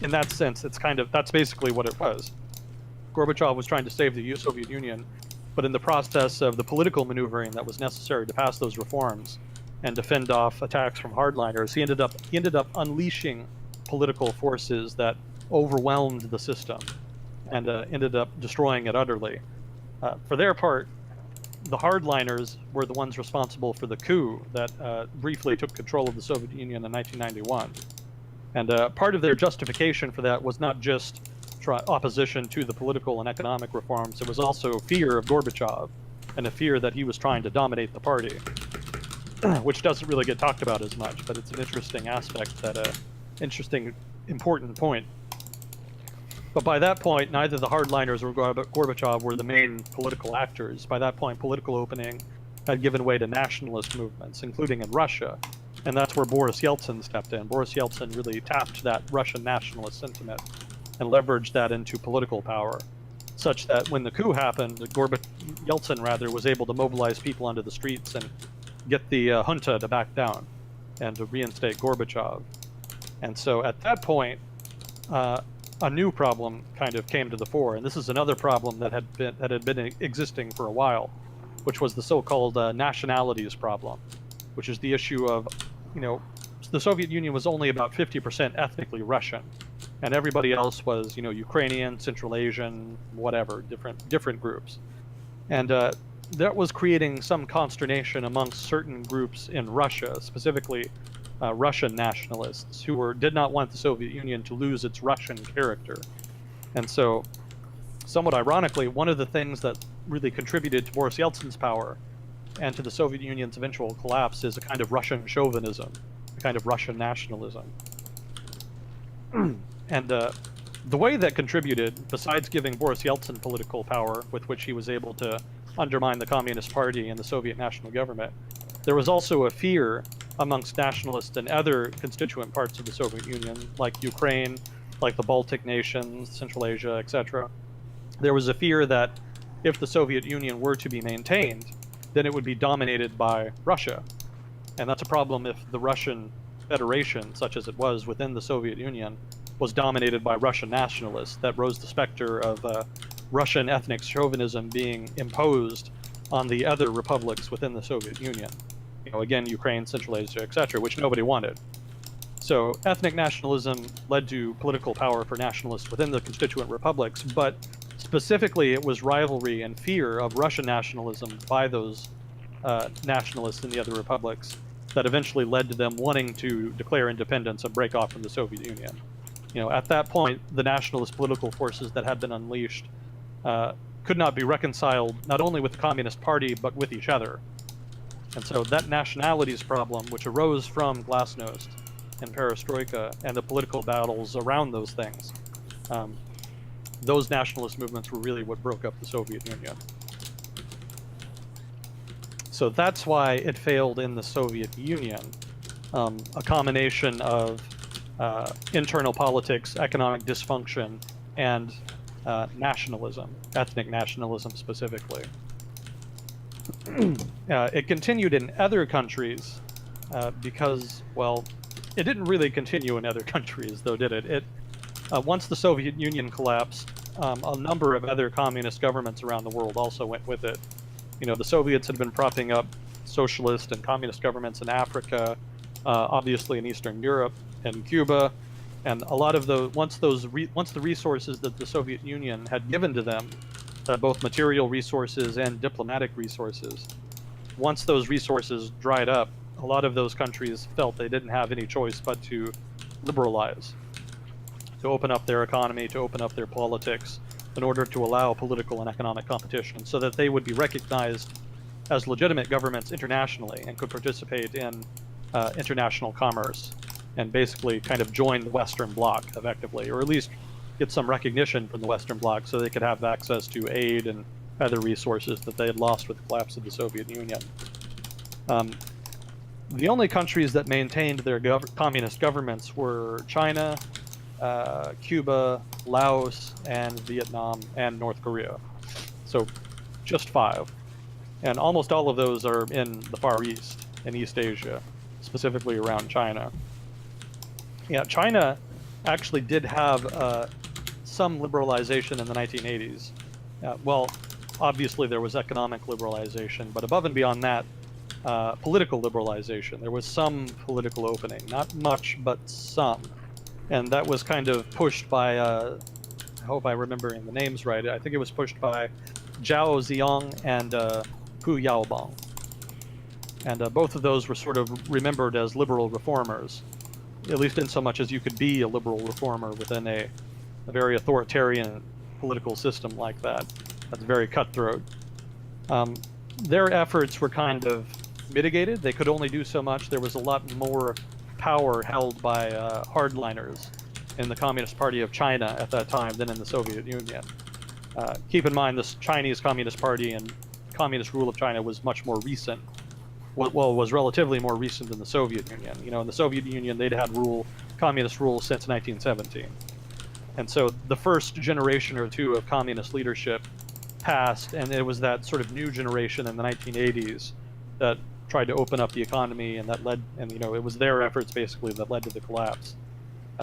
In that sense, that's basically what it was. Gorbachev was trying to save the Soviet Union, but in the process of the political maneuvering that was necessary to pass those reforms and to fend off attacks from hardliners, he ended up unleashing political forces that overwhelmed the system and ended up destroying it utterly. For their part, the hardliners were the ones responsible for the coup that briefly took control of the Soviet Union in 1991. And part of their justification for that was not just opposition to the political and economic reforms, it was also fear of Gorbachev and a fear that he was trying to dominate the party, which doesn't really get talked about as much, but it's an interesting aspect, interesting, important point. But by that point, neither the hardliners or Gorbachev were the main political actors. By that point, political opening had given way to nationalist movements, including in Russia. And that's where Boris Yeltsin stepped in. Boris Yeltsin really tapped that Russian nationalist sentiment and leveraged that into political power, such that when the coup happened, Yeltsin was able to mobilize people onto the streets and get the junta to back down and to reinstate Gorbachev. And so at that point, a new problem kind of came to the fore, and this is another problem that had been existing for a while, which was the so-called nationalities problem, which is the issue of, the Soviet Union was only about 50% ethnically Russian, and everybody else was, Ukrainian, Central Asian, whatever, different groups, and that was creating some consternation amongst certain groups in Russia, specifically Russian nationalists who did not want the Soviet Union to lose its Russian character. And so, somewhat ironically, one of the things that really contributed to Boris Yeltsin's power and to the Soviet Union's eventual collapse is a kind of Russian chauvinism, a kind of Russian nationalism. And the way that contributed, besides giving Boris Yeltsin political power with which he was able to undermine the Communist Party and the Soviet national government, there was also a fear amongst nationalists and other constituent parts of the Soviet Union, like Ukraine, like the Baltic nations, Central Asia, etc. There was a fear that if the Soviet Union were to be maintained, then it would be dominated by Russia. And that's a problem if the Russian Federation, such as it was within the Soviet Union, was dominated by Russian nationalists. That rose the specter of Russian ethnic chauvinism being imposed on the other republics within the Soviet Union. Again, Ukraine, Central Asia, etc., which nobody wanted. So ethnic nationalism led to political power for nationalists within the constituent republics, but specifically it was rivalry and fear of Russian nationalism by those nationalists in the other republics that eventually led to them wanting to declare independence and break off from the Soviet Union. At that point, the nationalist political forces that had been unleashed could not be reconciled not only with the Communist Party, but with each other. And so that nationalities problem, which arose from Glasnost, and perestroika and the political battles around those things. Those nationalist movements were really what broke up the Soviet Union. So that's why it failed in the Soviet Union. A combination of internal politics, economic dysfunction, and nationalism, ethnic nationalism specifically. It continued in other countries because, well, it didn't really continue in other countries, though, did it? Once the Soviet Union collapsed, a number of other communist governments around the world also went with it. You know, the Soviets had been propping up socialist and communist governments in Africa, obviously in Eastern Europe and Cuba, and a lot of the once the resources that the Soviet Union had given to them, both material resources and diplomatic resources, once those resources dried up, a lot of those countries felt they didn't have any choice but to liberalize, to open up their economy, to open up their politics, in order to allow political and economic competition so that they would be recognized as legitimate governments internationally and could participate in international commerce and basically kind of join the Western Bloc effectively, or at least get some recognition from the Western Bloc so they could have access to aid and other resources that they had lost with the collapse of the Soviet Union. The only countries that maintained their communist governments were China, Cuba, Laos, and Vietnam, and North Korea. So just 5. And almost all of those are in the Far East, in East Asia, specifically around China. Yeah, China actually did have some liberalization in the 1980s. Well, obviously there was economic liberalization, but above and beyond that, political liberalization. There was some political opening, not much, but some. And that was kind of pushed by, I hope I'm remembering the names right, I think it was pushed by Zhao Ziyang and Hu Yaobang. And both of those were sort of remembered as liberal reformers, at least in so much as you could be a liberal reformer within a very authoritarian political system like that. That's very cutthroat. Their efforts were kind of mitigated. They could only do so much. There was a lot more power held by hardliners in the Communist Party of China at that time than in the Soviet Union. Keep in mind, this Chinese Communist Party and communist rule of China was much more recent. Well, was relatively more recent than the Soviet Union. You know, in the Soviet Union, they'd had communist rule since 1917. And so the first generation or two of communist leadership passed, and it was that sort of new generation in the 1980s that tried to open up the economy, and that led, and you know, it was their efforts basically that led to the collapse.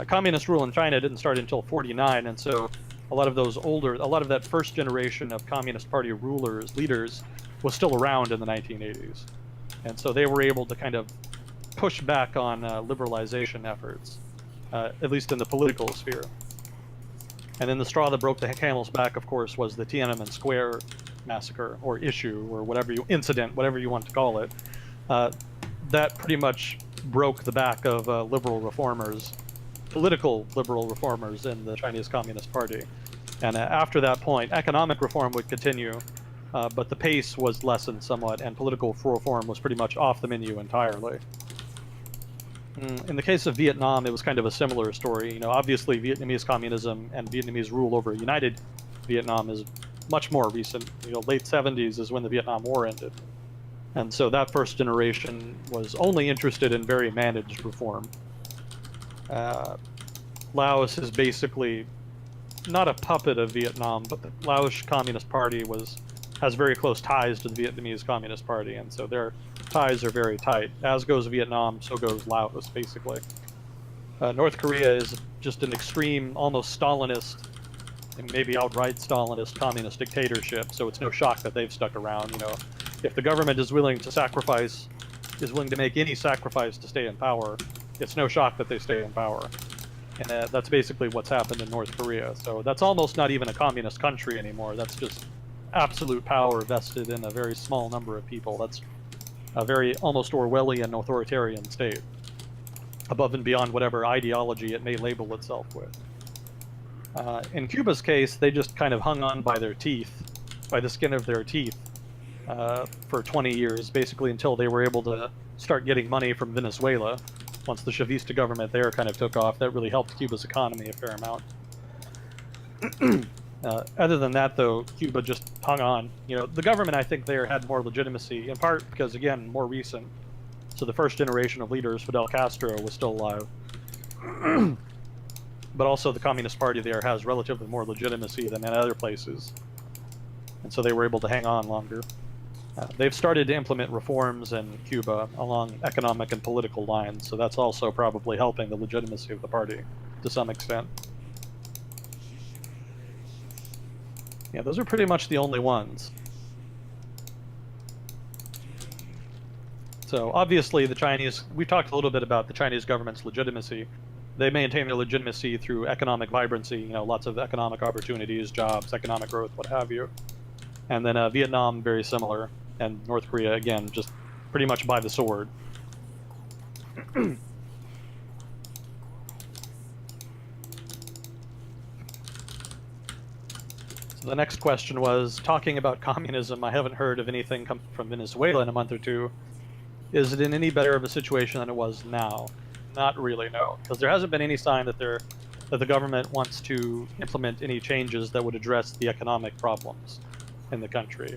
Communist rule in China didn't start until 49, and so a lot of that first generation of Communist Party leaders was still around in the 1980s. And so they were able to kind of push back on liberalization efforts, at least in the political sphere. And then the straw that broke the camel's back, of course, was the Tiananmen Square massacre, or issue, or incident, whatever you want to call it. That pretty much broke the back of liberal reformers, political liberal reformers in the Chinese Communist Party. And after that point, economic reform would continue, but the pace was lessened somewhat, and political reform was pretty much off the menu entirely. In the case of Vietnam, it was kind of a similar story. You know, obviously Vietnamese communism and Vietnamese rule over united Vietnam is much more recent. You know, late 70s is when the Vietnam War ended. And so that first generation was only interested in very managed reform. Laos is basically not a puppet of Vietnam, but the Laos Communist Party has very close ties to the Vietnamese Communist Party, and so their ties are very tight. As goes Vietnam, so goes Laos, basically. North Korea is just an extreme, almost Stalinist, and maybe outright Stalinist communist dictatorship, so it's no shock that they've stuck around. You know, if the government is willing to make any sacrifice to stay in power, it's no shock that they stay in power. And that's basically what's happened in North Korea. So that's almost not even a communist country anymore. That's just absolute power vested in a very small number of people. That's a very almost Orwellian authoritarian state, above and beyond whatever ideology it may label itself with. In Cuba's case, they just kind of hung on by the skin of their teeth, for 20 years, basically until they were able to start getting money from Venezuela. once the Chavista government there kind of took off, that really helped Cuba's economy a fair amount. Other than that, though, Cuba just hung on. You know, the government, I think, there had more legitimacy, in part because, again, more recent. So the first generation of leaders, Fidel Castro, was still alive. But also the Communist Party there has relatively more legitimacy than in other places. And so they were able to hang on longer. They've started to implement reforms in Cuba along economic and political lines, so that's also probably helping the legitimacy of the party to some extent. Yeah, those are pretty much the only ones. So obviously the Chinese, we talked a little bit about the Chinese government's legitimacy. They maintain their legitimacy through economic vibrancy, you know, lots of economic opportunities, jobs, economic growth, what have you. And then Vietnam, very similar, and North Korea, again, just pretty much by the sword. So the next question was, talking about communism, I haven't heard of anything come from Venezuela in a month or two. Is it in any better of a situation than it was now? Not really, no, because there hasn't been any sign that the government wants to implement any changes that would address the economic problems in the country.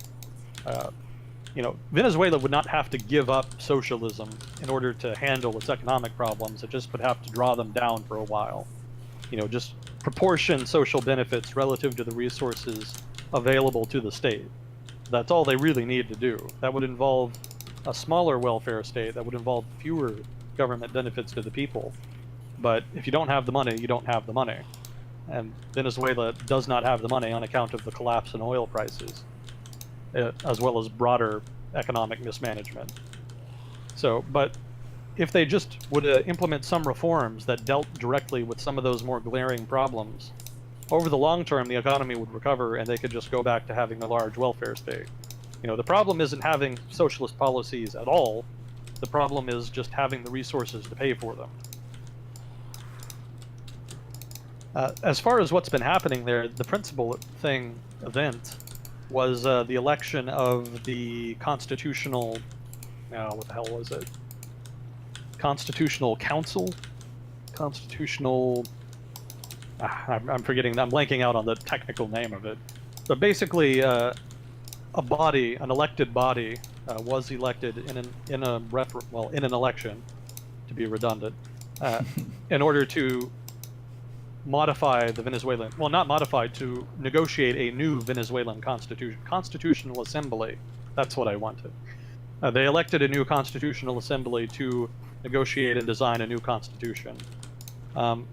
You know, Venezuela would not have to give up socialism in order to handle its economic problems. It just would have to draw them down for a while. You know, just proportion social benefits relative to the resources available to the state. That's all they really need to do. That would involve a smaller welfare state, that would involve fewer government benefits to the people. But if you don't have the money, you don't have the money. And Venezuela does not have the money on account of the collapse in oil prices, as well as broader economic mismanagement. So, but if they just would implement some reforms that dealt directly with some of those more glaring problems, over the long term, the economy would recover and they could just go back to having a large welfare state. You know, the problem isn't having socialist policies at all. The problem is just having the resources to pay for them. As far as what's been happening there, the principal event was the election of the constitutional, what the hell was it? Constitutional Council? Constitutional, I'm forgetting, I'm blanking out on the technical name of it. But basically, a body, an elected body, was elected in an election, to be redundant, in order to modify the Venezuelan, well, not modify, to negotiate a new Venezuelan constitution. Constitutional Assembly, that's what I wanted. They elected a new Constitutional Assembly to negotiate and design a new constitution. And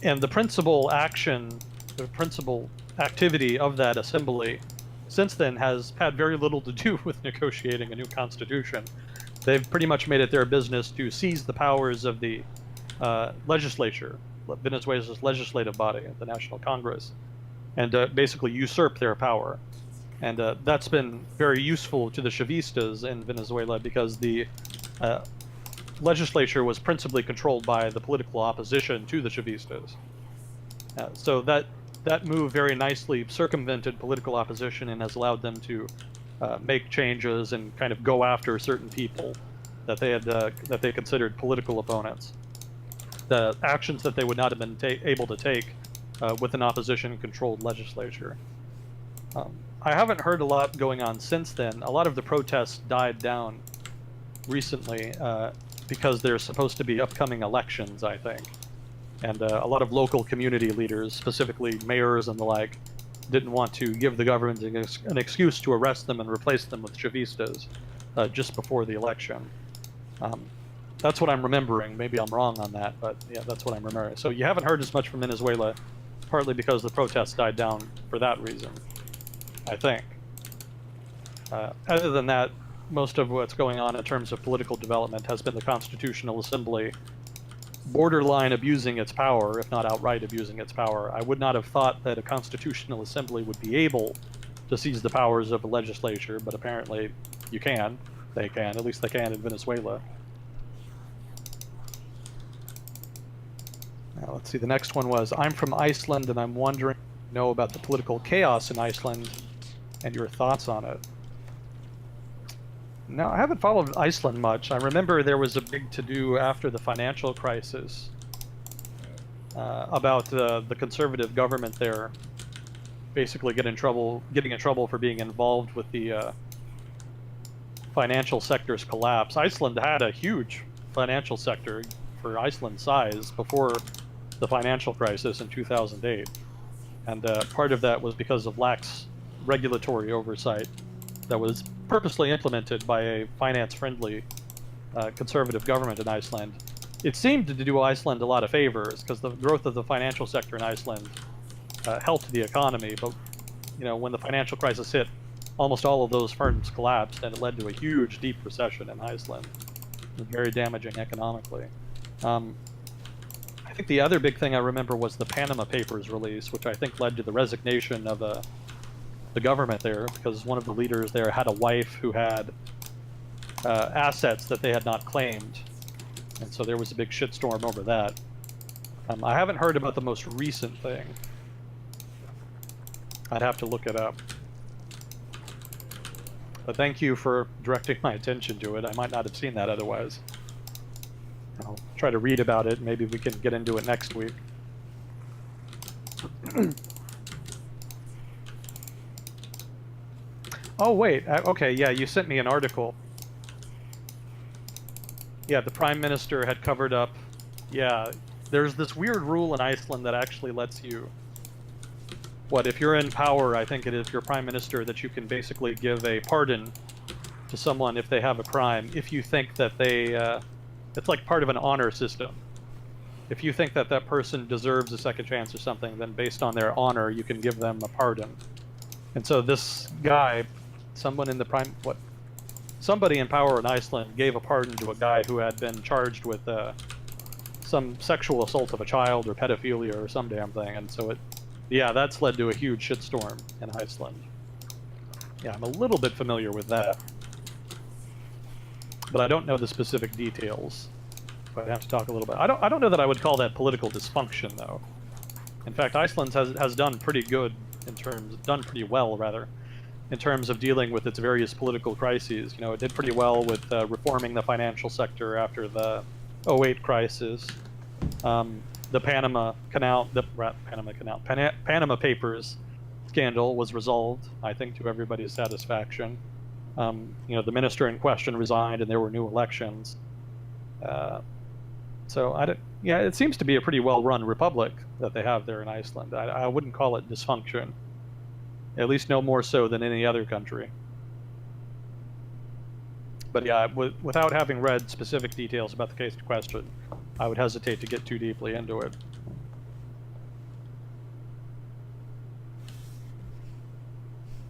the principal action, the principal activity of that assembly since then has had very little to do with negotiating a new constitution. They've pretty much made it their business to seize the powers of the legislature, Venezuela's legislative body, the National Congress, and basically usurp their power. And that's been very useful to the Chavistas in Venezuela because the legislature was principally controlled by the political opposition to the Chavistas. So that move very nicely circumvented political opposition and has allowed them to make changes and kind of go after certain people that they had that they considered political opponents. The actions that they would not have been able to take with an opposition-controlled legislature. I haven't heard a lot going on since then. A lot of the protests died down recently because there's supposed to be upcoming elections, I think. And a lot of local community leaders, specifically mayors and the like, didn't want to give the government an excuse to arrest them and replace them with Chavistas just before the election. That's what I'm remembering. Maybe I'm wrong on that, but yeah, that's what I'm remembering. So you haven't heard as much from Venezuela, partly because the protests died down for that reason, I think. Other than that, most of what's going on in terms of political development has been the Constitutional Assembly borderline abusing its power, if not outright abusing its power. I would not have thought that a Constitutional Assembly would be able to seize the powers of a legislature, but apparently you can. They can. At least they can in Venezuela. Now, let's see, the next one was, I'm from Iceland and I'm wondering if you know about the political chaos in Iceland and your thoughts on it. No, I haven't followed Iceland much. I remember there was a big to-do after the financial crisis about the conservative government there basically getting in trouble for being involved with the financial sector's collapse. Iceland had a huge financial sector for Iceland's size before the financial crisis in 2008. And part of that was because of lax regulatory oversight that was purposely implemented by a finance-friendly conservative government in Iceland. It seemed to do Iceland a lot of favors because the growth of the financial sector in Iceland helped the economy. But when the financial crisis hit, almost all of those firms collapsed, and it led to a huge, deep recession in Iceland. It was very damaging economically. I think the other big thing I remember was the Panama Papers release, which I think led to the resignation of the government there, because one of the leaders there had a wife who had assets that they had not claimed, and so there was a big shitstorm over that. I haven't heard about the most recent thing. I'd have to look it up. But thank you for directing my attention to it. I might not have seen that otherwise. I'll try to read about it. Maybe we can get into it next week. Oh, wait. Okay, yeah, you sent me an article. Yeah, the Prime Minister had covered up. Yeah, there's this weird rule in Iceland that actually lets you... if you're in power, I think it is your Prime Minister, that you can basically give a pardon to someone if they have a crime, if you think that they... it's like part of an honor system. If you think that that person deserves a second chance or something, then based on their honor, you can give them a pardon. And so this guy, somebody in power in Iceland gave a pardon to a guy who had been charged with some sexual assault of a child or pedophilia or some damn thing. And so that's led to a huge shitstorm in Iceland. Yeah, I'm a little bit familiar with that. But I don't know the specific details. So I'd have to talk a little bit. I don't know that I would call that political dysfunction, though. In fact, Iceland has done pretty well, in terms of dealing with its various political crises. It did pretty well with reforming the financial sector after the '08 crisis. The Panama Papers scandal was resolved, I think, to everybody's satisfaction. The minister in question resigned, and there were new elections. It seems to be a pretty well-run republic that they have there in Iceland. I wouldn't call it dysfunction, at least no more so than any other country. But yeah, without having read specific details about the case in question, I would hesitate to get too deeply into it.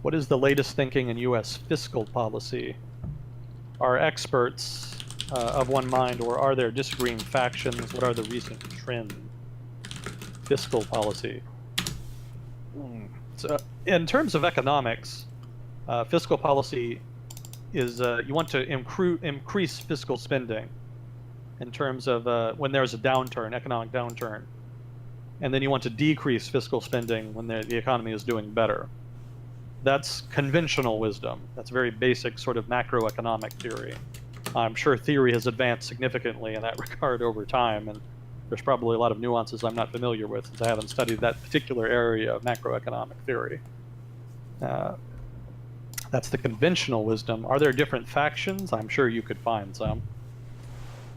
What is the latest thinking in U.S. fiscal policy? Are experts of one mind, or are there disagreeing factions? What are the recent trends? Fiscal policy. So, in terms of economics, fiscal policy is you want to increase fiscal spending in terms of when there's a downturn, economic downturn, and then you want to decrease fiscal spending when the economy is doing better. That's conventional wisdom. That's very basic sort of macroeconomic theory. I'm sure theory has advanced significantly in that regard over time, and there's probably a lot of nuances I'm not familiar with since I haven't studied that particular area of macroeconomic theory. That's the conventional wisdom. Are there different factions? I'm sure you could find some.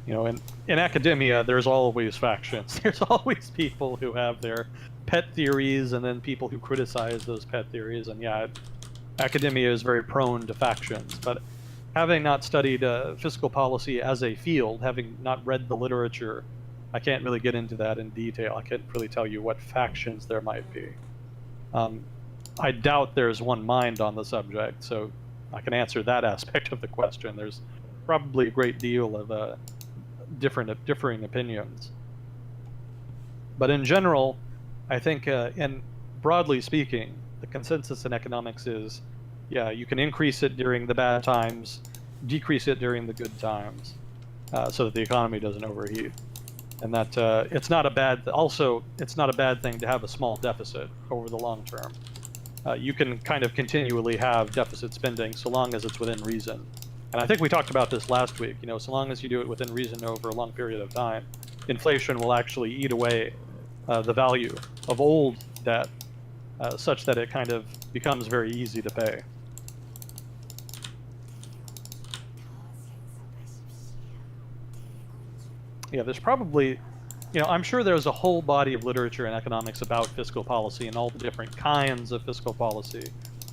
In academia, there's always factions. There's always people who have their pet theories and then people who criticize those pet theories. And yeah, academia is very prone to factions. But having not studied fiscal policy as a field, having not read the literature, I can't really get into that in detail. I can't really tell you what factions there might be. I doubt there's one mind on the subject, so I can answer that aspect of the question. There's probably a great deal of differing opinions. But in general, I think, and broadly speaking, the consensus in economics is, yeah, you can increase it during the bad times, decrease it during the good times, so that the economy doesn't overheat. And that it's not a bad thing to have a small deficit over the long term. You can kind of continually have deficit spending so long as it's within reason. And I think we talked about this last week. You know, so long as you do it within reason over a long period of time, inflation will actually eat away the value of old debt, such that it kind of becomes very easy to pay. Yeah, there's probably, you know, I'm sure there's a whole body of literature in economics about fiscal policy and all the different kinds of fiscal policy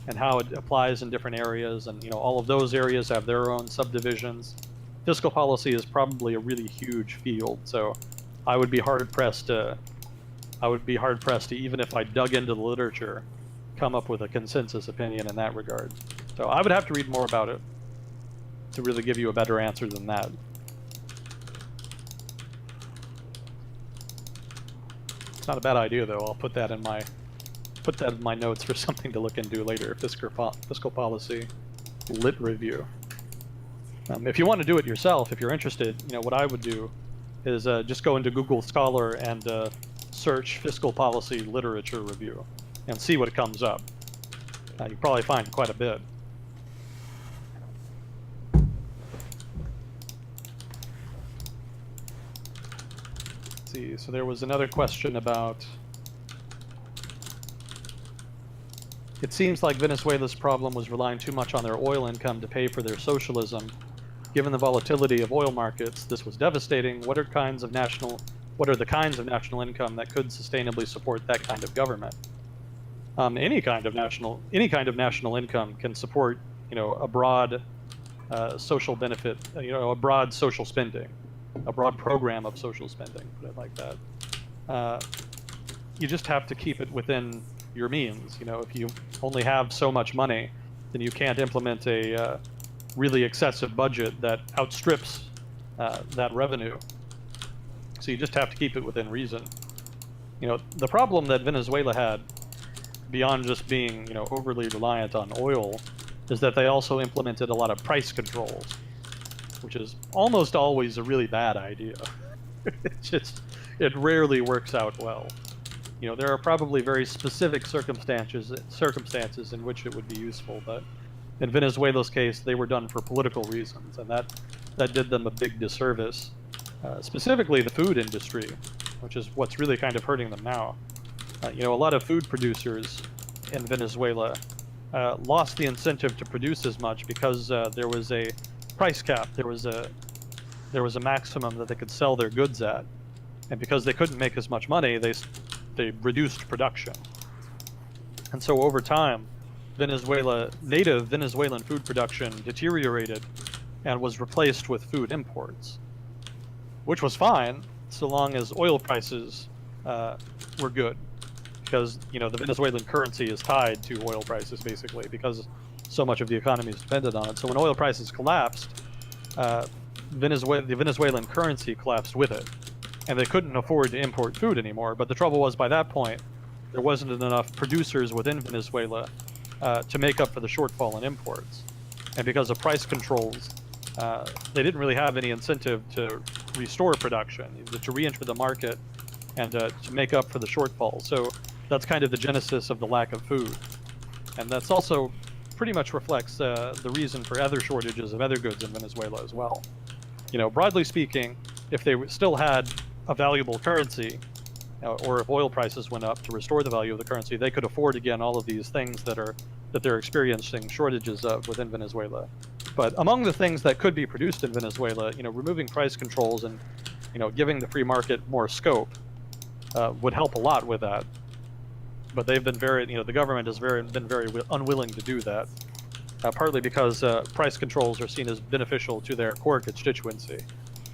and how it applies in different areas, and, you know, all of those areas have their own subdivisions. Fiscal policy is probably a really huge field, so I would be hard pressed to even if I dug into the literature, come up with a consensus opinion in that regard. So I would have to read more about it to really give you a better answer than that. It's not a bad idea, though. I'll put that in my notes for something to look into later. Fiscal policy lit review. If you want to do it yourself, if you're interested, you know what I would do is just go into Google Scholar and search fiscal policy literature review and see what comes up. You'll probably find quite a bit. Let's see, so there was another question about, it seems like Venezuela's problem was relying too much on their oil income to pay for their socialism. Given the volatility of oil markets, this was devastating. What are the kinds of national income that could sustainably support that kind of government? Any kind of national income can support, you know, a broad social benefit, you know, a broad social spending, a broad program of social spending, put it like that. You just have to keep it within your means. You know, if you only have so much money, then you can't implement a really excessive budget that outstrips that revenue. So you just have to keep it within reason. You know, the problem that Venezuela had, beyond just being, you know, overly reliant on oil, is that they also implemented a lot of price controls, which is almost always a really bad idea. It rarely works out well. You know, there are probably very specific circumstances in which it would be useful, but in Venezuela's case, they were done for political reasons, and that did them a big disservice. Specifically the food industry, which is what's really kind of hurting them now. You know, a lot of food producers in Venezuela lost the incentive to produce as much because there was a price cap. There was a maximum that they could sell their goods at, and because they couldn't make as much money, they reduced production. And so over time, native Venezuelan food production deteriorated and was replaced with food imports, which was fine so long as oil prices were good, because, you know, the Venezuelan currency is tied to oil prices basically because so much of the economy is dependent on it. So when oil prices collapsed, the Venezuelan currency collapsed with it, and they couldn't afford to import food anymore. But the trouble was, by that point, there wasn't enough producers within Venezuela to make up for the shortfall in imports. And because of price controls, they didn't really have any incentive to restore production, to re-enter the market, and to make up for the shortfall. So that's kind of the genesis of the lack of food. And that's also pretty much reflects the reason for other shortages of other goods in Venezuela as well. You know, broadly speaking, if they still had a valuable currency, or if oil prices went up to restore the value of the currency, they could afford again all of these things that they're experiencing shortages of within Venezuela. But among the things that could be produced in Venezuela, you know, removing price controls and, you know, giving the free market more scope would help a lot with that. But they've been the government has been very unwilling to do that, partly because price controls are seen as beneficial to their core constituency.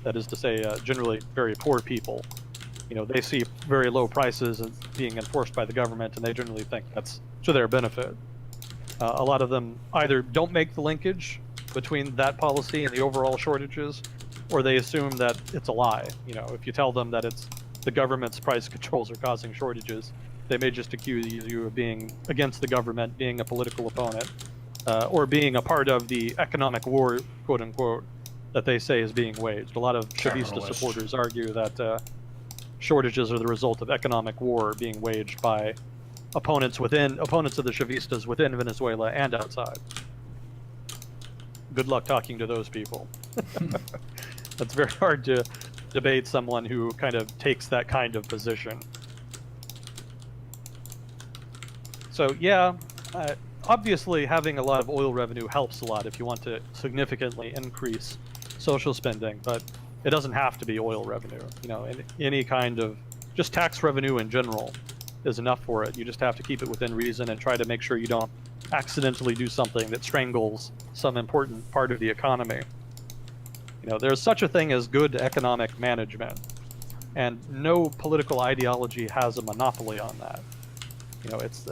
That is to say, generally very poor people. You know, they see very low prices as being enforced by the government, and they generally think that's to their benefit. A lot of them either don't make the linkage between that policy and the overall shortages, or they assume that it's a lie. You know, if you tell them that it's the government's price controls are causing shortages, they may just accuse you of being against the government, being a political opponent, or being a part of the economic war, quote unquote, that they say is being waged. A lot of Chavista supporters argue that shortages are the result of economic war being waged by opponents of the Chavistas within Venezuela and outside. good luck talking to those people. It's very hard to debate someone who kind of takes that kind of position. So yeah, obviously having a lot of oil revenue helps a lot if you want to significantly increase social spending, but it doesn't have to be oil revenue. You know, any kind of just tax revenue in general is enough for it. You just have to keep it within reason and try to make sure you don't accidentally do something that strangles some important part of the economy. You know, there's such a thing as good economic management, and no political ideology has a monopoly on that. You know, it's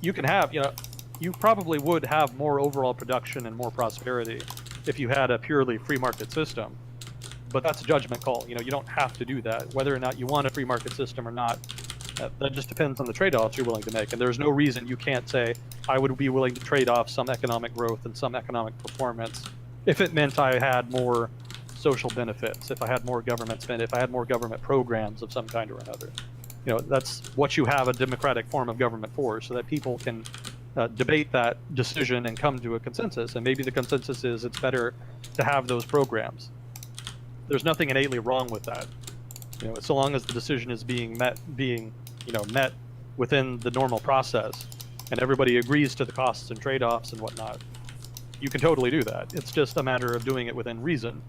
you can have, you know, you probably would have more overall production and more prosperity if you had a purely free market system, but that's a judgment call. You know, you don't have to do that. Whether or not you want a free market system or not, that just depends on the trade-offs you're willing to make. And there's no reason you can't say, I would be willing to trade off some economic growth and some economic performance if it meant I had more social benefits, if I had more government spend, if I had more government programs of some kind or another. You know, that's what you have a democratic form of government for, so that people can debate that decision and come to a consensus. And maybe the consensus is it's better to have those programs. There's nothing innately wrong with that. You know, so long as the decision is being met within the normal process, and everybody agrees to the costs and trade-offs and whatnot, you can totally do that. It's just a matter of doing it within reason.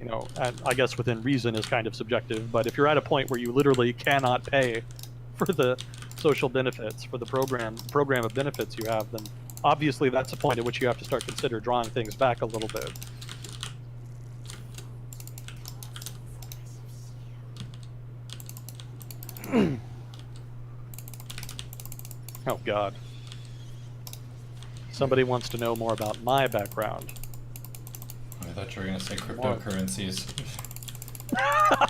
You know, and I guess within reason is kind of subjective, but if you're at a point where you literally cannot pay for the social benefits, for the program of benefits you have, then obviously that's a point at which you have to start consider drawing things back a little bit. Oh God. Somebody wants to know more about my background. I thought you were going to say cryptocurrencies.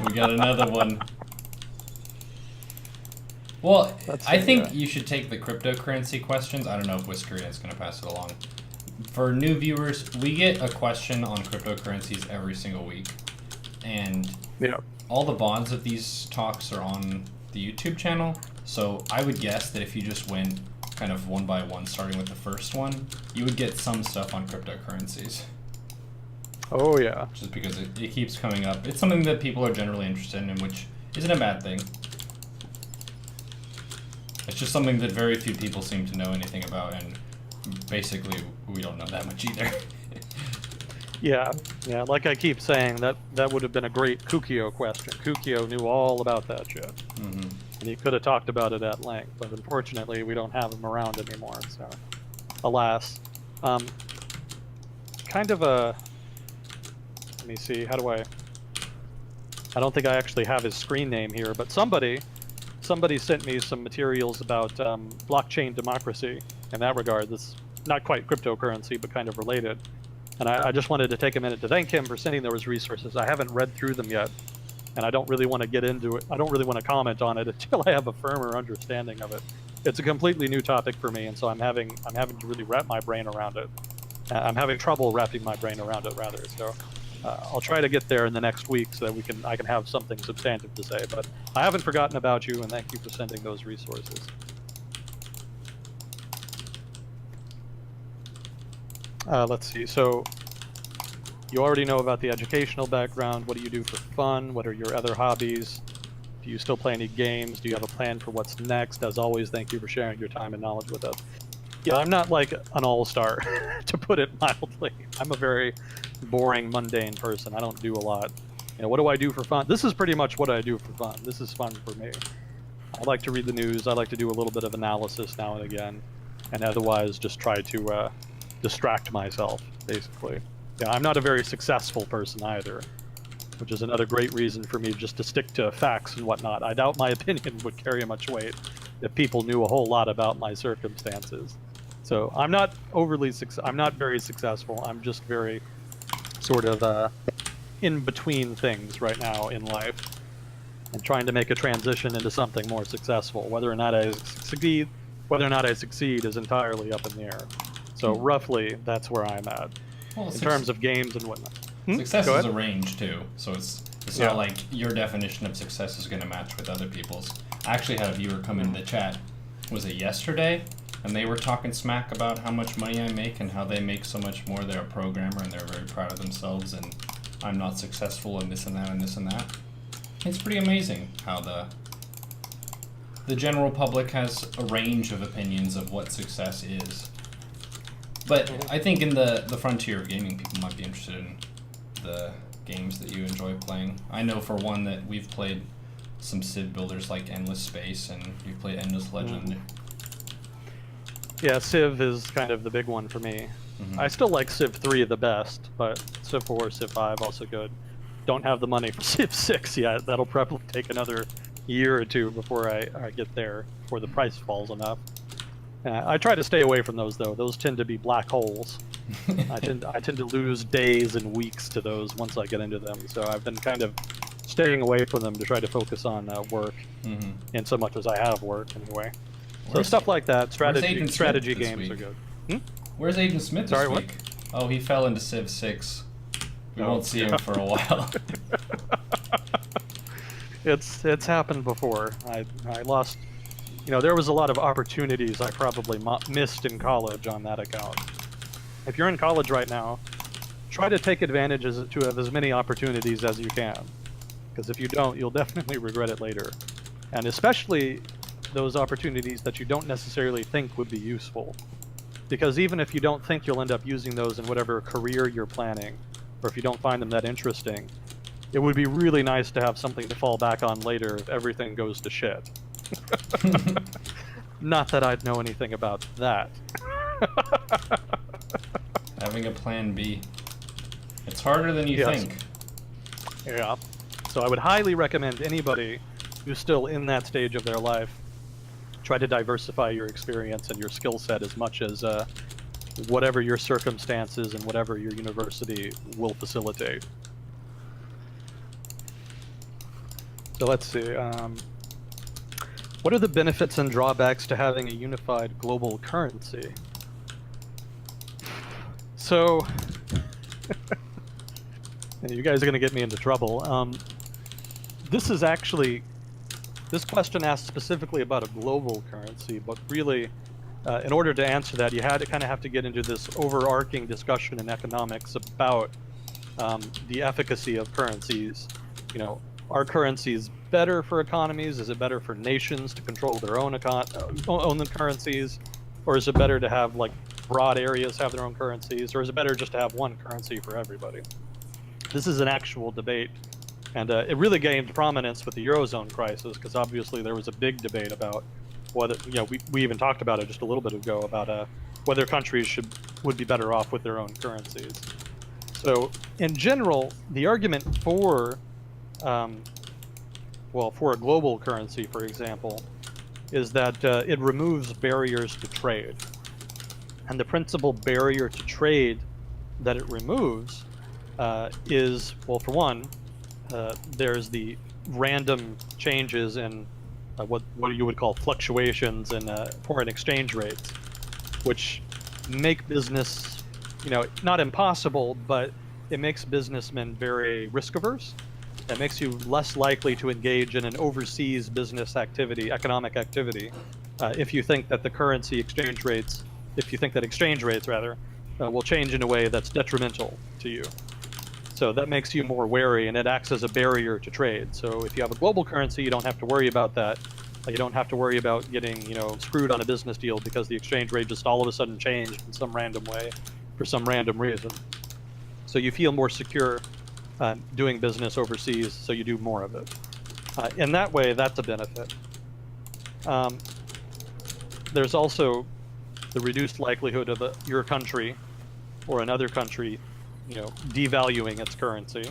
We got another one. Well, I think you should take the cryptocurrency questions. I don't know if Whiskeria is going to pass it along. For new viewers, we get a question on cryptocurrencies every single week. And all the bonds of these talks are on the YouTube channel. So I would guess that if you just went kind of one by one, starting with the first one, you would get some stuff on cryptocurrencies. Oh yeah. Just because it keeps coming up. It's something that people are generally interested in, which isn't a bad thing. It's just something that very few people seem to know anything about, and basically we don't know that much either. Yeah, like I keep saying, that would have been a great Kukio question. Kukio knew all about that shit. Mm-hmm. And he could have talked about it at length, but unfortunately we don't have him around anymore, so alas. Kind of a... Let me see, how do I don't think I actually have his screen name here, but somebody sent me some materials about blockchain democracy in that regard. That's not quite cryptocurrency, but kind of related. And I just wanted to take a minute to thank him for sending those resources. I haven't read through them yet, and I don't really want to get into it. I don't really want to comment on it until I have a firmer understanding of it. It's a completely new topic for me, and so I'm having to really wrap my brain around it. I'm having trouble wrapping my brain around it, rather. So I'll try to get there in the next week so that I can have something substantive to say. But I haven't forgotten about you, and thank you for sending those resources. Let's see. So you already know about the educational background. What do you do for fun? What are your other hobbies? Do you still play any games? Do you have a plan for what's next? As always, thank you for sharing your time and knowledge with us. Yeah, I'm not like an all-star, to put it mildly. I'm a very boring, mundane person. I don't do a lot. You know, what do I do for fun? This is pretty much what I do for fun. This is fun for me. I like to read the news. I like to do a little bit of analysis now and again, and otherwise just try to distract myself, basically. Yeah, I'm not a very successful person either, which is another great reason for me just to stick to facts and whatnot. I doubt my opinion would carry much weight if people knew a whole lot about my circumstances. So I'm not I'm not very successful. I'm just very sort of in between things right now in life, and trying to make a transition into something more successful. Whether or not I succeed is entirely up in the air. So roughly, that's where I'm at in terms of games and whatnot. Success is a range too, so it's not like your definition of success is going to match with other people's. I actually had a viewer come in the chat. Was it yesterday? and they were talking smack about how much money I make and how they make so much more. They're a programmer and they're very proud of themselves, and I'm not successful in this and that and this and that. It's pretty amazing how the general public has a range of opinions of what success is. But I think in the frontier of gaming, people might be interested in the games that you enjoy playing. I know for one that we've played some Civ builders like Endless Space, and you've played Endless Legend. Yeah, Civ is kind of the big one for me. I still like Civ 3 the best, but Civ 4, Civ 5 also good. Don't have the money for Civ 6 yet. That'll probably take another year or two before I get there, before the price falls enough. I try to stay away from those, though. Those tend to be black holes. I tend to lose days and weeks to those once I get into them. So I've been kind of staying away from them to try to focus on work, in so much as I have work anyway. So stuff like that, strategy games are good. Where's Agent Smith this Sorry, week? Oh, he fell into Civ 6. We won't see him for a while. It's happened before. I lost. There was a lot of opportunities I probably missed in college on that account. If you're in college right now, try to take advantage of as many opportunities as you can. Because if you don't, you'll definitely regret it later. And especially those opportunities that you don't necessarily think would be useful. Because even if you don't think you'll end up using those in whatever career you're planning, or if you don't find them that interesting, it would be really nice to have something to fall back on later if everything goes to shit. Not that I'd know anything about that. Having a plan B. It's harder than you think. Yeah. So I would highly recommend anybody who's still in that stage of their life try to diversify your experience and your skill set as much as whatever your circumstances and whatever your university will facilitate. So let's see. What are the benefits and drawbacks to having a unified global currency? So, you guys are going to get me into trouble. This question asks specifically about a global currency, but really, in order to answer that, you had to kind of have to get into this overarching discussion in economics about the efficacy of currencies. Are currencies better for economies? Is it better for nations to control their own currencies? Or is it better to have broad areas have their own currencies? Or is it better just to have one currency for everybody? This is an actual debate. And it really gained prominence with the Eurozone crisis, because obviously there was a big debate about whether, we even talked about it just a little bit ago, about whether countries would be better off with their own currencies. So in general, the argument for a global currency, for example, is that it removes barriers to trade. And the principal barrier to trade that it removes is, well, for one, there's the random changes in what you would call fluctuations in foreign exchange rates, which make business, not impossible, but it makes businessmen very risk averse. That makes you less likely to engage in an overseas business activity, economic activity, if you think that exchange rates will change in a way that's detrimental to you. So that makes you more wary, and it acts as a barrier to trade. So if you have a global currency, you don't have to worry about that. You don't have to worry about getting, screwed on a business deal because the exchange rate just all of a sudden changed in some random way for some random reason. So you feel more secure doing business overseas, so you do more of it. In that way, that's a benefit. There's also the reduced likelihood of your country or another country, devaluing its currency.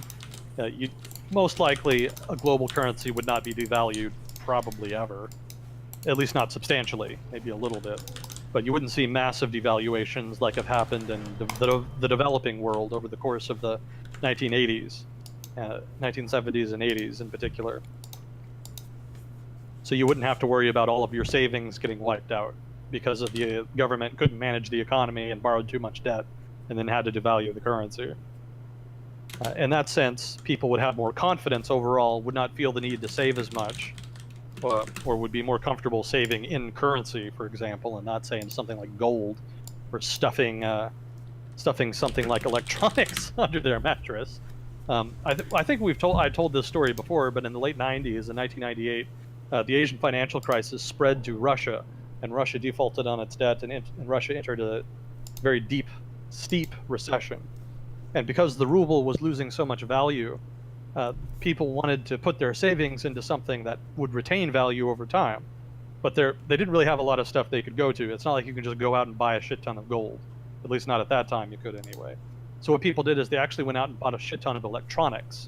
Most likely, a global currency would not be devalued probably ever, at least not substantially, maybe a little bit. But you wouldn't see massive devaluations like have happened in the developing world over the course of the 1980s, 1970s and 80s in particular. So you wouldn't have to worry about all of your savings getting wiped out because of the government couldn't manage the economy and borrowed too much debt and then had to devalue the currency. In that sense, people would have more confidence overall, would not feel the need to save as much, or would be more comfortable saving in currency, for example, and not saying something like gold, or stuffing something like electronics under their mattress. I think I told this story before, but in the late 90s, in 1998, the Asian financial crisis spread to Russia, and Russia defaulted on its debt, and Russia entered a very deep, steep recession. And because the ruble was losing so much value, people wanted to put their savings into something that would retain value over time. But they didn't really have a lot of stuff they could go to. It's not like you can just go out and buy a shit ton of gold. At least not at that time, you could anyway. So what people did is they actually went out and bought a shit ton of electronics,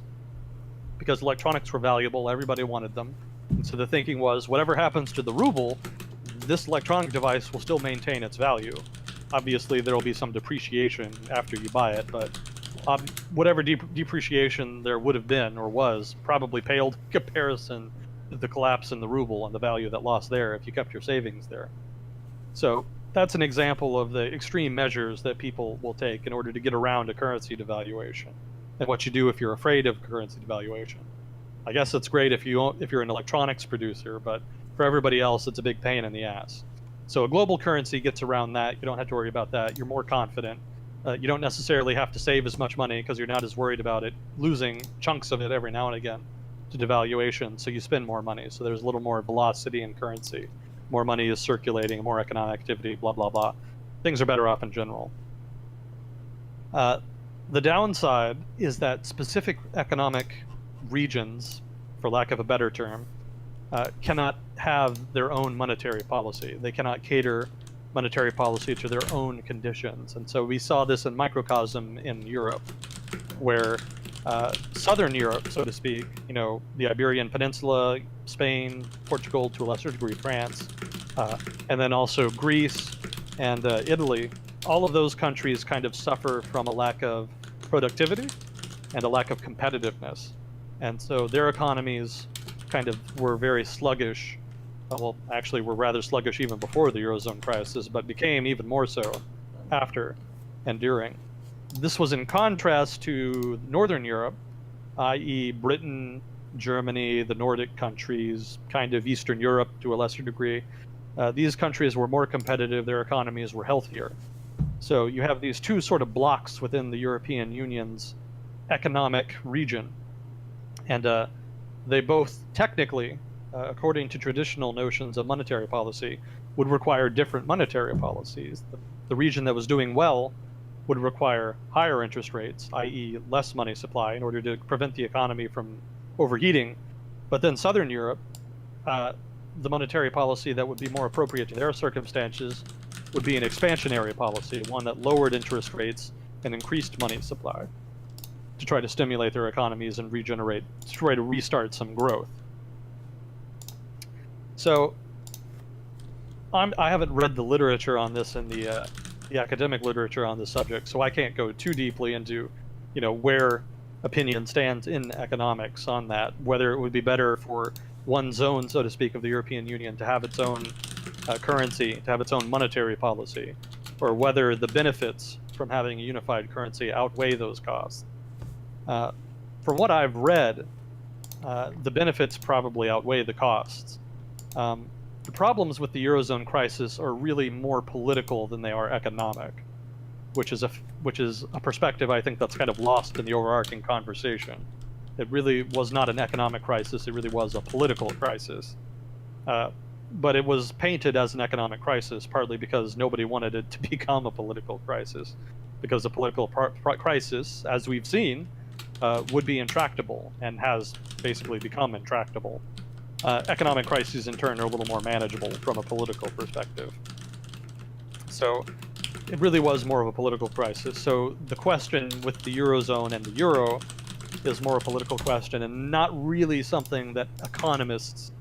because electronics were valuable, everybody wanted them. And so the thinking was, whatever happens to the ruble, this electronic device will still maintain its value. Obviously, there will be some depreciation after you buy it, but whatever depreciation there would have been or was probably paled in comparison to the collapse in the ruble and the value that lost there if you kept your savings there. So that's an example of the extreme measures that people will take in order to get around a currency devaluation, and what you do if you're afraid of currency devaluation. I guess it's great if you're an electronics producer, but for everybody else, it's a big pain in the ass. So a global currency gets around that. You don't have to worry about that. You're more confident. You don't necessarily have to save as much money because you're not as worried about it losing chunks of it every now and again to devaluation. So you spend more money. So there's a little more velocity in currency. More money is circulating, more economic activity, blah, blah, blah. Things are better off in general. The downside is that specific economic regions, for lack of a better term, cannot have their own monetary policy. They cannot cater monetary policy to their own conditions. And so we saw this in microcosm in Europe, where southern Europe, so to speak, the Iberian Peninsula, Spain, Portugal, to a lesser degree France, and then also Greece and Italy, all of those countries kind of suffer from a lack of productivity and a lack of competitiveness. And so their economies kind of were very sluggish. Well, actually were rather sluggish even before the Eurozone crisis, but became even more so after and during. This was in contrast to Northern Europe, i.e. Britain, Germany, the Nordic countries, kind of Eastern Europe to a lesser degree. These countries were more competitive, their economies were healthier. So you have these two sort of blocks within the European Union's economic region. And they both technically, according to traditional notions of monetary policy, would require different monetary policies. The region that was doing well would require higher interest rates, i.e. less money supply, in order to prevent the economy from overheating. But then Southern Europe, the monetary policy that would be more appropriate to their circumstances would be an expansionary policy, one that lowered interest rates and increased money supply to try to stimulate their economies and regenerate, to try to restart some growth. So I haven't read the literature on this and the academic literature on this subject, so I can't go too deeply into, where opinion stands in economics on that, whether it would be better for one zone, so to speak, of the European Union to have its own currency, to have its own monetary policy, or whether the benefits from having a unified currency outweigh those costs. From what I've read, the benefits probably outweigh the costs. The problems with the Eurozone crisis are really more political than they are economic, which is a perspective I think that's kind of lost in the overarching conversation. It really was not an economic crisis, it really was a political crisis. But it was painted as an economic crisis, partly because nobody wanted it to become a political crisis, because a political crisis, as we've seen, would be intractable, and has basically become intractable. Economic crises, in turn, are a little more manageable from a political perspective. So it really was more of a political crisis. So the question with the Eurozone and the Euro is more a political question, and not really something that economists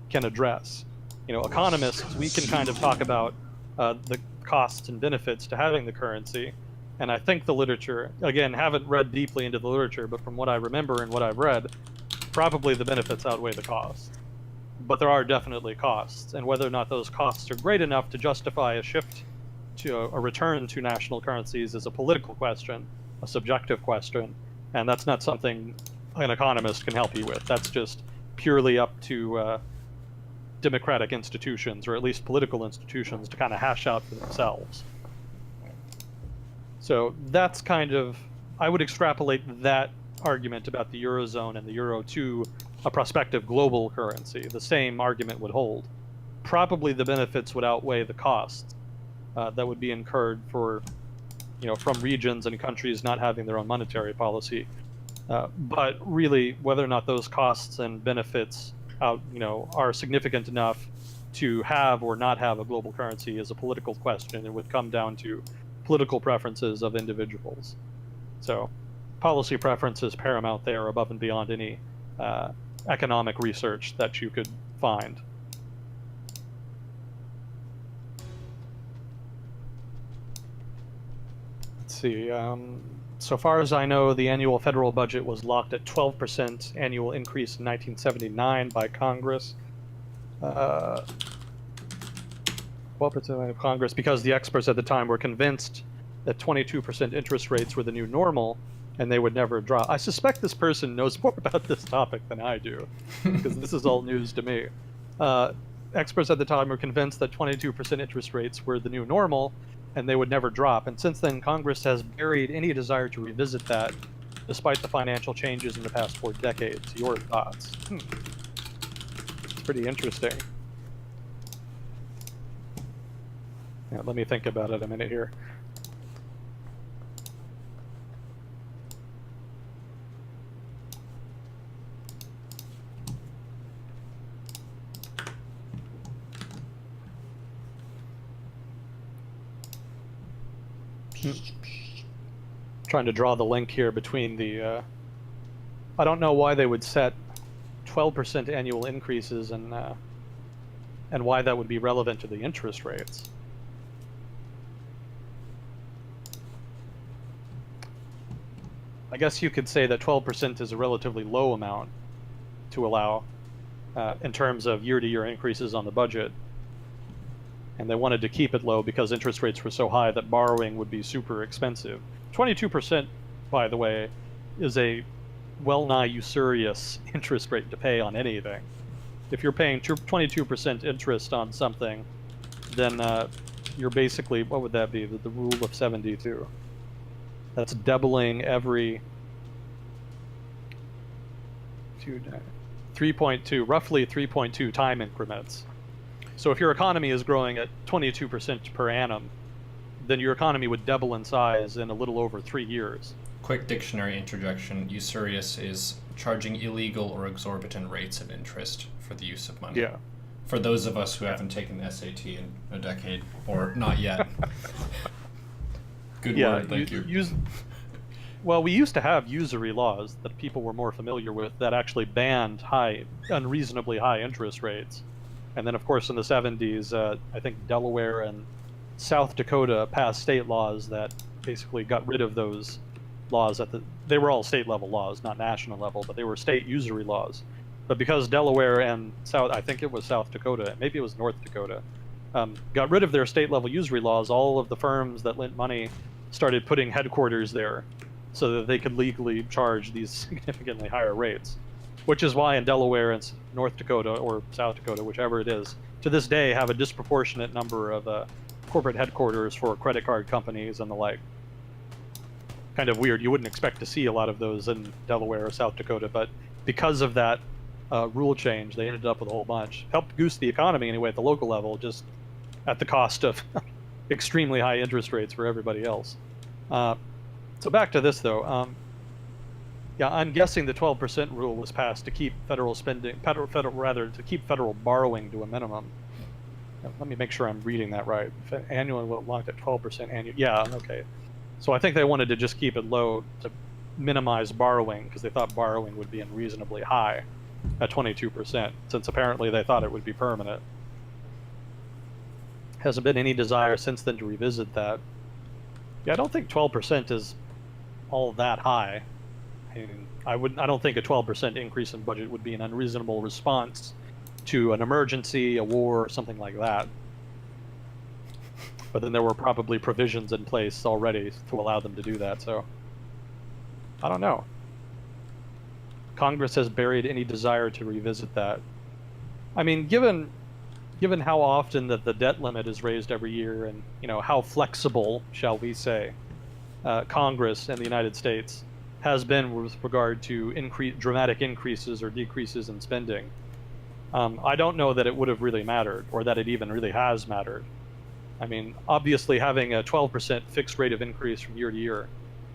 can address. Economists, we can kind of talk about the costs and benefits to having the currency, and I think the literature, again, haven't read deeply into the literature, but from what I remember and what I've read, probably the benefits outweigh the costs. But there are definitely costs, and whether or not those costs are great enough to justify a shift to a return to national currencies is a political question, a subjective question, and that's not something an economist can help you with. That's just purely up to democratic institutions, or at least political institutions, to kind of hash out for themselves. So that's kind of, I would extrapolate that argument about the Eurozone and the Euro to a prospective global currency. The same argument would hold. Probably the benefits would outweigh the costs that would be incurred for, from regions and countries not having their own monetary policy. But really, whether or not those costs and benefits, are significant enough to have or not have a global currency is a political question. It would come down to political preferences of individuals. So, policy preference is paramount there, above and beyond any economic research that you could find. Let's see. So far as I know, the annual federal budget was locked at 12% annual increase in 1979 by Congress. 12% of Congress, because the experts at the time were convinced that 22% interest rates were the new normal, and they would never drop. I suspect this person knows more about this topic than I do, because this is all news to me. Experts at the time were convinced that 22% interest rates were the new normal, and they would never drop. And since then, Congress has buried any desire to revisit that, despite the financial changes in the past 4 decades. Your thoughts? It's pretty interesting. Yeah, let me think about it a minute here. Trying to draw the link here between the I don't know why they would set 12% annual increases and why that would be relevant to the interest rates. I guess you could say that 12% is a relatively low amount to allow in terms of year-to-year increases on the budget. And they wanted to keep it low because interest rates were so high that borrowing would be super expensive. 22%, by the way, is a well-nigh usurious interest rate to pay on anything. If you're paying 22% interest on something, then you're basically, what would that be? The rule of 72. That's doubling every 3.2, roughly 3.2 time increments. So if your economy is growing at 22% per annum, then your economy would double in size in a little over 3 years. Quick dictionary interjection. Usurious is charging illegal or exorbitant rates of interest for the use of money. Yeah. For those of us who haven't taken the SAT in a decade, or not yet. Good word, thank you. Well, we used to have usury laws that people were more familiar with that actually banned unreasonably high interest rates. And then, of course, in the 70s, I think Delaware and South Dakota passed state laws that basically got rid of those laws. They were all state-level laws, not national level, but they were state usury laws. But because Delaware and I think it was South Dakota, maybe it was North Dakota, got rid of their state-level usury laws, all of the firms that lent money started putting headquarters there so that they could legally charge these significantly higher rates. Which is why in Delaware and North Dakota, or South Dakota, whichever it is, to this day have a disproportionate number of corporate headquarters for credit card companies and the like. Kind of weird. You wouldn't expect to see a lot of those in Delaware or South Dakota, but because of that rule change, they ended up with a whole bunch. Helped goose the economy anyway at the local level, just at the cost of extremely high interest rates for everybody else. So back to this, though. Yeah, I'm guessing the 12% rule was passed to keep federal spending, to keep federal borrowing to a minimum. Let me make sure I'm reading that right. Annually locked at 12% annual. Yeah, okay. So I think they wanted to just keep it low to minimize borrowing because they thought borrowing would be unreasonably high at 22%, since apparently they thought it would be permanent. Hasn't been any desire since then to revisit that. Yeah, I don't think 12% is all that high. I don't think a 12% increase in budget would be an unreasonable response to an emergency, a war, or something like that. But then there were probably provisions in place already to allow them to do that, so I don't know. Congress has buried any desire to revisit that. I mean, given given how often that the debt limit is raised every year, and how flexible, shall we say, Congress in the United States has been with regard to dramatic increases or decreases in spending, I don't know that it would have really mattered, or that it even really has mattered. I mean, obviously, having a 12% fixed rate of increase from year to year,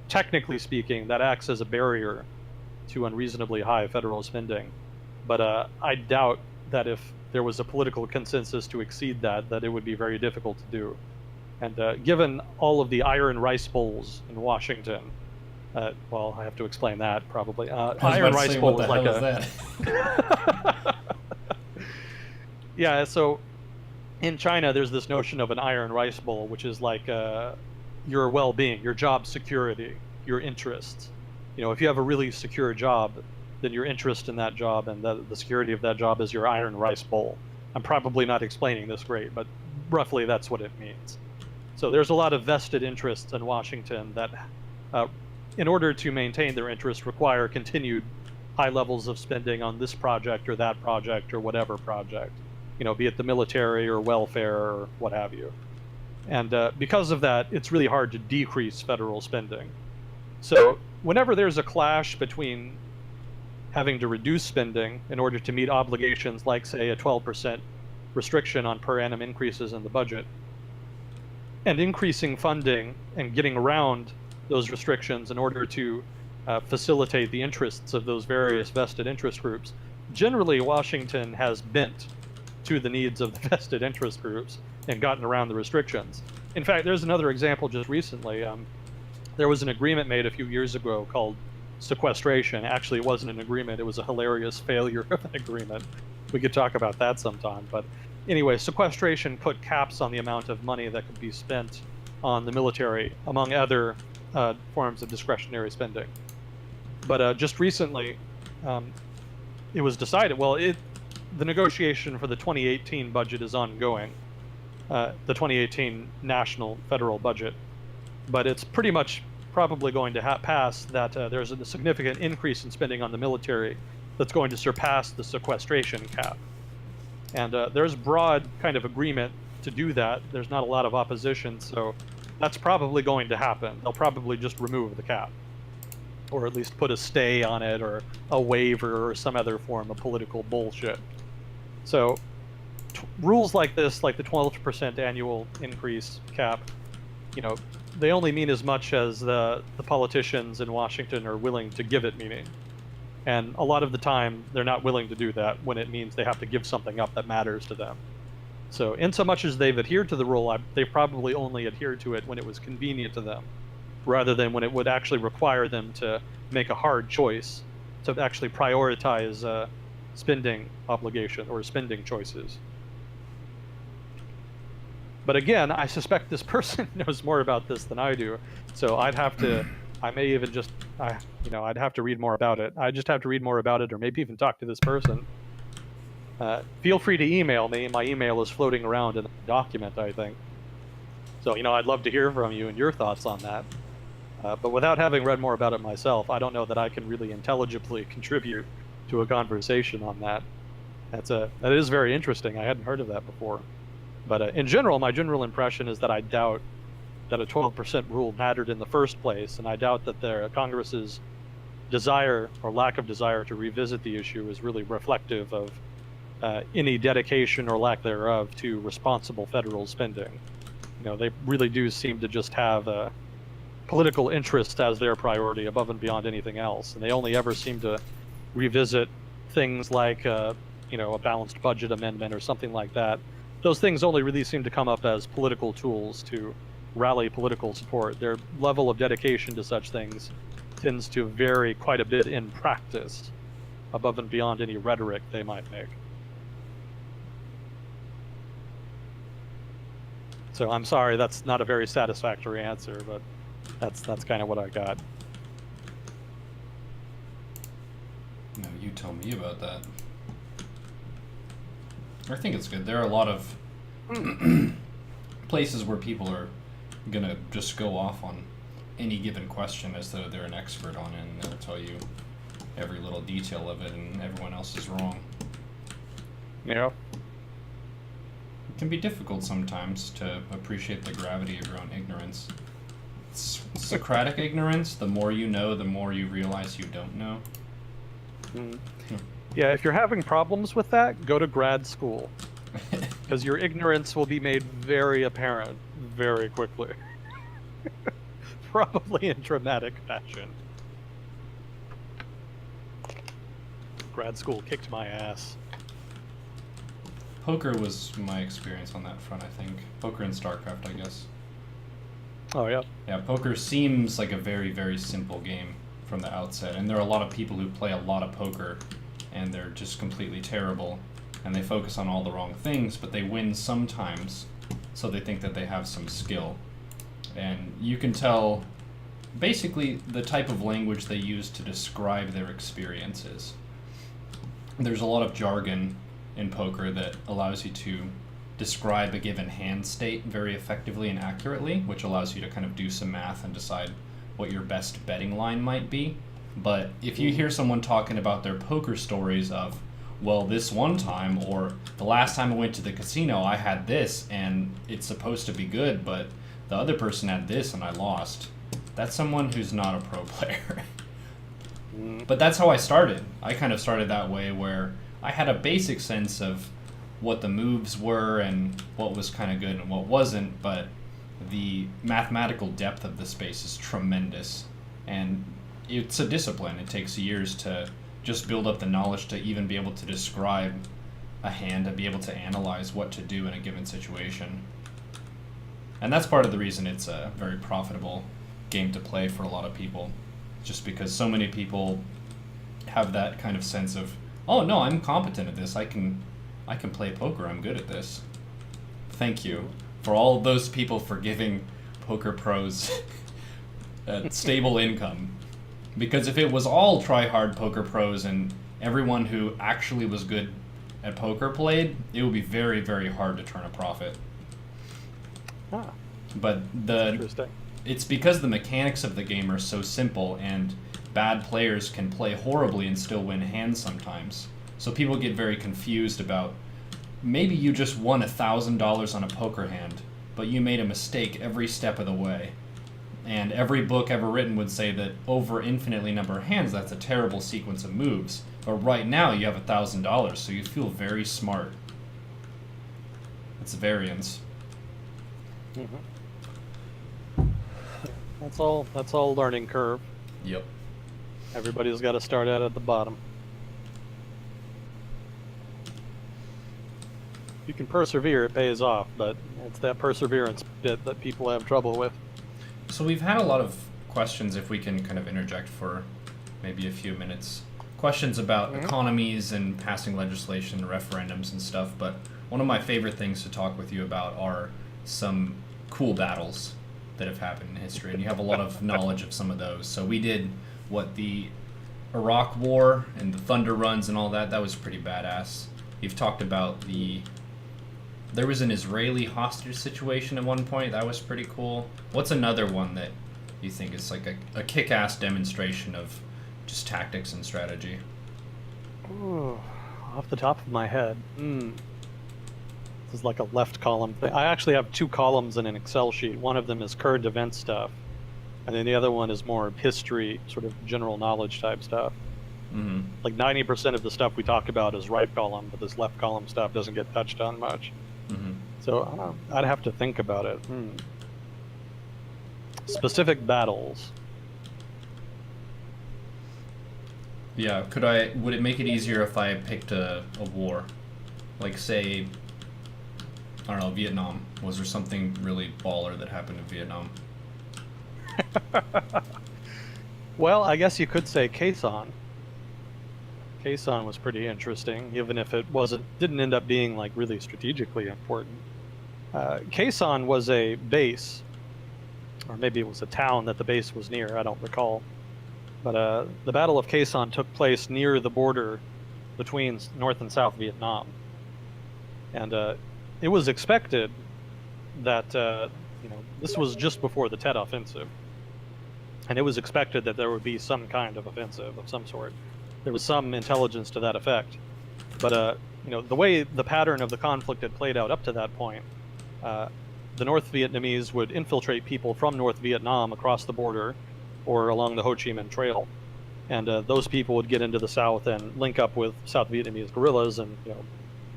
technically speaking, that acts as a barrier to unreasonably high federal spending. But I doubt that if there was a political consensus to exceed that, that it would be very difficult to do. And given all of the iron rice bowls in Washington, well, I have to explain that probably. I was Iron about to rice say, bowl what the is hell like is that? yeah. So in China, there's this notion of an iron rice bowl, which is like your well-being, your job security, your interests. If you have a really secure job, then your interest in that job and the security of that job is your iron rice bowl. I'm probably not explaining this great, but roughly that's what it means. So there's a lot of vested interests in Washington that, in order to maintain their interests, require continued high levels of spending on this project or that project or whatever project, be it the military or welfare or what have you. And because of that, it's really hard to decrease federal spending. So whenever there's a clash between having to reduce spending in order to meet obligations like, say, a 12% restriction on per annum increases in the budget, and increasing funding and getting around those restrictions in order to facilitate the interests of those various vested interest groups, generally Washington has bent to the needs of the vested interest groups and gotten around the restrictions. In fact, there's another example just recently. There was an agreement made a few years ago called sequestration. Actually, it wasn't an agreement. It was a hilarious failure of an agreement. We could talk about that sometime. But anyway, sequestration put caps on the amount of money that could be spent on the military, among other forms of discretionary spending. But just recently, it was decided, well, the negotiation for the 2018 budget is ongoing, the 2018 national federal budget. But it's pretty much probably going to pass that there's a significant increase in spending on the military that's going to surpass the sequestration cap. And there's broad kind of agreement to do that. There's not a lot of opposition, so that's probably going to happen. They'll probably just remove the cap, or at least put a stay on it, or a waiver, or some other form of political bullshit. So rules like this, like the 12% annual increase cap, they only mean as much as the politicians in Washington are willing to give it meaning. And a lot of the time, they're not willing to do that when it means they have to give something up that matters to them. So in so much as they've adhered to the rule, they probably only adhered to it when it was convenient to them, rather than when it would actually require them to make a hard choice to actually prioritize spending obligation or spending choices. But again, I suspect this person knows more about this than I do, so I'd have to read more about it. I just have to read more about it, or maybe even talk to this person. Feel free to email me. My email is floating around in the document, I think. So, I'd love to hear from you and your thoughts on that. But without having read more about it myself, I don't know that I can really intelligibly contribute to a conversation on that. That is very interesting. I hadn't heard of that before. But in general, my general impression is that I doubt that a 12% rule mattered in the first place, and I doubt that Congress's desire or lack of desire to revisit the issue is really reflective of any dedication or lack thereof to responsible federal spending. They really do seem to just have political interest as their priority above and beyond anything else, and they only ever seem to revisit things like a balanced budget amendment or something like that. Those things only really seem to come up as political tools to rally political support. Their level of dedication to such things tends to vary quite a bit in practice, above and beyond any rhetoric they might make. So I'm sorry, that's not a very satisfactory answer, but that's kind of what I got. No, you tell me about that. I think it's good. There are a lot of places where people are gonna just go off on any given question as though they're an expert on it, and they'll tell you every little detail of it, and everyone else is wrong. Yeah. can be difficult sometimes to appreciate the gravity of your own ignorance. Socratic ignorance, the more you know, the more you realize you don't know. Mm. Yeah, if you're having problems with that, go to grad school. Because your ignorance will be made very apparent very quickly. Probably in dramatic fashion. Grad school kicked my ass. Poker was my experience on that front, I think. Poker and StarCraft, I guess. Oh, yeah. Yeah, poker seems like a very, very simple game from the outset, and there are a lot of people who play a lot of poker, and they're just completely terrible, and they focus on all the wrong things, but they win sometimes, so they think that they have some skill. And you can tell basically the type of language they use to describe their experiences. There's a lot of jargon in poker that allows you to describe a given hand state very effectively and accurately, which allows you to kind of do some math and decide what your best betting line might be. But if you hear someone talking about their poker stories of, well, this one time, or the last time I went to the casino, I had this and it's supposed to be good, but the other person had this and I lost, that's someone who's not a pro player. But that's how I started. I kind of started that way, where I had a basic sense of what the moves were and what was kind of good and what wasn't, but the mathematical depth of the space is tremendous, and it's a discipline. It takes years to just build up the knowledge to even be able to describe a hand and be able to analyze what to do in a given situation. And that's part of the reason it's a very profitable game to play for a lot of people, just because so many people have that kind of sense of, oh no, I'm competent at this, I can play poker, I'm good at this. Thank you for all of those people for giving poker pros a stable income. Because if it was all try-hard poker pros and everyone who actually was good at poker played, it would be very, very hard to turn a profit. Ah, But interesting. it's because the mechanics of the game are so simple, and bad players can play horribly and still win hands sometimes. So people get very confused about, maybe you just won $1,000 on a poker hand, but you made a mistake every step of the way. And every book ever written would say that over infinitely number of hands, that's a terrible sequence of moves. But right now you have $1,000, so you feel very smart. It's variance. Mm-hmm. That's all learning curve. Yep. Everybody's got to start out at the bottom. If you can persevere, it pays off, but it's that perseverance bit that people have trouble with. So we've had a lot of questions, if we can kind of interject for maybe a few minutes. Questions about economies and passing legislation, referendums and stuff, but one of my favorite things to talk with you about are some cool battles that have happened in history, and you have a lot of knowledge of some of those. So we did the Iraq War and the Thunder Runs and all that. That was pretty badass. You've talked about there was an Israeli hostage situation at one point. That was pretty cool. What's another one that you think is like a kick-ass demonstration of just tactics and strategy? Ooh, off the top of my head. This is like a left column thing. I actually have two columns in an Excel sheet. One of them is current event stuff, and then the other one is more history, sort of general knowledge type stuff. Mm-hmm. Like 90% of the stuff we talk about is right column, but this left column stuff doesn't get touched on much. Mm-hmm. So I'd have to think about it. Specific battles. Yeah, would it make it easier if I picked a war? Like, say, I don't know, Vietnam. Was there something really baller that happened in Vietnam? Well, I guess you could say Khe Sanh. Khe Sanh was pretty interesting, even if it didn't end up being like really strategically important. Khe Sanh was a base, or maybe it was a town that the base was near, I don't recall. But the Battle of Khe Sanh took place near the border between North and South Vietnam. And it was expected that, this was just before the Tet Offensive. And it was expected that there would be some kind of offensive of some sort. There was some intelligence to that effect. But the way the pattern of the conflict had played out up to that point, uh, the North Vietnamese would infiltrate people from North Vietnam across the border or along the Ho Chi Minh Trail. And those people would get into the South and link up with South Vietnamese guerrillas and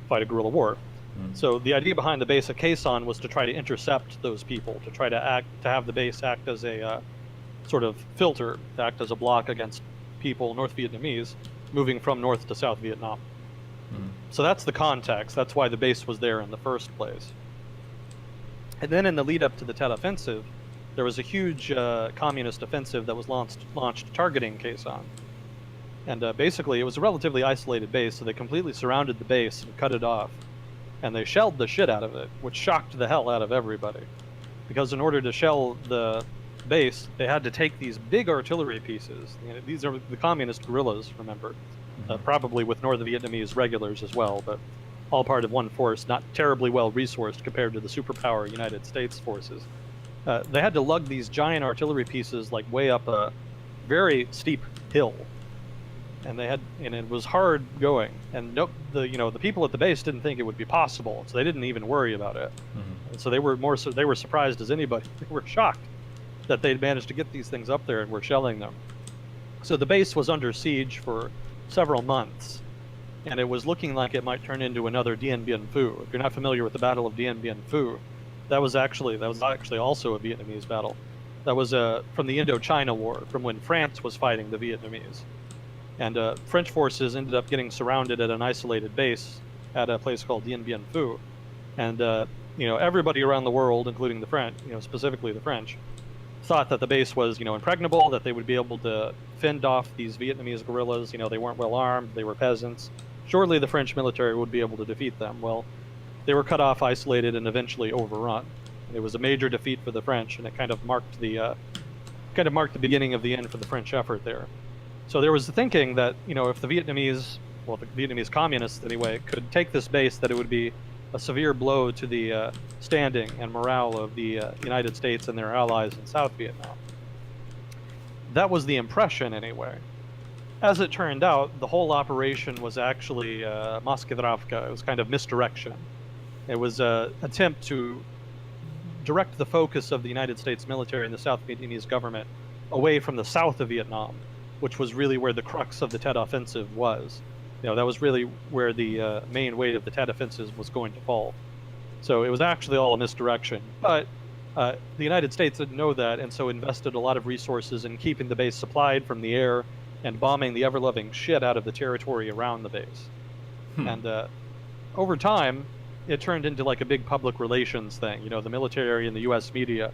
fight a guerrilla war. So the idea behind the base at Khe Sanh was to try to intercept those people, to try to have the base act as a sort of filter, to act as a block against people, North Vietnamese, moving from North to South Vietnam. So that's the context. That's why the base was there in the first place. And then in the lead up to the Tet Offensive, there was a huge communist offensive that was launched targeting Khe Sanh. And basically, it was a relatively isolated base, so they completely surrounded the base and cut it off. And they shelled the shit out of it, which shocked the hell out of everybody. Because in order to shell the base, they had to take these big artillery pieces. These are the communist guerrillas, remember, probably with North Vietnamese regulars as well, but all part of one force, not terribly well resourced compared to the superpower United States forces. They had to lug these giant artillery pieces like way up a very steep hill, and it was hard going. And the people at the base didn't think it would be possible, so they didn't even worry about it. And so they were surprised as anybody. They were shocked that they'd managed to get these things up there and were shelling them. So the base was under siege for several months, and it was looking like it might turn into another Dien Bien Phu. If you're not familiar with the Battle of Dien Bien Phu, that was actually also a Vietnamese battle. That was from the Indochina War, from when France was fighting the Vietnamese. And French forces ended up getting surrounded at an isolated base at a place called Dien Bien Phu. And everybody around the world, including the French, specifically the French, thought that the base was impregnable, that they would be able to fend off these Vietnamese guerrillas. They weren't well armed, they were peasants. Surely the French military would be able to defeat them. Well, they were cut off, isolated, and eventually overrun. It was a major defeat for the French, and it kind of marked the beginning of the end for the French effort there. So there was the thinking that if the Vietnamese communists anyway, could take this base, that it would be a severe blow to the standing and morale of the United States and their allies in South Vietnam. That was the impression anyway. As it turned out, the whole operation was actually maskировка. It was kind of misdirection. It was an attempt to direct the focus of the United States military and the South Vietnamese government away from the south of Vietnam, which was really where the crux of the Tet Offensive was. That was really where the main weight of the Tet Offensive was going to fall. So it was actually all a misdirection. But the United States didn't know that, and so invested a lot of resources in keeping the base supplied from the air and bombing the ever-loving shit out of the territory around the base. And over time, it turned into like a big public relations thing. The military and the U.S. media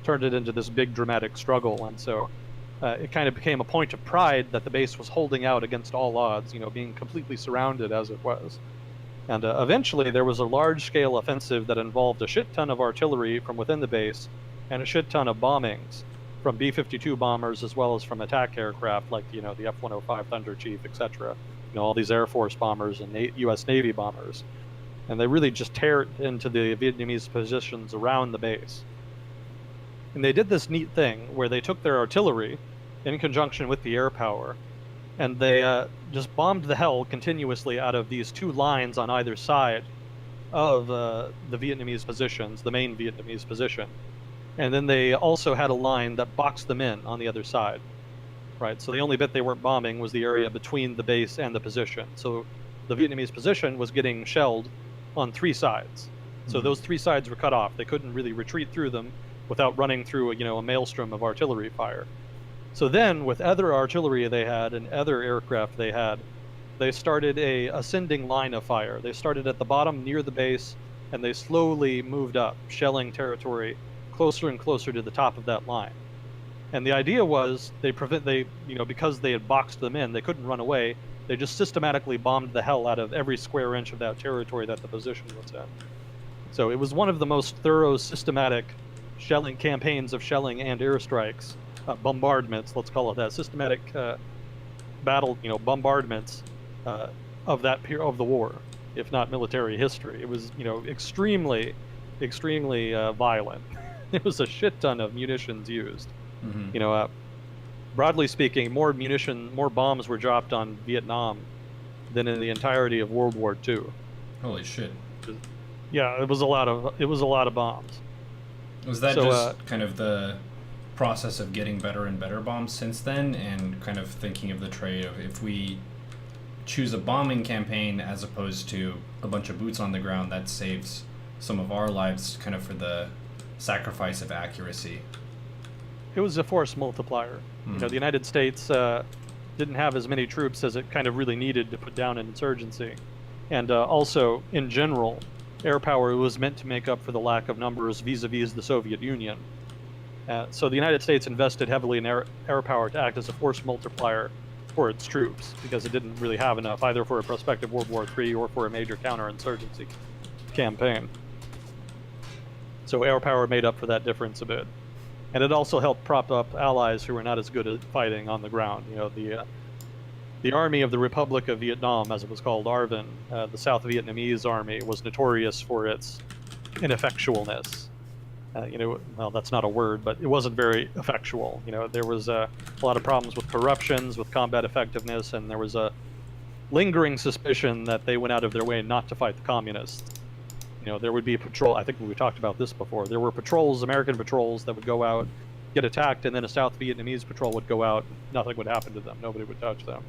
turned it into this big dramatic struggle, and so it kind of became a point of pride that the base was holding out against all odds, being completely surrounded as it was. And eventually there was a large-scale offensive that involved a shit ton of artillery from within the base and a shit ton of bombings from B-52 bombers as well as from attack aircraft like, the F-105 Thunder Chief, etc. All these Air Force bombers and U.S. Navy bombers. And they really just tear into the Vietnamese positions around the base. And they did this neat thing where they took their artillery in conjunction with the air power, and they just bombed the hell continuously out of these two lines on either side of the Vietnamese positions, the main Vietnamese position. And then they also had a line that boxed them in on the other side, right? So the only bit they weren't bombing was the area between the base and the position. So the Vietnamese position was getting shelled on three sides. So those three sides were cut off. They couldn't really retreat through them without running through a maelstrom of artillery fire. So then, with other artillery they had and other aircraft they had, they started a ascending line of fire. They started at the bottom near the base, and they slowly moved up, shelling territory closer and closer to the top of that line. And the idea was because they had boxed them in, they couldn't run away. They just systematically bombed the hell out of every square inch of that territory that the position was in. So it was one of the most thorough, systematic shelling campaigns of shelling and airstrikes, bombardments, let's call it that, systematic battle, bombardments of the war, if not military history. It was, extremely violent. It was a shit ton of munitions used. Broadly speaking, more bombs were dropped on Vietnam than in the entirety of World War II. Holy shit. Yeah, it was a lot of bombs. Was that So, just kind of the process of getting better and better bombs since then, and kind of thinking of the trade of if we choose a bombing campaign as opposed to a bunch of boots on the ground, that saves some of our lives kind of for the sacrifice of accuracy? It was a force multiplier. You know, the United States didn't have as many troops as it kind of really needed to put down an insurgency. And also, in general, air power was meant to make up for the lack of numbers vis-a-vis the Soviet Union. So the United States invested heavily in air power to act as a force multiplier for its troops, because it didn't really have enough either for a prospective World War III or for a major counterinsurgency campaign. So air power made up for that difference a bit. And it also helped prop up allies who were not as good at fighting on the ground. You know, the Army of the Republic of Vietnam, as it was called, ARVN, the South Vietnamese army, was notorious for its ineffectualness. You know, well, that's not a word, but it wasn't very effectual. You know, there was a lot of problems with corruptions, with combat effectiveness, and there was a lingering suspicion that they went out of their way not to fight the communists. You know, there would be patrol. I think we talked about this before. There were patrols, American patrols, that would go out, get attacked, and then a South Vietnamese patrol would go out. Nothing would happen to them. Nobody would touch them.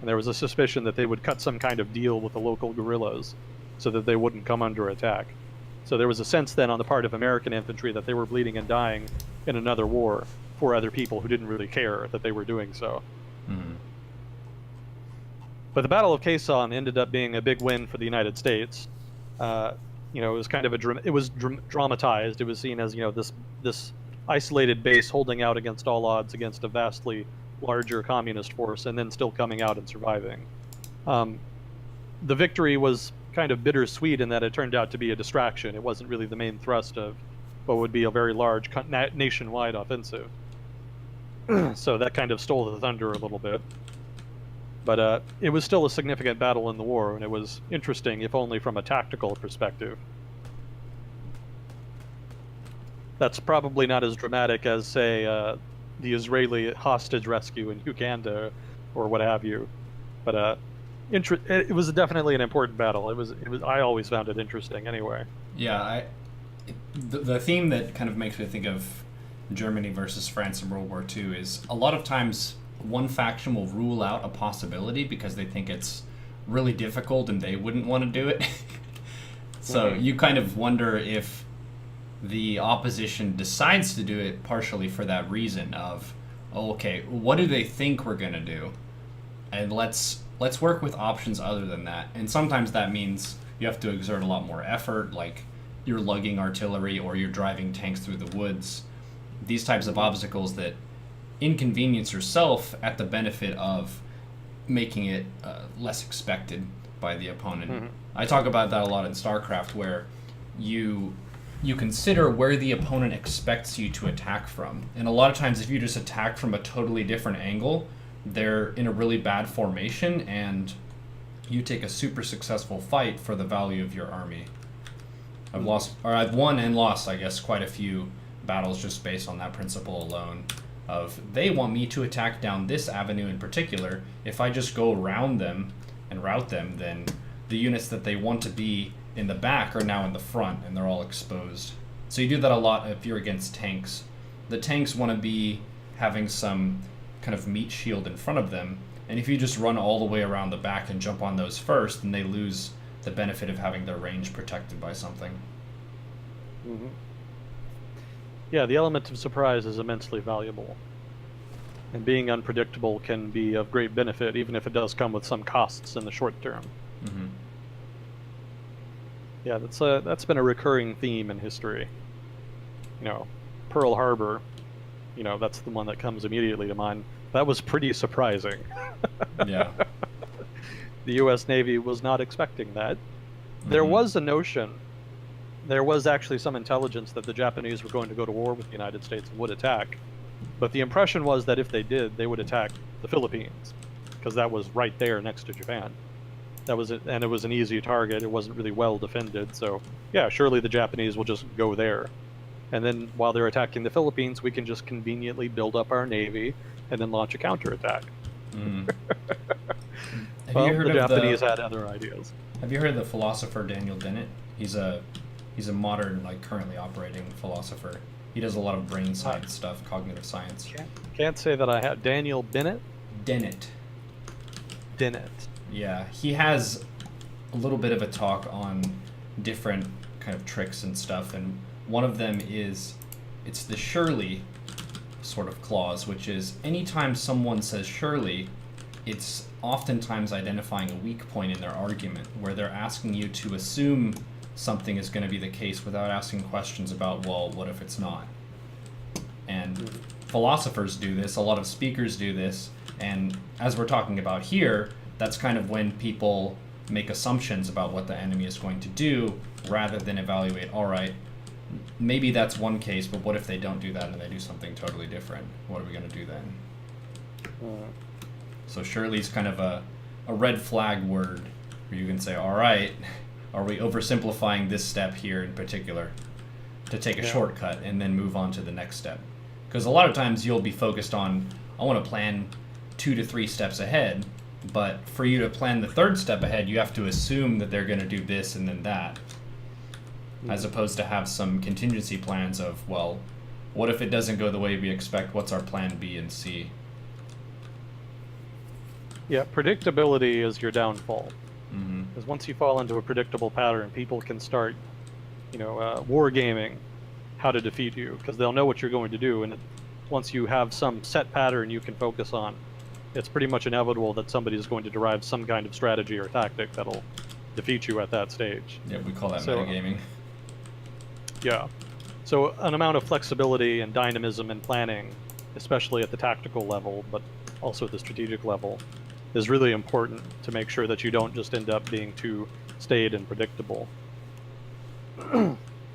And there was a suspicion that they would cut some kind of deal with the local guerrillas so that they wouldn't come under attack. So there was a sense then on the part of American infantry that they were bleeding and dying in another war for other people who didn't really care that they were doing so. Mm-hmm. But the Battle of Quezon Son ended up being a big win for the United States. You know, it was kind of dramatized. It was seen as, you know, this isolated base holding out against all odds against a vastly larger communist force, and then still coming out and surviving. The victory was kind of bittersweet in that it turned out to be a distraction. It wasn't really the main thrust of what would be a very large nationwide offensive. So that kind of stole the thunder a little bit. But it was still a significant battle in the war, and it was interesting, if only from a tactical perspective. That's probably not as dramatic as, say, the Israeli hostage rescue in Uganda, or what have you. But it was definitely an important battle. It was. I always found it interesting, anyway. Yeah, the theme that kind of makes me think of Germany versus France in World War II is a lot of times one faction will rule out a possibility because they think it's really difficult and they wouldn't want to do it. So you kind of wonder if the opposition decides to do it partially for that reason of, oh, okay, what do they think we're going to do? And let's work with options other than that. And sometimes that means you have to exert a lot more effort, like you're lugging artillery or you're driving tanks through the woods. These types of obstacles that inconvenience yourself at the benefit of making it less expected by the opponent. I talk about that a lot in StarCraft, where you consider where the opponent expects you to attack from. And a lot of times if you just attack from a totally different angle, they're in a really bad formation and you take a super successful fight for the value of your army. I've won and lost, I guess, quite a few battles just based on that principle alone. Of they want me to attack down this avenue in particular. If I just go around them and route them, then the units that they want to be in the back are now in the front and they're all exposed. So you do that a lot if you're against tanks. The tanks want to be having some kind of meat shield in front of them, and if you just run all the way around the back and jump on those first, then they lose the benefit of having their range protected by something. Yeah, the element of surprise is immensely valuable. And being unpredictable can be of great benefit, even if it does come with some costs in the short term. Yeah, that's been a recurring theme in history. You know, Pearl Harbor, you know, that's the one that comes immediately to mind. That was pretty surprising. Yeah. The U.S. Navy was not expecting that. There was a notion, there was actually some intelligence that the Japanese were going to go to war with the United States and would attack. But the impression was that if they did, they would attack the Philippines, because that was right there next to Japan. That was it, and it was an easy target. It wasn't really well defended, so yeah, surely the Japanese will just go there. And then while they're attacking the Philippines, we can just conveniently build up our navy and then launch a counterattack. Have Well, you heard the of Japanese had other ideas. Have you heard of the philosopher Daniel Dennett? He's a modern, like, currently operating philosopher. He does a lot of brain science stuff, cognitive science. Can't say that I had Daniel Bennett. Dennett. Dennett. Yeah, he has a little bit of a talk on different kind of tricks and stuff, and one of them is it's the surely sort of clause, which is anytime someone says surely, it's oftentimes identifying a weak point in their argument, where they're asking you to assume something is going to be the case without asking questions about, well, what if it's not? And philosophers do this, a lot of speakers do this, and as we're talking about here, that's kind of when people make assumptions about what the enemy is going to do rather than evaluate, all right, maybe that's one case, but what if they don't do that and they do something totally different? What are we going to do then? So surely is kind of a red flag word where you can say, all right, are we oversimplifying this step here in particular to take a shortcut and then move on to the next step? Because a lot of times you'll be focused on, I want to plan 2 to 3 steps ahead, but for you to plan the 3rd step ahead, you have to assume that they're going to do this and then that, as opposed to have some contingency plans of, well, what if it doesn't go the way we expect? What's our plan B and C? Yeah, predictability is your downfall. Mm-hmm. Because once you fall into a predictable pattern, people can start, wargaming how to defeat you, because they'll know what you're going to do, and once you have some set pattern you can focus on, it's pretty much inevitable that somebody is going to derive some kind of strategy or tactic that'll defeat you at that stage. Yeah, we call that So, metagaming. Yeah. So an amount of flexibility and dynamism in planning, especially at the tactical level, but also at the strategic level, is really important to make sure that you don't just end up being too staid and predictable.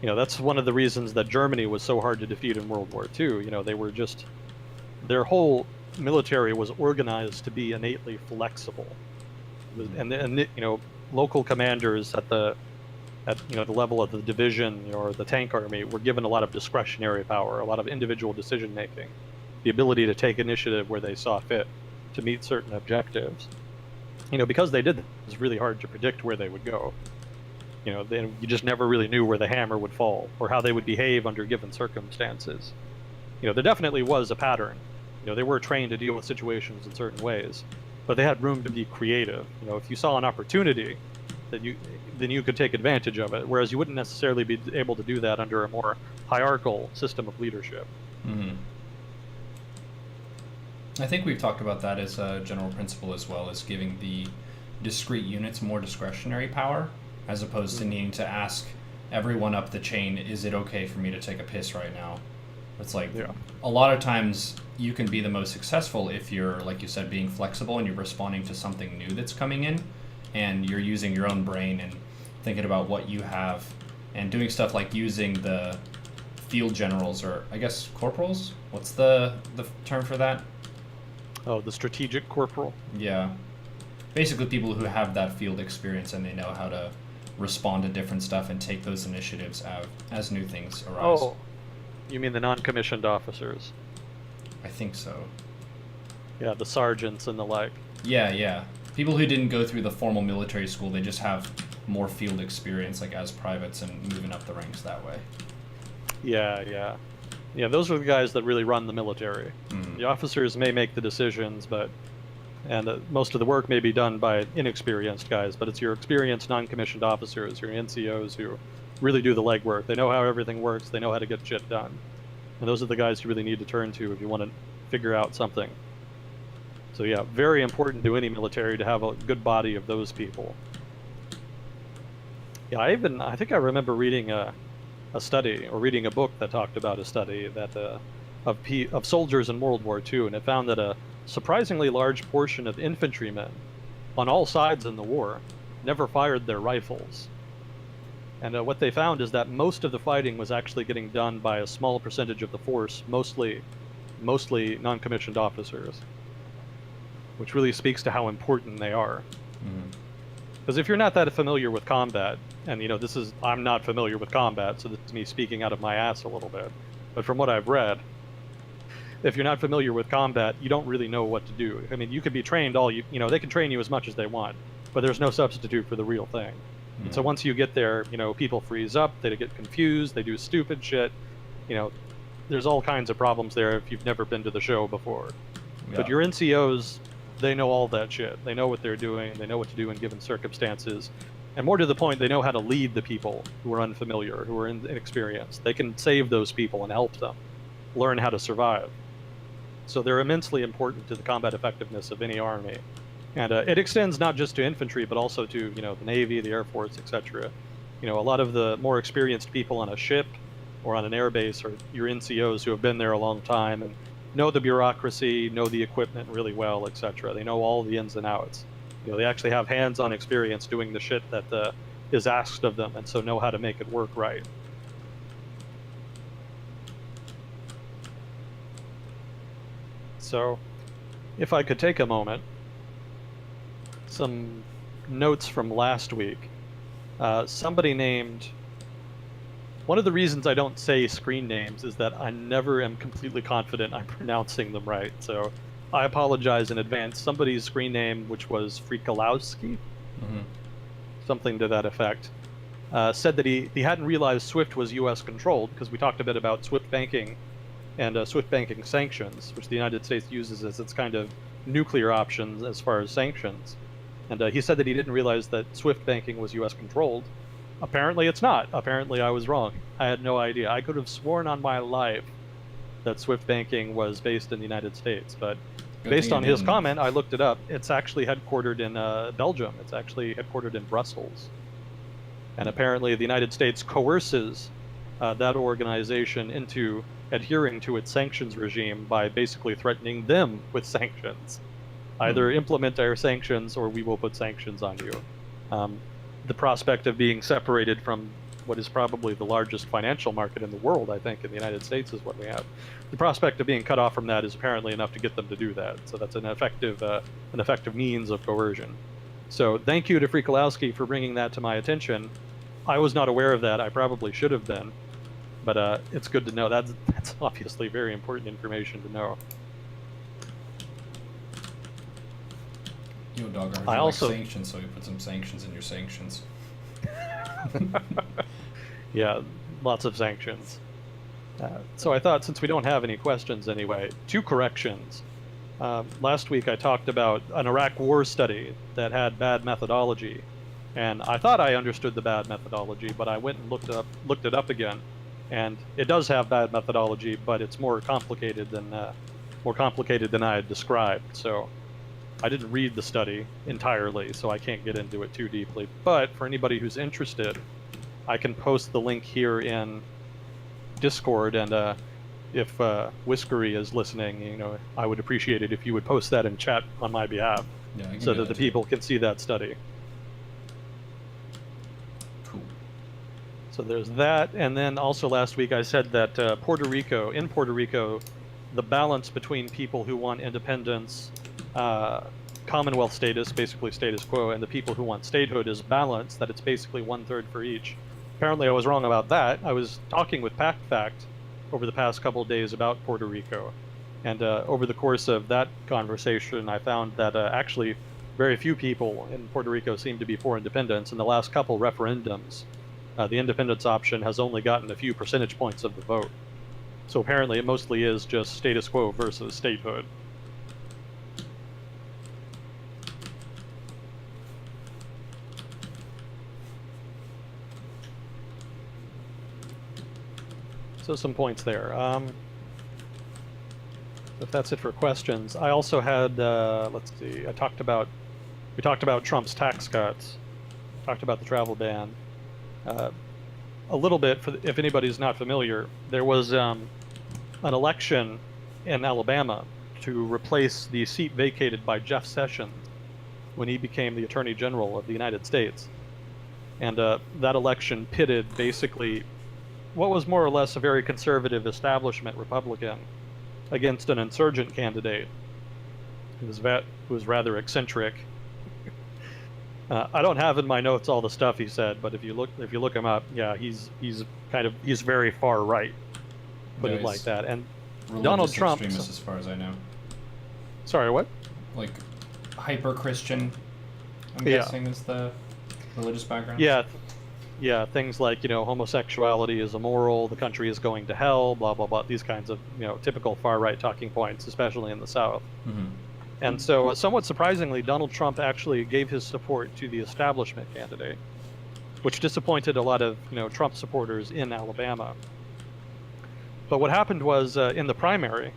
That's one of the reasons that Germany was so hard to defeat in World War II. They were just, their whole military was organized to be innately flexible. And local commanders at the level of the division or the tank army were given a lot of discretionary power, a lot of individual decision making, the ability to take initiative where they saw fit to meet certain objectives. Because they did this, it was really hard to predict where they would go. You just never really knew where the hammer would fall or how they would behave under given circumstances. There definitely was a pattern. They were trained to deal with situations in certain ways, but they had room to be creative. If you saw an opportunity, then you could take advantage of it, whereas you wouldn't necessarily be able to do that under a more hierarchical system of leadership. Mm-hmm. I think we've talked about that as a general principle as well, as giving the discrete units more discretionary power, as opposed to needing to ask everyone up the chain, is it okay for me to take a piss right now? It's like, a lot of times you can be the most successful if you're, like you said, being flexible and you're responding to something new that's coming in, and you're using your own brain and thinking about what you have, and doing stuff like using the field generals, or I guess corporals? What's the term for that? Oh, the strategic corporal? Yeah. Basically people who have that field experience and they know how to respond to different stuff and take those initiatives as new things arise. Oh, you mean the non-commissioned officers? I think so. Yeah, the sergeants and the like. Yeah. People who didn't go through the formal military school, they just have more field experience, like as privates, and moving up the ranks that way. Yeah, those are the guys that really run the military. The officers may make the decisions, and most of the work may be done by inexperienced guys, but it's your experienced non-commissioned officers, your NCOs, who really do the legwork. They know how everything works. They know how to get shit done. And those are the guys you really need to turn to if you want to figure out something. So yeah, very important to any military to have a good body of those people. Yeah, I think I remember reading a study, or reading a book that talked about a study that of soldiers in World War II, and it found that a surprisingly large portion of infantrymen on all sides in the war never fired their rifles. And what they found is that most of the fighting was actually getting done by a small percentage of the force, mostly non-commissioned officers, which really speaks to how important they are. Because if you're not that familiar with combat, and I'm not familiar with combat, so this is me speaking out of my ass a little bit, but from what I've read, if you're not familiar with combat, you don't really know what to do. I mean, you could be trained they can train you as much as they want, but there's no substitute for the real thing. And so once you get there, people freeze up, they get confused, they do stupid shit. There's all kinds of problems there if you've never been to the show before. Yeah. But your NCOs, they know all that shit. They know what they're doing. They know what to do in given circumstances. And more to the point, they know how to lead the people who are unfamiliar, who are inexperienced. They can save those people and help them learn how to survive. So they're immensely important to the combat effectiveness of any army. And it extends not just to infantry, but also to the Navy, the Air Force, etc. A lot of the more experienced people on a ship or on an air base are your NCOs who have been there a long time and know the bureaucracy, know the equipment really well, etc. They know all the ins and outs. They actually have hands-on experience doing the shit that is asked of them, and so know how to make it work right. So, if I could take a moment, some notes from last week. Somebody named... One of the reasons I don't say screen names is that I never am completely confident I'm pronouncing them right, so I apologize in advance. Somebody's screen name, which was Frikolowski, something to that effect, said that he hadn't realized SWIFT was U.S. controlled, because we talked a bit about SWIFT banking and SWIFT banking sanctions, which the United States uses as its kind of nuclear options as far as sanctions. And he said that he didn't realize that SWIFT banking was U.S. controlled. Apparently it's not. Apparently I was wrong. I had no idea. I could have sworn on my life that SWIFT banking was based in the United States, but based on his comment, I looked it up. It's actually headquartered in Belgium. It's actually headquartered in Brussels. And apparently the United States coerces that organization into adhering to its sanctions regime by basically threatening them with sanctions. Either implement our sanctions or we will put sanctions on you. The prospect of being separated from what is probably the largest financial market in the world, I think, in the United States is what we have. The prospect of being cut off from that is apparently enough to get them to do that. So that's an effective means of coercion. So thank you to Frikolowski for bringing that to my attention. I was not aware of that. I probably should have been. But it's good to know. That's obviously very important information to know. Yo, dog, I also like sanctions, so you put some sanctions in your sanctions. Yeah, lots of sanctions. So I thought, since we don't have any questions anyway, 2 corrections. Last week I talked about an Iraq War study that had bad methodology, and I thought I understood the bad methodology, but I went and looked it up again, and it does have bad methodology, but it's more complicated than I had described. So I didn't read the study entirely, so I can't get into it too deeply. But for anybody who's interested, I can post the link here in Discord, and if Whiskery is listening, I would appreciate it if you would post that in chat on my behalf, so that the people can see that study. Cool. So there's that, and then also last week I said that in Puerto Rico, the balance between people who want independence, Commonwealth status, basically status quo, and the people who want statehood is balanced, that it's basically 1/3 for each. Apparently I was wrong about that. I was talking with PactFact over the past couple of days about Puerto Rico, and over the course of that conversation I found that actually very few people in Puerto Rico seem to be for independence. In the last couple referendums, the independence option has only gotten a few percentage points of the vote. So apparently it mostly is just status quo versus statehood. So some points there. If that's it for questions, I also had, let's see, we talked about Trump's tax cuts, talked about the travel ban. A little bit, if anybody's not familiar, there was an election in Alabama to replace the seat vacated by Jeff Sessions when he became the Attorney General of the United States. And that election pitted basically what was more or less a very conservative establishment Republican against an insurgent candidate who was rather eccentric. I don't have in my notes all the stuff he said, but if you look him up, yeah, he's very far right, put it like that. And religious Trump. extremist, as far as I know. Sorry, what? Like hyper-Christian, I'm Yeah. guessing is the religious background. Yeah, things like, homosexuality is immoral, the country is going to hell, blah blah blah. These kinds of, typical far right talking points, especially in the South. Mm-hmm. And so, somewhat surprisingly, Donald Trump actually gave his support to the establishment candidate, which disappointed a lot of, Trump supporters in Alabama. But what happened was, in the primary,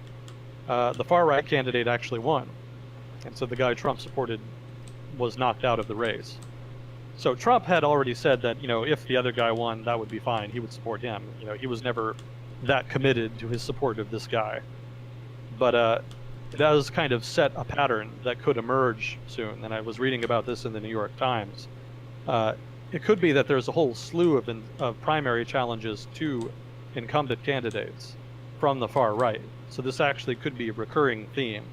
the far right candidate actually won, and so the guy Trump supported was knocked out of the race. So Trump had already said that, if the other guy won, that would be fine. He would support him. He was never that committed to his support of this guy. But it does kind of set a pattern that could emerge soon. And I was reading about this in the New York Times. It could be that there's a whole slew of primary challenges to incumbent candidates from the far right. So this actually could be a recurring theme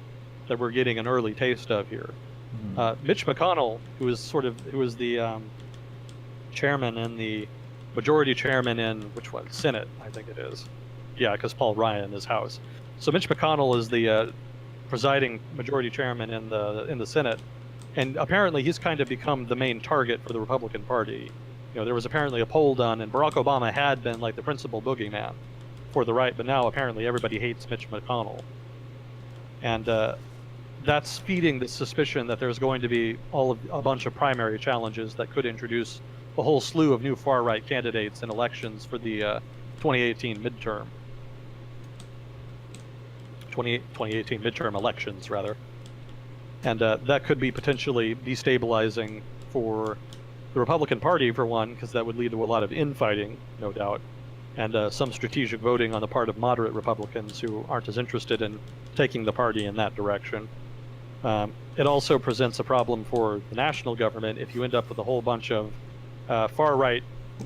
that we're getting an early taste of here. Mitch McConnell, who was the chairman and the majority chairman in which one? Senate, I think it is. Yeah, because Paul Ryan is House. So Mitch McConnell is the presiding majority chairman in the Senate, and apparently he's kind of become the main target for the Republican Party. There was apparently a poll done, and Barack Obama had been like the principal boogeyman for the right, but now apparently everybody hates Mitch McConnell, and that's feeding the suspicion that there's going to be a bunch of primary challenges that could introduce a whole slew of new far-right candidates in elections for the 2018 midterm. 2018 midterm elections, rather. And that could be potentially destabilizing for the Republican Party, for one, because that would lead to a lot of infighting, no doubt, and some strategic voting on the part of moderate Republicans who aren't as interested in taking the party in that direction. It also presents a problem for the national government if you end up with a whole bunch of far-right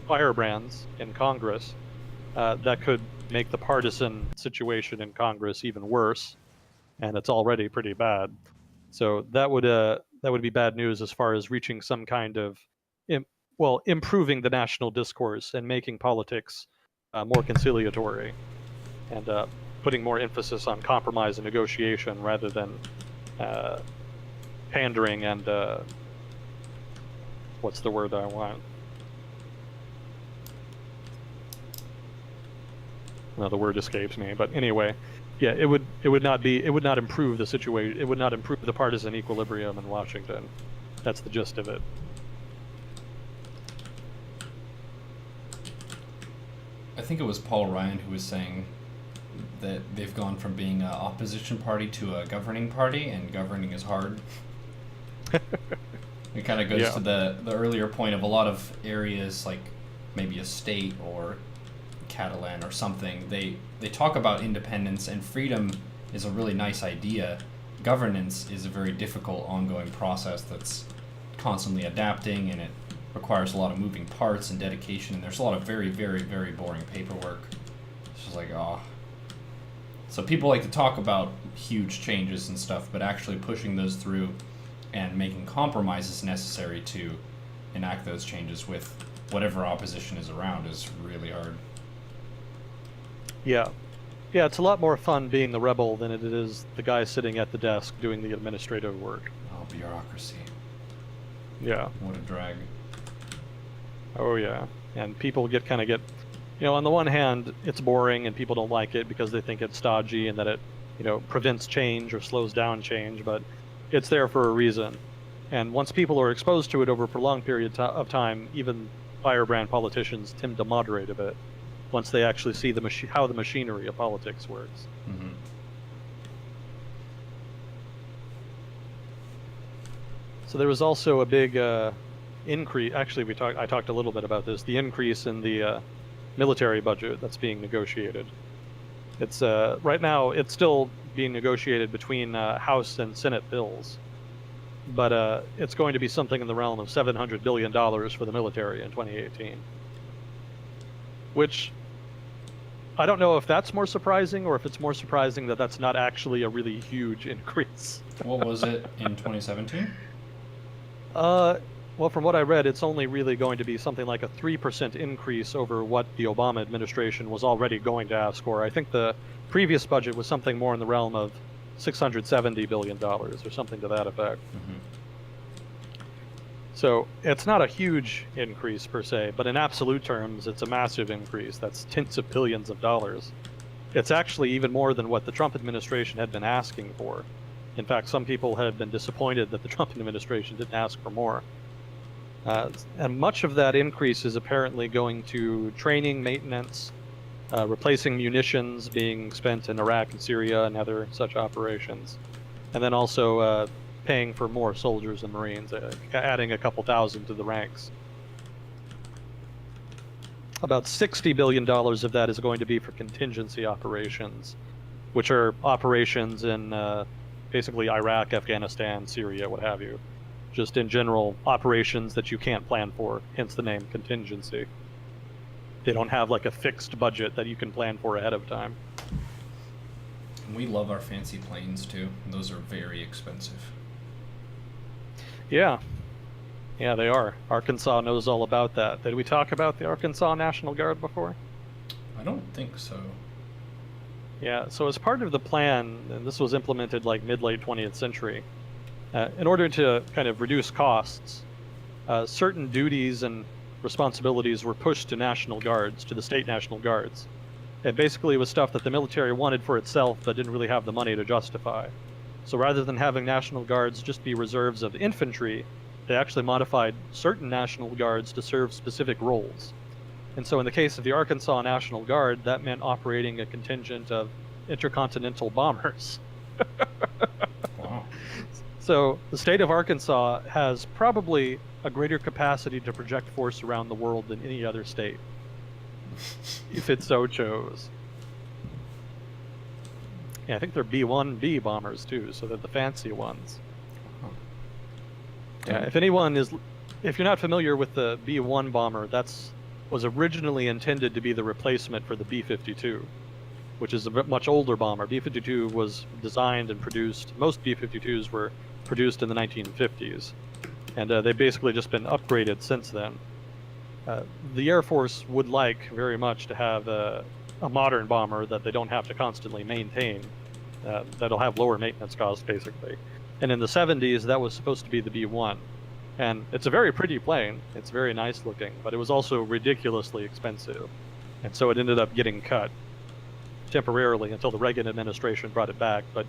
firebrands in Congress. That could make the partisan situation in Congress even worse, and it's already pretty bad. So that would be bad news as far as reaching some kind of, improving the national discourse and making politics more conciliatory, and putting more emphasis on compromise and negotiation rather than pandering and what's the word I want? No, the word escapes me. But anyway, yeah, it would not improve the situation. It would not improve the partisan equilibrium in Washington. That's the gist of it. I think it was Paul Ryan who was saying that they've gone from being an opposition party to a governing party, and governing is hard. It kind of goes to the earlier point of a lot of areas, like maybe a state or Catalan or something. They talk about independence and freedom is a really nice idea. Governance is a very difficult ongoing process that's constantly adapting, and it requires a lot of moving parts and dedication, and there's a lot of very, very, very boring paperwork. It's just like, So people like to talk about huge changes and stuff, but actually pushing those through and making compromises necessary to enact those changes with whatever opposition is around is really hard. Yeah, it's a lot more fun being the rebel than it is the guy sitting at the desk doing the administrative work. Oh, bureaucracy. Yeah. What a drag. Oh yeah, and people get, on the one hand, it's boring and people don't like it because they think it's stodgy and that it, prevents change or slows down change, but it's there for a reason. And once people are exposed to it over a prolonged period of time, even firebrand politicians tend to moderate a bit once they actually see how the machinery of politics works. Mm-hmm. So there was also a big increase. Actually, I talked a little bit about this. The increase in the military budget that's being negotiated. It's right now it's still being negotiated between House and Senate bills, but it's going to be something in the realm of $700 billion for the military in 2018. Which I don't know if that's more surprising or if it's more surprising that that's not actually a really huge increase. What was it in 2017? Well, from what I read, it's only really going to be something like a 3% increase over what the Obama administration was already going to ask for. I think the previous budget was something more in the realm of $670 billion or something to that effect. So it's not a huge increase per se, but in absolute terms, it's a massive increase. That's tens of billions of dollars. It's actually even more than what the Trump administration had been asking for. In fact, some people had been disappointed that the Trump administration didn't ask for more. And much of that increase is apparently going to training, maintenance, replacing munitions being spent in Iraq and Syria and other such operations, and then also paying for more soldiers and Marines, adding a couple thousand to the ranks. About $60 billion of that is going to be for contingency operations, which are operations in basically Iraq, Afghanistan, Syria, what have you. Just in general, operations that you can't plan for, hence the name contingency. They don't have like a fixed budget that you can plan for ahead of time. We love our fancy planes too. Those are very expensive. Yeah. Yeah, they are. Arkansas knows all about that. Did we talk about the Arkansas National Guard before? I don't think so. Yeah, so as part of the plan, and this was implemented like mid-late 20th century, in order to kind of reduce costs, certain duties and responsibilities were pushed to National Guards, to the state National Guards. It basically was stuff that the military wanted for itself but didn't really have the money to justify. So rather than having National Guards just be reserves of infantry, they actually modified certain National Guards to serve specific roles. And so in the case of the Arkansas National Guard, that meant operating a contingent of intercontinental bombers. Wow. So the state of Arkansas has probably a greater capacity to project force around the world than any other state, if it so chose. Yeah, I think they're B-1B bombers too, so they're the fancy ones. Yeah, if you're not familiar with the B-1 bomber, was originally intended to be the replacement for the B-52, which is a much older bomber. B-52 was designed and produced. Most B-52s were produced in the 1950s, and they've basically just been upgraded since then. The Air Force would like very much to have a modern bomber that they don't have to constantly maintain, that'll have lower maintenance costs, basically. And in the 70s, that was supposed to be the B-1. And it's a very pretty plane. It's very nice looking, but it was also ridiculously expensive. And so it ended up getting cut temporarily until the Reagan administration brought it back. But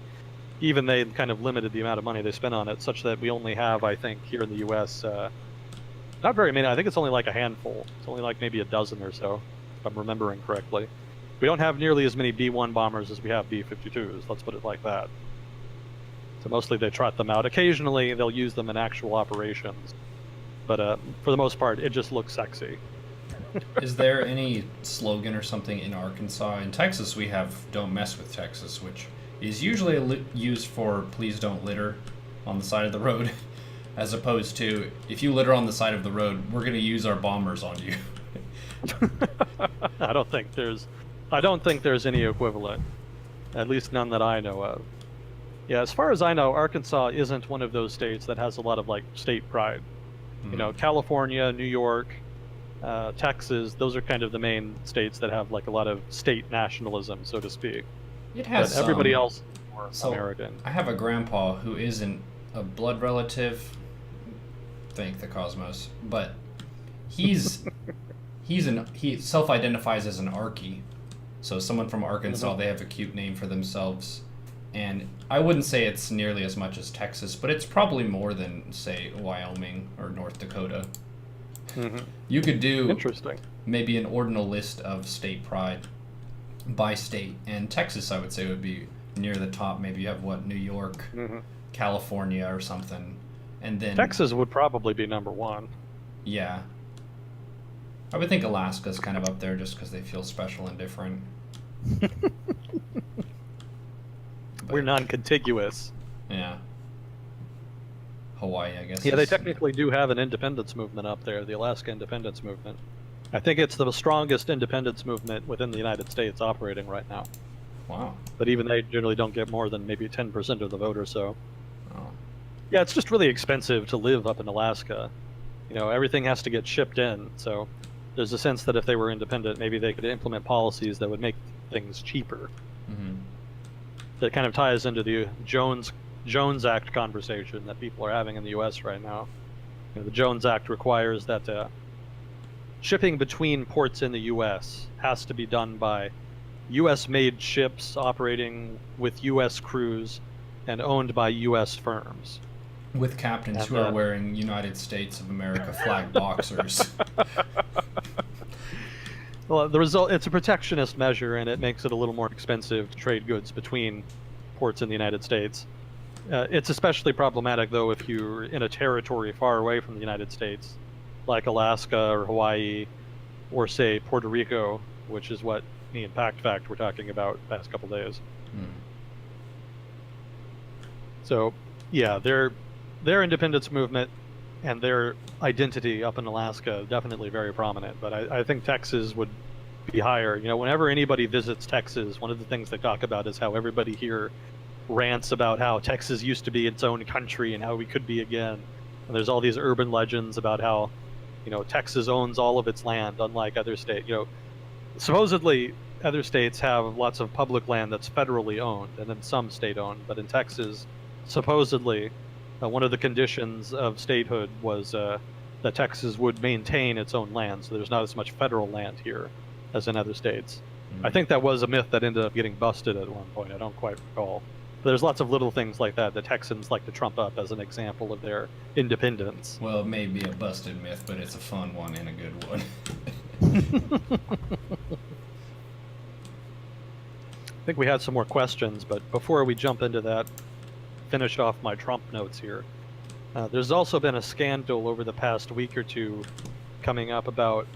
even they kind of limited the amount of money they spent on it, such that we only have, I think, here in the U.S., not very many. I think it's only like a handful. It's only like maybe a dozen or so, if I'm remembering correctly. We don't have nearly as many B-1 bombers as we have B-52s, let's put it like that. So mostly they trot them out. Occasionally they'll use them in actual operations. But for the most part, it just looks sexy. Is there any slogan or something in Arkansas? In Texas, we have "Don't Mess with Texas," which is usually used for "Please don't litter" on the side of the road, as opposed to "If you litter on the side of the road, we're going to use our bombers on you." I don't think there's any equivalent, at least none that I know of. Yeah, as far as I know, Arkansas isn't one of those states that has a lot of like state pride. You know, California, New York, Texas, those are kind of the main states that have like a lot of state nationalism, so to speak. It has but everybody else is more so American. I have a grandpa who isn't a blood relative, thank the cosmos, but he self-identifies as an Arkie. So someone from Arkansas, they have a cute name for themselves. And I wouldn't say it's nearly as much as Texas, but it's probably more than, say, Wyoming or North Dakota. You could do maybe an ordinal list of state pride by state, and Texas, I would say, would be near the top. Maybe you have, New York, California or something, and then... Texas would probably be number one. Yeah. I would think Alaska's kind of up there just because they feel special and different. We're non-contiguous. Yeah. Hawaii, I guess. Yeah, they technically do have an independence movement up there, the Alaska Independence Movement. I think it's the strongest independence movement within the United States operating right now. Wow. But even they generally don't get more than maybe 10% of the vote or so. Oh. Yeah, it's just really expensive to live up in Alaska. everything has to get shipped in. So there's a sense that if they were independent, maybe they could implement policies that would make things cheaper. Mm-hmm. That kind of ties into the Jones Act conversation that people are having in the U.S. right now. The Jones Act requires that shipping between ports in the U.S. has to be done by U.S.-made ships operating with U.S. crews and owned by U.S. firms. With captains who are wearing United States of America flag boxers. Well, the result, it's a protectionist measure, and it makes it a little more expensive to trade goods between ports in the United States. It's especially problematic, though, if you're in a territory far away from the United States, like Alaska or Hawaii, or, say, Puerto Rico, which is what me and PactFact were talking about the past couple days. So, yeah, their independence movement and their identity up in Alaska definitely very prominent. But I think Texas would be higher. Whenever anybody visits Texas, one of the things they talk about is how everybody here rants about how Texas used to be its own country and how we could be again. And there's all these urban legends about how, Texas owns all of its land, unlike other states. Supposedly other states have lots of public land that's federally owned and then some state owned. But in Texas, supposedly, one of the conditions of statehood was that Texas would maintain its own land, so there's not as much federal land here as in other states. I think that was a myth that ended up getting busted at one point. I don't quite recall. But there's lots of little things like that that Texans like to trump up as an example of their independence. Well, it may be a busted myth, but it's a fun one and a good one. I think we had some more questions, but before we jump into that, finish off my Trump notes here. There's also been a scandal over the past week or two coming up about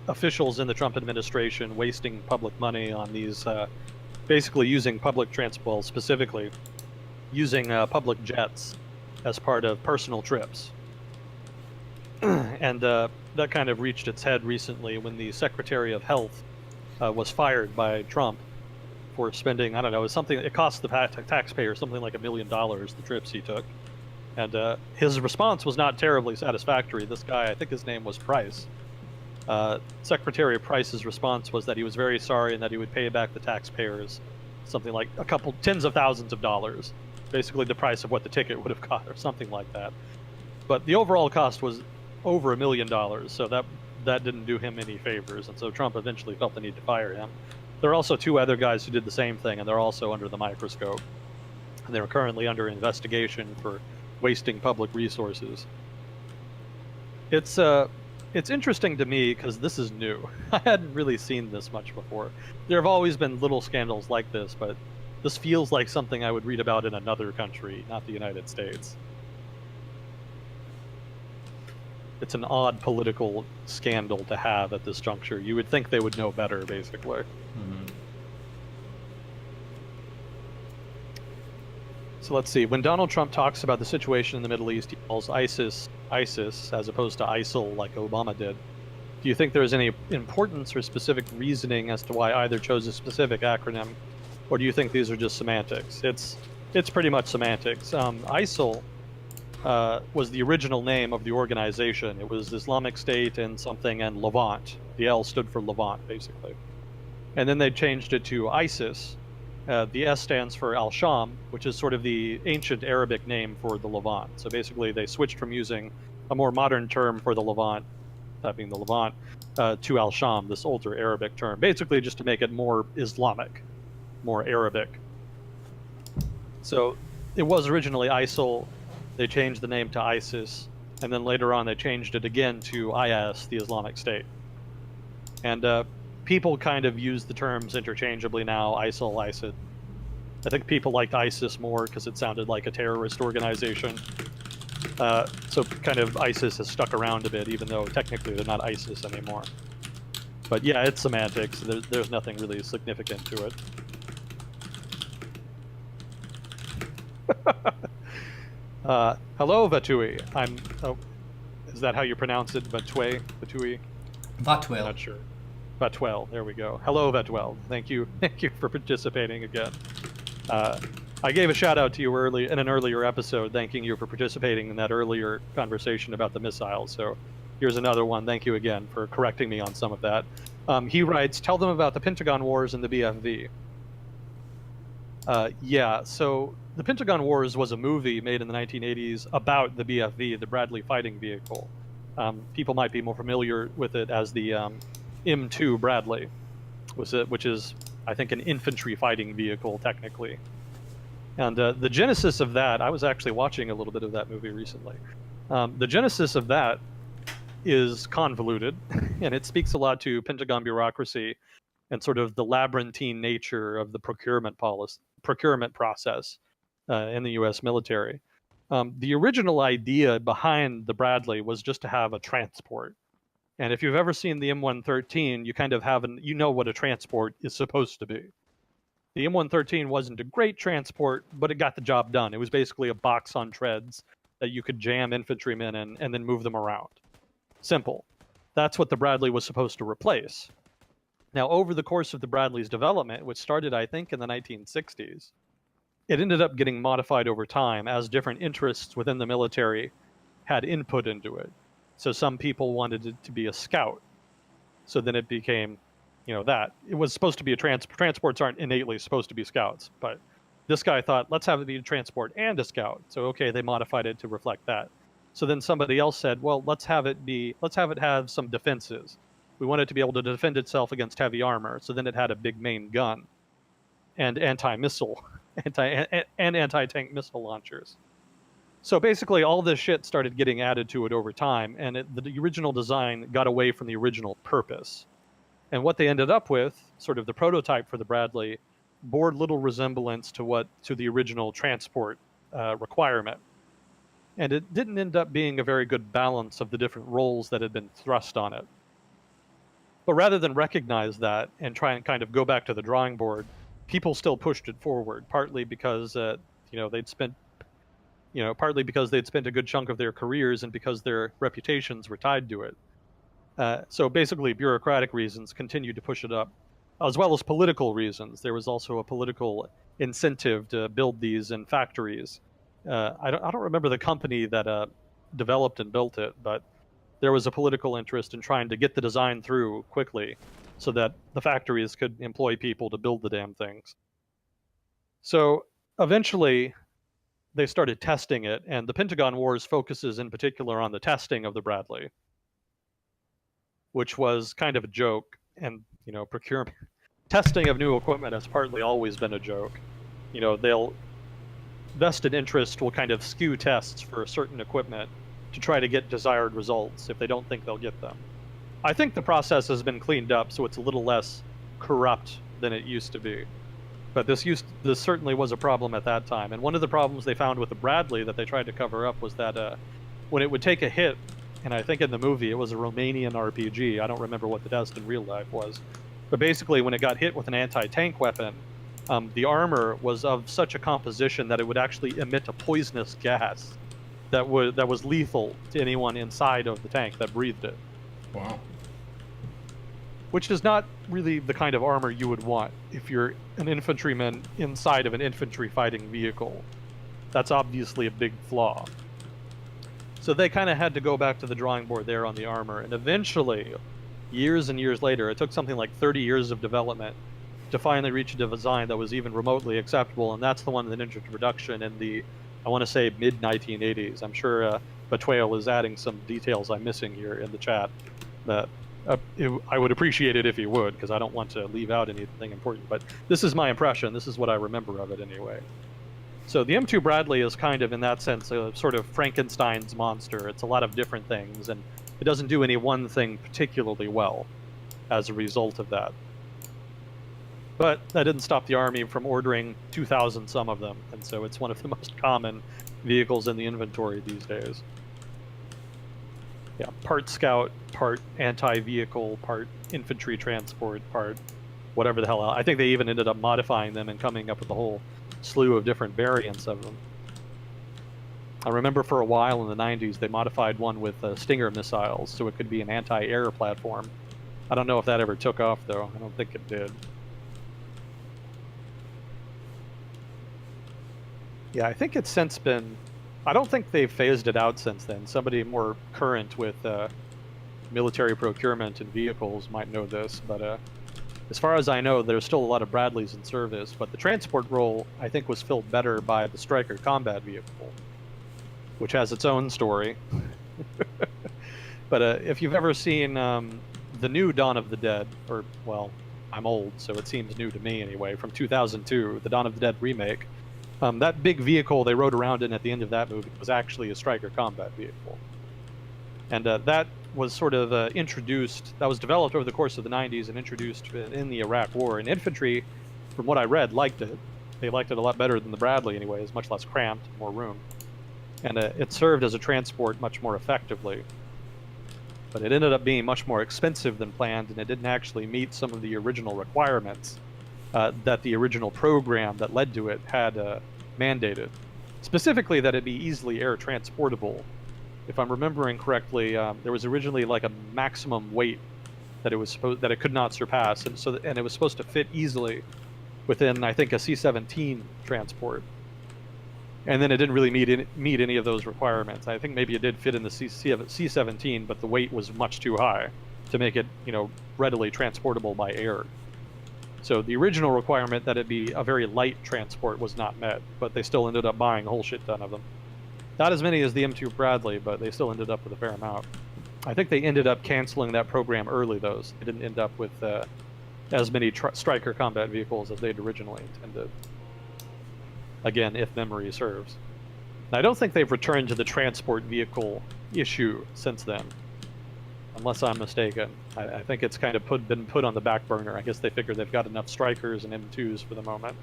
officials in the Trump administration wasting public money on these, basically using public transport, well, specifically using public jets as part of personal trips. And that kind of reached its head recently when the Secretary of Health was fired by Trump for spending, I don't know, it cost the taxpayer something like $1 million, the trips he took. And his response was not terribly satisfactory. This guy, I think his name was Price. Secretary Price's response was that he was very sorry and that he would pay back the taxpayers something like a couple tens of thousands of dollars, basically the price of what the ticket would have cost or something like that. But the overall cost was over $1 million, so that didn't do him any favors, and so Trump eventually felt the need to fire him. There are also two other guys who did the same thing, and they're also under the microscope. And they're currently under investigation for wasting public resources. It's interesting to me because this is new. I hadn't really seen this much before. There have always been little scandals like this, but this feels like something I would read about in another country, not the United States. It's an odd political scandal to have at this juncture. You would think they would know better, basically. Mm-hmm. So let's see. When Donald Trump talks about the situation in the Middle East, he calls ISIS ISIS as opposed to ISIL like Obama did. Do you think there is any importance or specific reasoning as to why either chose a specific acronym, or do you think these are just semantics? It's pretty much semantics. ISIL was the original name of the organization. It was Islamic State and something and Levant. The L stood for Levant, basically. And then they changed it to ISIS. The S stands for Al-Sham, which is sort of the ancient Arabic name for the Levant. So basically they switched from using a more modern term for the Levant, that being the Levant, to Al-Sham, this older Arabic term, basically just to make it more Islamic, more Arabic. So it was originally ISIL. They changed the name to ISIS, and then later on they changed it again to IS, the Islamic State. And people kind of use the terms interchangeably now, ISIL, ISIS. I think people liked ISIS more because it sounded like a terrorist organization. So kind of ISIS has stuck around a bit, even though technically they're not ISIS anymore. But yeah, it's semantics. There's nothing really significant to it. Hello, Vatui. Is that how you pronounce it? Vatui? Vatwell. I'm not sure. Vatwell. There we go. Hello, Vatwell. Thank you. Thank you for participating again. I gave a shout out to you in an earlier episode, thanking you for participating in that earlier conversation about the missiles. So here's another one. Thank you again for correcting me on some of that. He writes, "Tell them about the Pentagon Wars and the BFV." Yeah, so the Pentagon Wars was a movie made in the 1980s about the BFV, the Bradley Fighting Vehicle. People might be more familiar with it as the M2 Bradley, which is, I think, an infantry fighting vehicle technically. And the genesis of that, I was actually watching a little bit of that movie recently. The genesis of that is convoluted, and it speaks a lot to Pentagon bureaucracy and sort of the labyrinthine nature of the procurement process in the U.S. military. The original idea behind the Bradley was just to have a transport. And if you've ever seen the M113, you kind of you know what a transport is supposed to be. The M113 wasn't a great transport, but it got the job done. It was basically a box on treads that you could jam infantrymen in and then move them around. Simple. That's what the Bradley was supposed to replace. Now, over the course of the Bradley's development, which started, I think, in the 1960s, it ended up getting modified over time as different interests within the military had input into it. So some people wanted it to be a scout. So then it became, that. It was supposed to be a transports aren't innately supposed to be scouts, but this guy thought, let's have it be a transport and a scout. So, okay, they modified it to reflect that. So then somebody else said, well, let's have it have some defenses. We want it to be able to defend itself against heavy armor. So then it had a big main gun and anti-missile, and anti-tank missile launchers. So basically all this shit started getting added to it over time, and the original design got away from the original purpose. And what they ended up with, sort of the prototype for the Bradley, bore little resemblance to the original transport requirement. And it didn't end up being a very good balance of the different roles that had been thrust on it. But rather than recognize that and try and kind of go back to the drawing board, people still pushed it forward, partly because they'd spent a good chunk of their careers and because their reputations were tied to it. So basically, bureaucratic reasons continued to push it up, as well as political reasons. There was also a political incentive to build these in factories. I don't remember the company that developed and built it, but there was a political interest in trying to get the design through quickly so that the factories could employ people to build the damn things. So eventually, they started testing it, and the Pentagon Wars focuses in particular on the testing of the Bradley, which was kind of a joke. And procurement testing of new equipment has partly always been a joke. They'll vested interest will kind of skew tests for a certain equipment to try to get desired results if they don't think they'll get them. I think the process has been cleaned up, so it's a little less corrupt than it used to be. But this certainly was a problem at that time. And one of the problems they found with the Bradley that they tried to cover up was that when it would take a hit, and I think in the movie it was a Romanian RPG, I don't remember what the test in real life was, but basically when it got hit with an anti-tank weapon, the armor was of such a composition that it would actually emit a poisonous gas that was lethal to anyone inside of the tank that breathed it. Wow. Which is not really the kind of armor you would want if you're an infantryman inside of an infantry fighting vehicle. That's obviously a big flaw. So they kind of had to go back to the drawing board there on the armor, and eventually, years and years later, it took something like 30 years of development to finally reach a design that was even remotely acceptable, and that's the one that entered production in the, I want to say, mid-1980s. I'm sure Betrayal is adding some details I'm missing here in the chat that I would appreciate it if you would, because I don't want to leave out anything important, but this is my impression. This is what I remember of it anyway. So the M2 Bradley is kind of, in that sense, a sort of Frankenstein's monster. It's a lot of different things, and it doesn't do any one thing particularly well as a result of that. But that didn't stop the Army from ordering 2,000 some of them, and so it's one of the most common vehicles in the inventory these days. Yeah, part scout, part anti-vehicle, part infantry transport, part whatever the hell else. I think they even ended up modifying them and coming up with a whole slew of different variants of them. I remember for a while in the 90s they modified one with Stinger missiles so it could be an anti-air platform. I don't know if that ever took off though. I don't think it did. Yeah, I think it's since been. I don't think they've phased it out since then. Somebody more current with military procurement and vehicles might know this, but as far as I know, there's still a lot of Bradleys in service. But the transport role, I think, was filled better by the Stryker combat vehicle, which has its own story. But if you've ever seen the new Dawn of the Dead, or, well, I'm old, so it seems new to me anyway, from 2002, the Dawn of the Dead remake, that big vehicle they rode around in at the end of that movie was actually a Stryker combat vehicle. And that was sort of introduced, that was developed over the course of the 90s and introduced in the Iraq War. And infantry, from what I read, liked it. They liked it a lot better than the Bradley anyway. It's much less cramped, more room. And it served as a transport much more effectively. But it ended up being much more expensive than planned, and it didn't actually meet some of the original requirements that the original program that led to it had mandated. Specifically, that it be easily air transportable. If I'm remembering correctly, there was originally like a maximum weight that it could not surpass, and it was supposed to fit easily within, I think, a C-17 transport. And then it didn't really meet any of those requirements. I think maybe it did fit in the C-17, but the weight was much too high to make it, readily transportable by air. So the original requirement that it be a very light transport was not met, but they still ended up buying a whole shit ton of them. Not as many as the M2 Bradley, but they still ended up with a fair amount. I think they ended up canceling that program early, though. So they didn't end up with as many Stryker combat vehicles as they'd originally intended. Again, if memory serves. And I don't think they've returned to the transport vehicle issue since then, unless I'm mistaken. I think it's kind of been put on the back burner. I guess they figure they've got enough Strykers and M2s for the moment.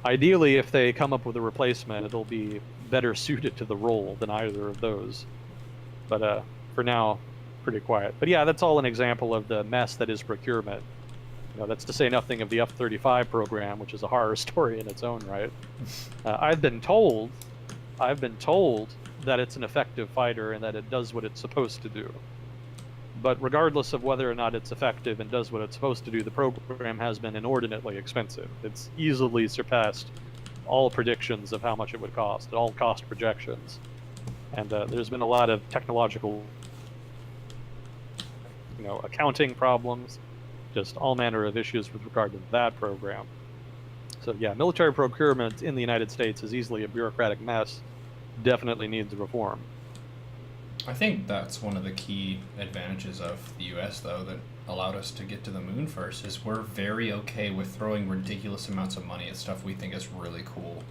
Ideally, if they come up with a replacement, it'll be better suited to the role than either of those. But for now, pretty quiet. But yeah, that's all an example of the mess that is procurement. That's to say nothing of the F-35 program, which is a horror story in its own right. I've been told that it's an effective fighter and that it does what it's supposed to do. But regardless of whether or not it's effective and does what it's supposed to do, the program has been inordinately expensive. It's easily surpassed all predictions of how much it would cost, all cost projections. And there's been a lot of technological, accounting problems, just all manner of issues with regard to that program. So yeah, military procurement in the United States is easily a bureaucratic mess, definitely needs reform. I think that's one of the key advantages of the US, though, that allowed us to get to the moon first, is we're very okay with throwing ridiculous amounts of money at stuff we think is really cool.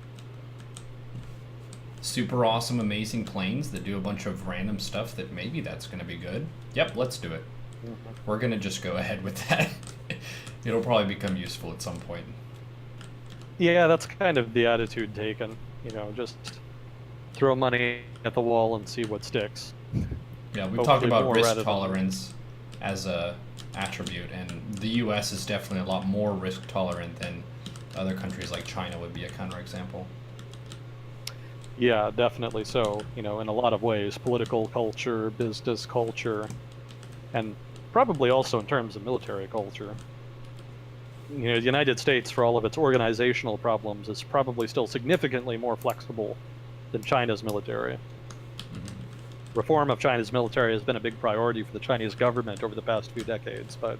Super awesome, amazing planes that do a bunch of random stuff that maybe that's going to be good. Yep, let's do it. We're going to just go ahead with that. It'll probably become useful at some point. Yeah, that's kind of the attitude taken. Just throw money at the wall and see what sticks. Yeah, we've talked about risk tolerance as a attribute, and the U.S. is definitely a lot more risk tolerant than other countries like China would be a counterexample. Yeah, definitely so. In a lot of ways, political culture, business culture, and probably also in terms of military culture. The United States, for all of its organizational problems, is probably still significantly more flexible than China's military. Mm-hmm. Reform of China's military has been a big priority for the Chinese government over the past few decades, but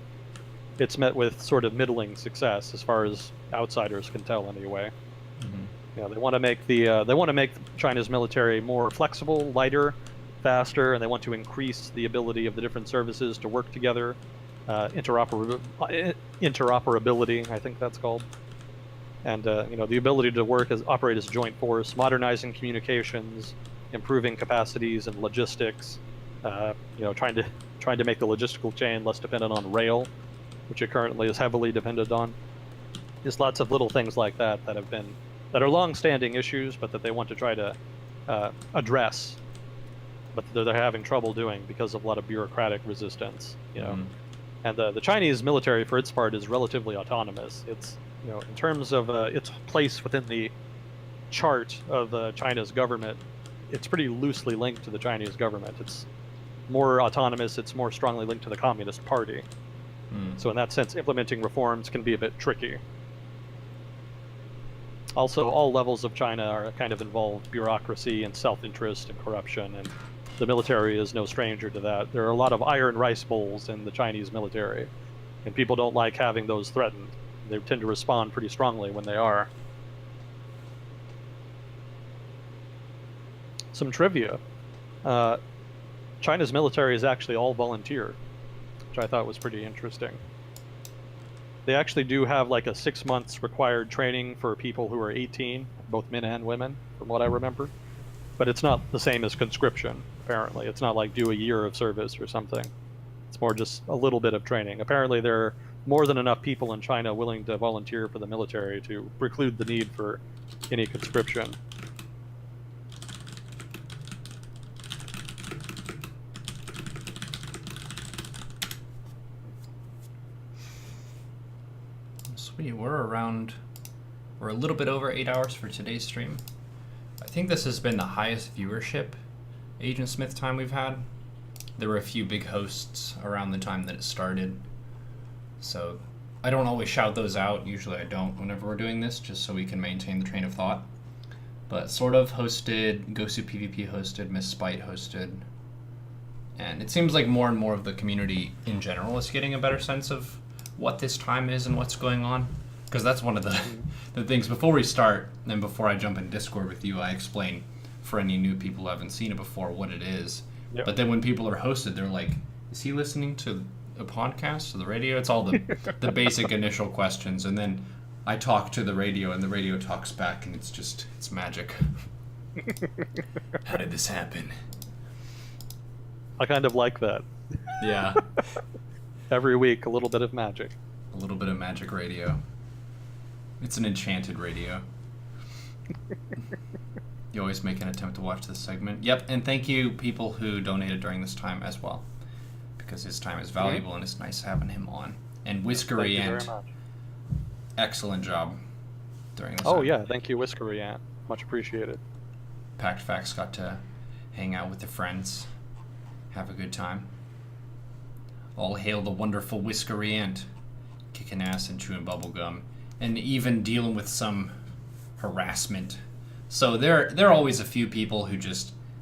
it's met with sort of middling success, as far as outsiders can tell, anyway. Mm-hmm. They want to make China's military more flexible, lighter, faster, and they want to increase the ability of the different services to work together. Interoperability, I think that's called. And the ability to operate as a joint force, modernizing communications, improving capacities and logistics, trying to make the logistical chain less dependent on rail, which it currently is heavily dependent on. Just lots of little things like that that are long-standing issues, but that they want to try to address, but they're having trouble doing because of a lot of bureaucratic resistance. And the Chinese military, for its part, is relatively autonomous. It's in terms of its place within the chart of China's government, it's pretty loosely linked to the Chinese government. It's more autonomous. It's more strongly linked to the Communist Party. So in that sense, implementing reforms can be a bit tricky. Also, all levels of China are kind of involved bureaucracy and self-interest and corruption, and the military is no stranger to that. There are a lot of iron rice bowls in the Chinese military, and people don't like having those threatened. They tend to respond pretty strongly when they are. Some trivia. China's military is actually all volunteer, which I thought was pretty interesting. They actually do have like a 6 months required training for people who are 18, both men and women, from what I remember. But it's not the same as conscription, apparently. It's not like do a year of service or something. It's more just a little bit of training. Apparently there are more than enough people in China willing to volunteer for the military to preclude the need for any conscription. Sweet, we're a little bit over 8 hours for today's stream. I think this has been the highest viewership Agent Smith time we've had. There were a few big hosts around the time that it started. So I don't always shout those out. Usually I don't whenever we're doing this, just so we can maintain the train of thought. But sort of hosted, Gosu PvP hosted, Miss Spite hosted. And it seems like more and more of the community in general is getting a better sense of what this time is and what's going on. Because that's one of the things, before we start, and before I jump in Discord with you, I explain for any new people who haven't seen it before what it is. Yep. But then when people are hosted, they're like, is he listening to a podcast or the radio? It's all the basic initial questions. And then I talk to the radio and the radio talks back, and it's magic. How did this happen? I kind of like that. Yeah. Every week, a little bit of magic. A little bit of magic radio. It's an enchanted radio. You always make an attempt to watch this segment. Yep, and thank you people who donated during this time as well, because his time is valuable and it's nice having him on. And Whiskery Ant, excellent job during this. Oh yeah, thank you Whiskery Ant, much appreciated. Packed Facts got to hang out with the friends, have a good time. All hail the wonderful Whiskery Ant, kicking ass and chewing bubblegum, and even dealing with some harassment. So there are always a few people who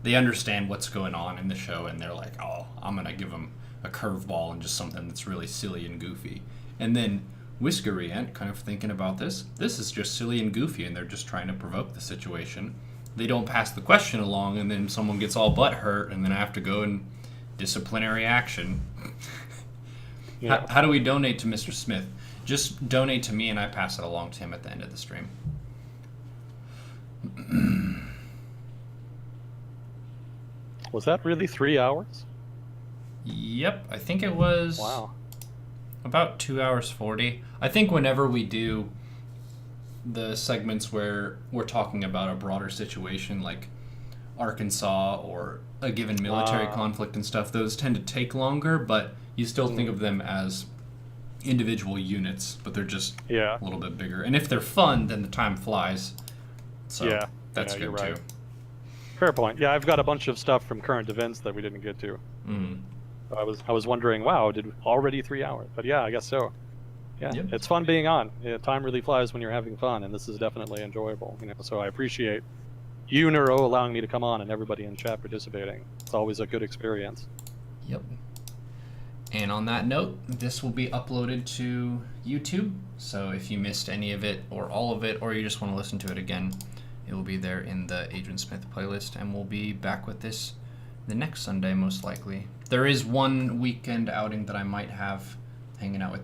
they understand what's going on in the show, and they're like, oh, I'm going to give them a curveball and just something that's really silly and goofy. And then Whiskery Ant, kind of thinking about this is just silly and goofy, and they're just trying to provoke the situation. They don't pass the question along, and then someone gets all butt hurt, and then I have to go and disciplinary action. Yeah. How do we donate to Mr. Smith? Just donate to me and I pass it along to him at the end of the stream. Was that really 3 hours? Yep, I think it was. Wow. About 2 hours 40. I think whenever we do the segments where we're talking about a broader situation like Arkansas or a given military conflict and stuff, those tend to take longer, but you still think of them as individual units, but they're just a little bit bigger. And if they're fun, then the time flies. So that's good too. Fair point. Yeah, I've got a bunch of stuff from current events that we didn't get to. I was wondering, wow, did already 3 hours? But yeah, I guess so. Yeah, It's fun being on. Yeah, time really flies when you're having fun, and this is definitely enjoyable. So I appreciate you, Neuro, allowing me to come on, and everybody in chat participating. It's always a good experience. Yep. And on that note, this will be uploaded to YouTube. So if you missed any of it or all of it, or you just want to listen to it again, it will be there in the Agent Smith playlist, and we'll be back with this the next Sunday most likely. There is one weekend outing that I might have hanging out with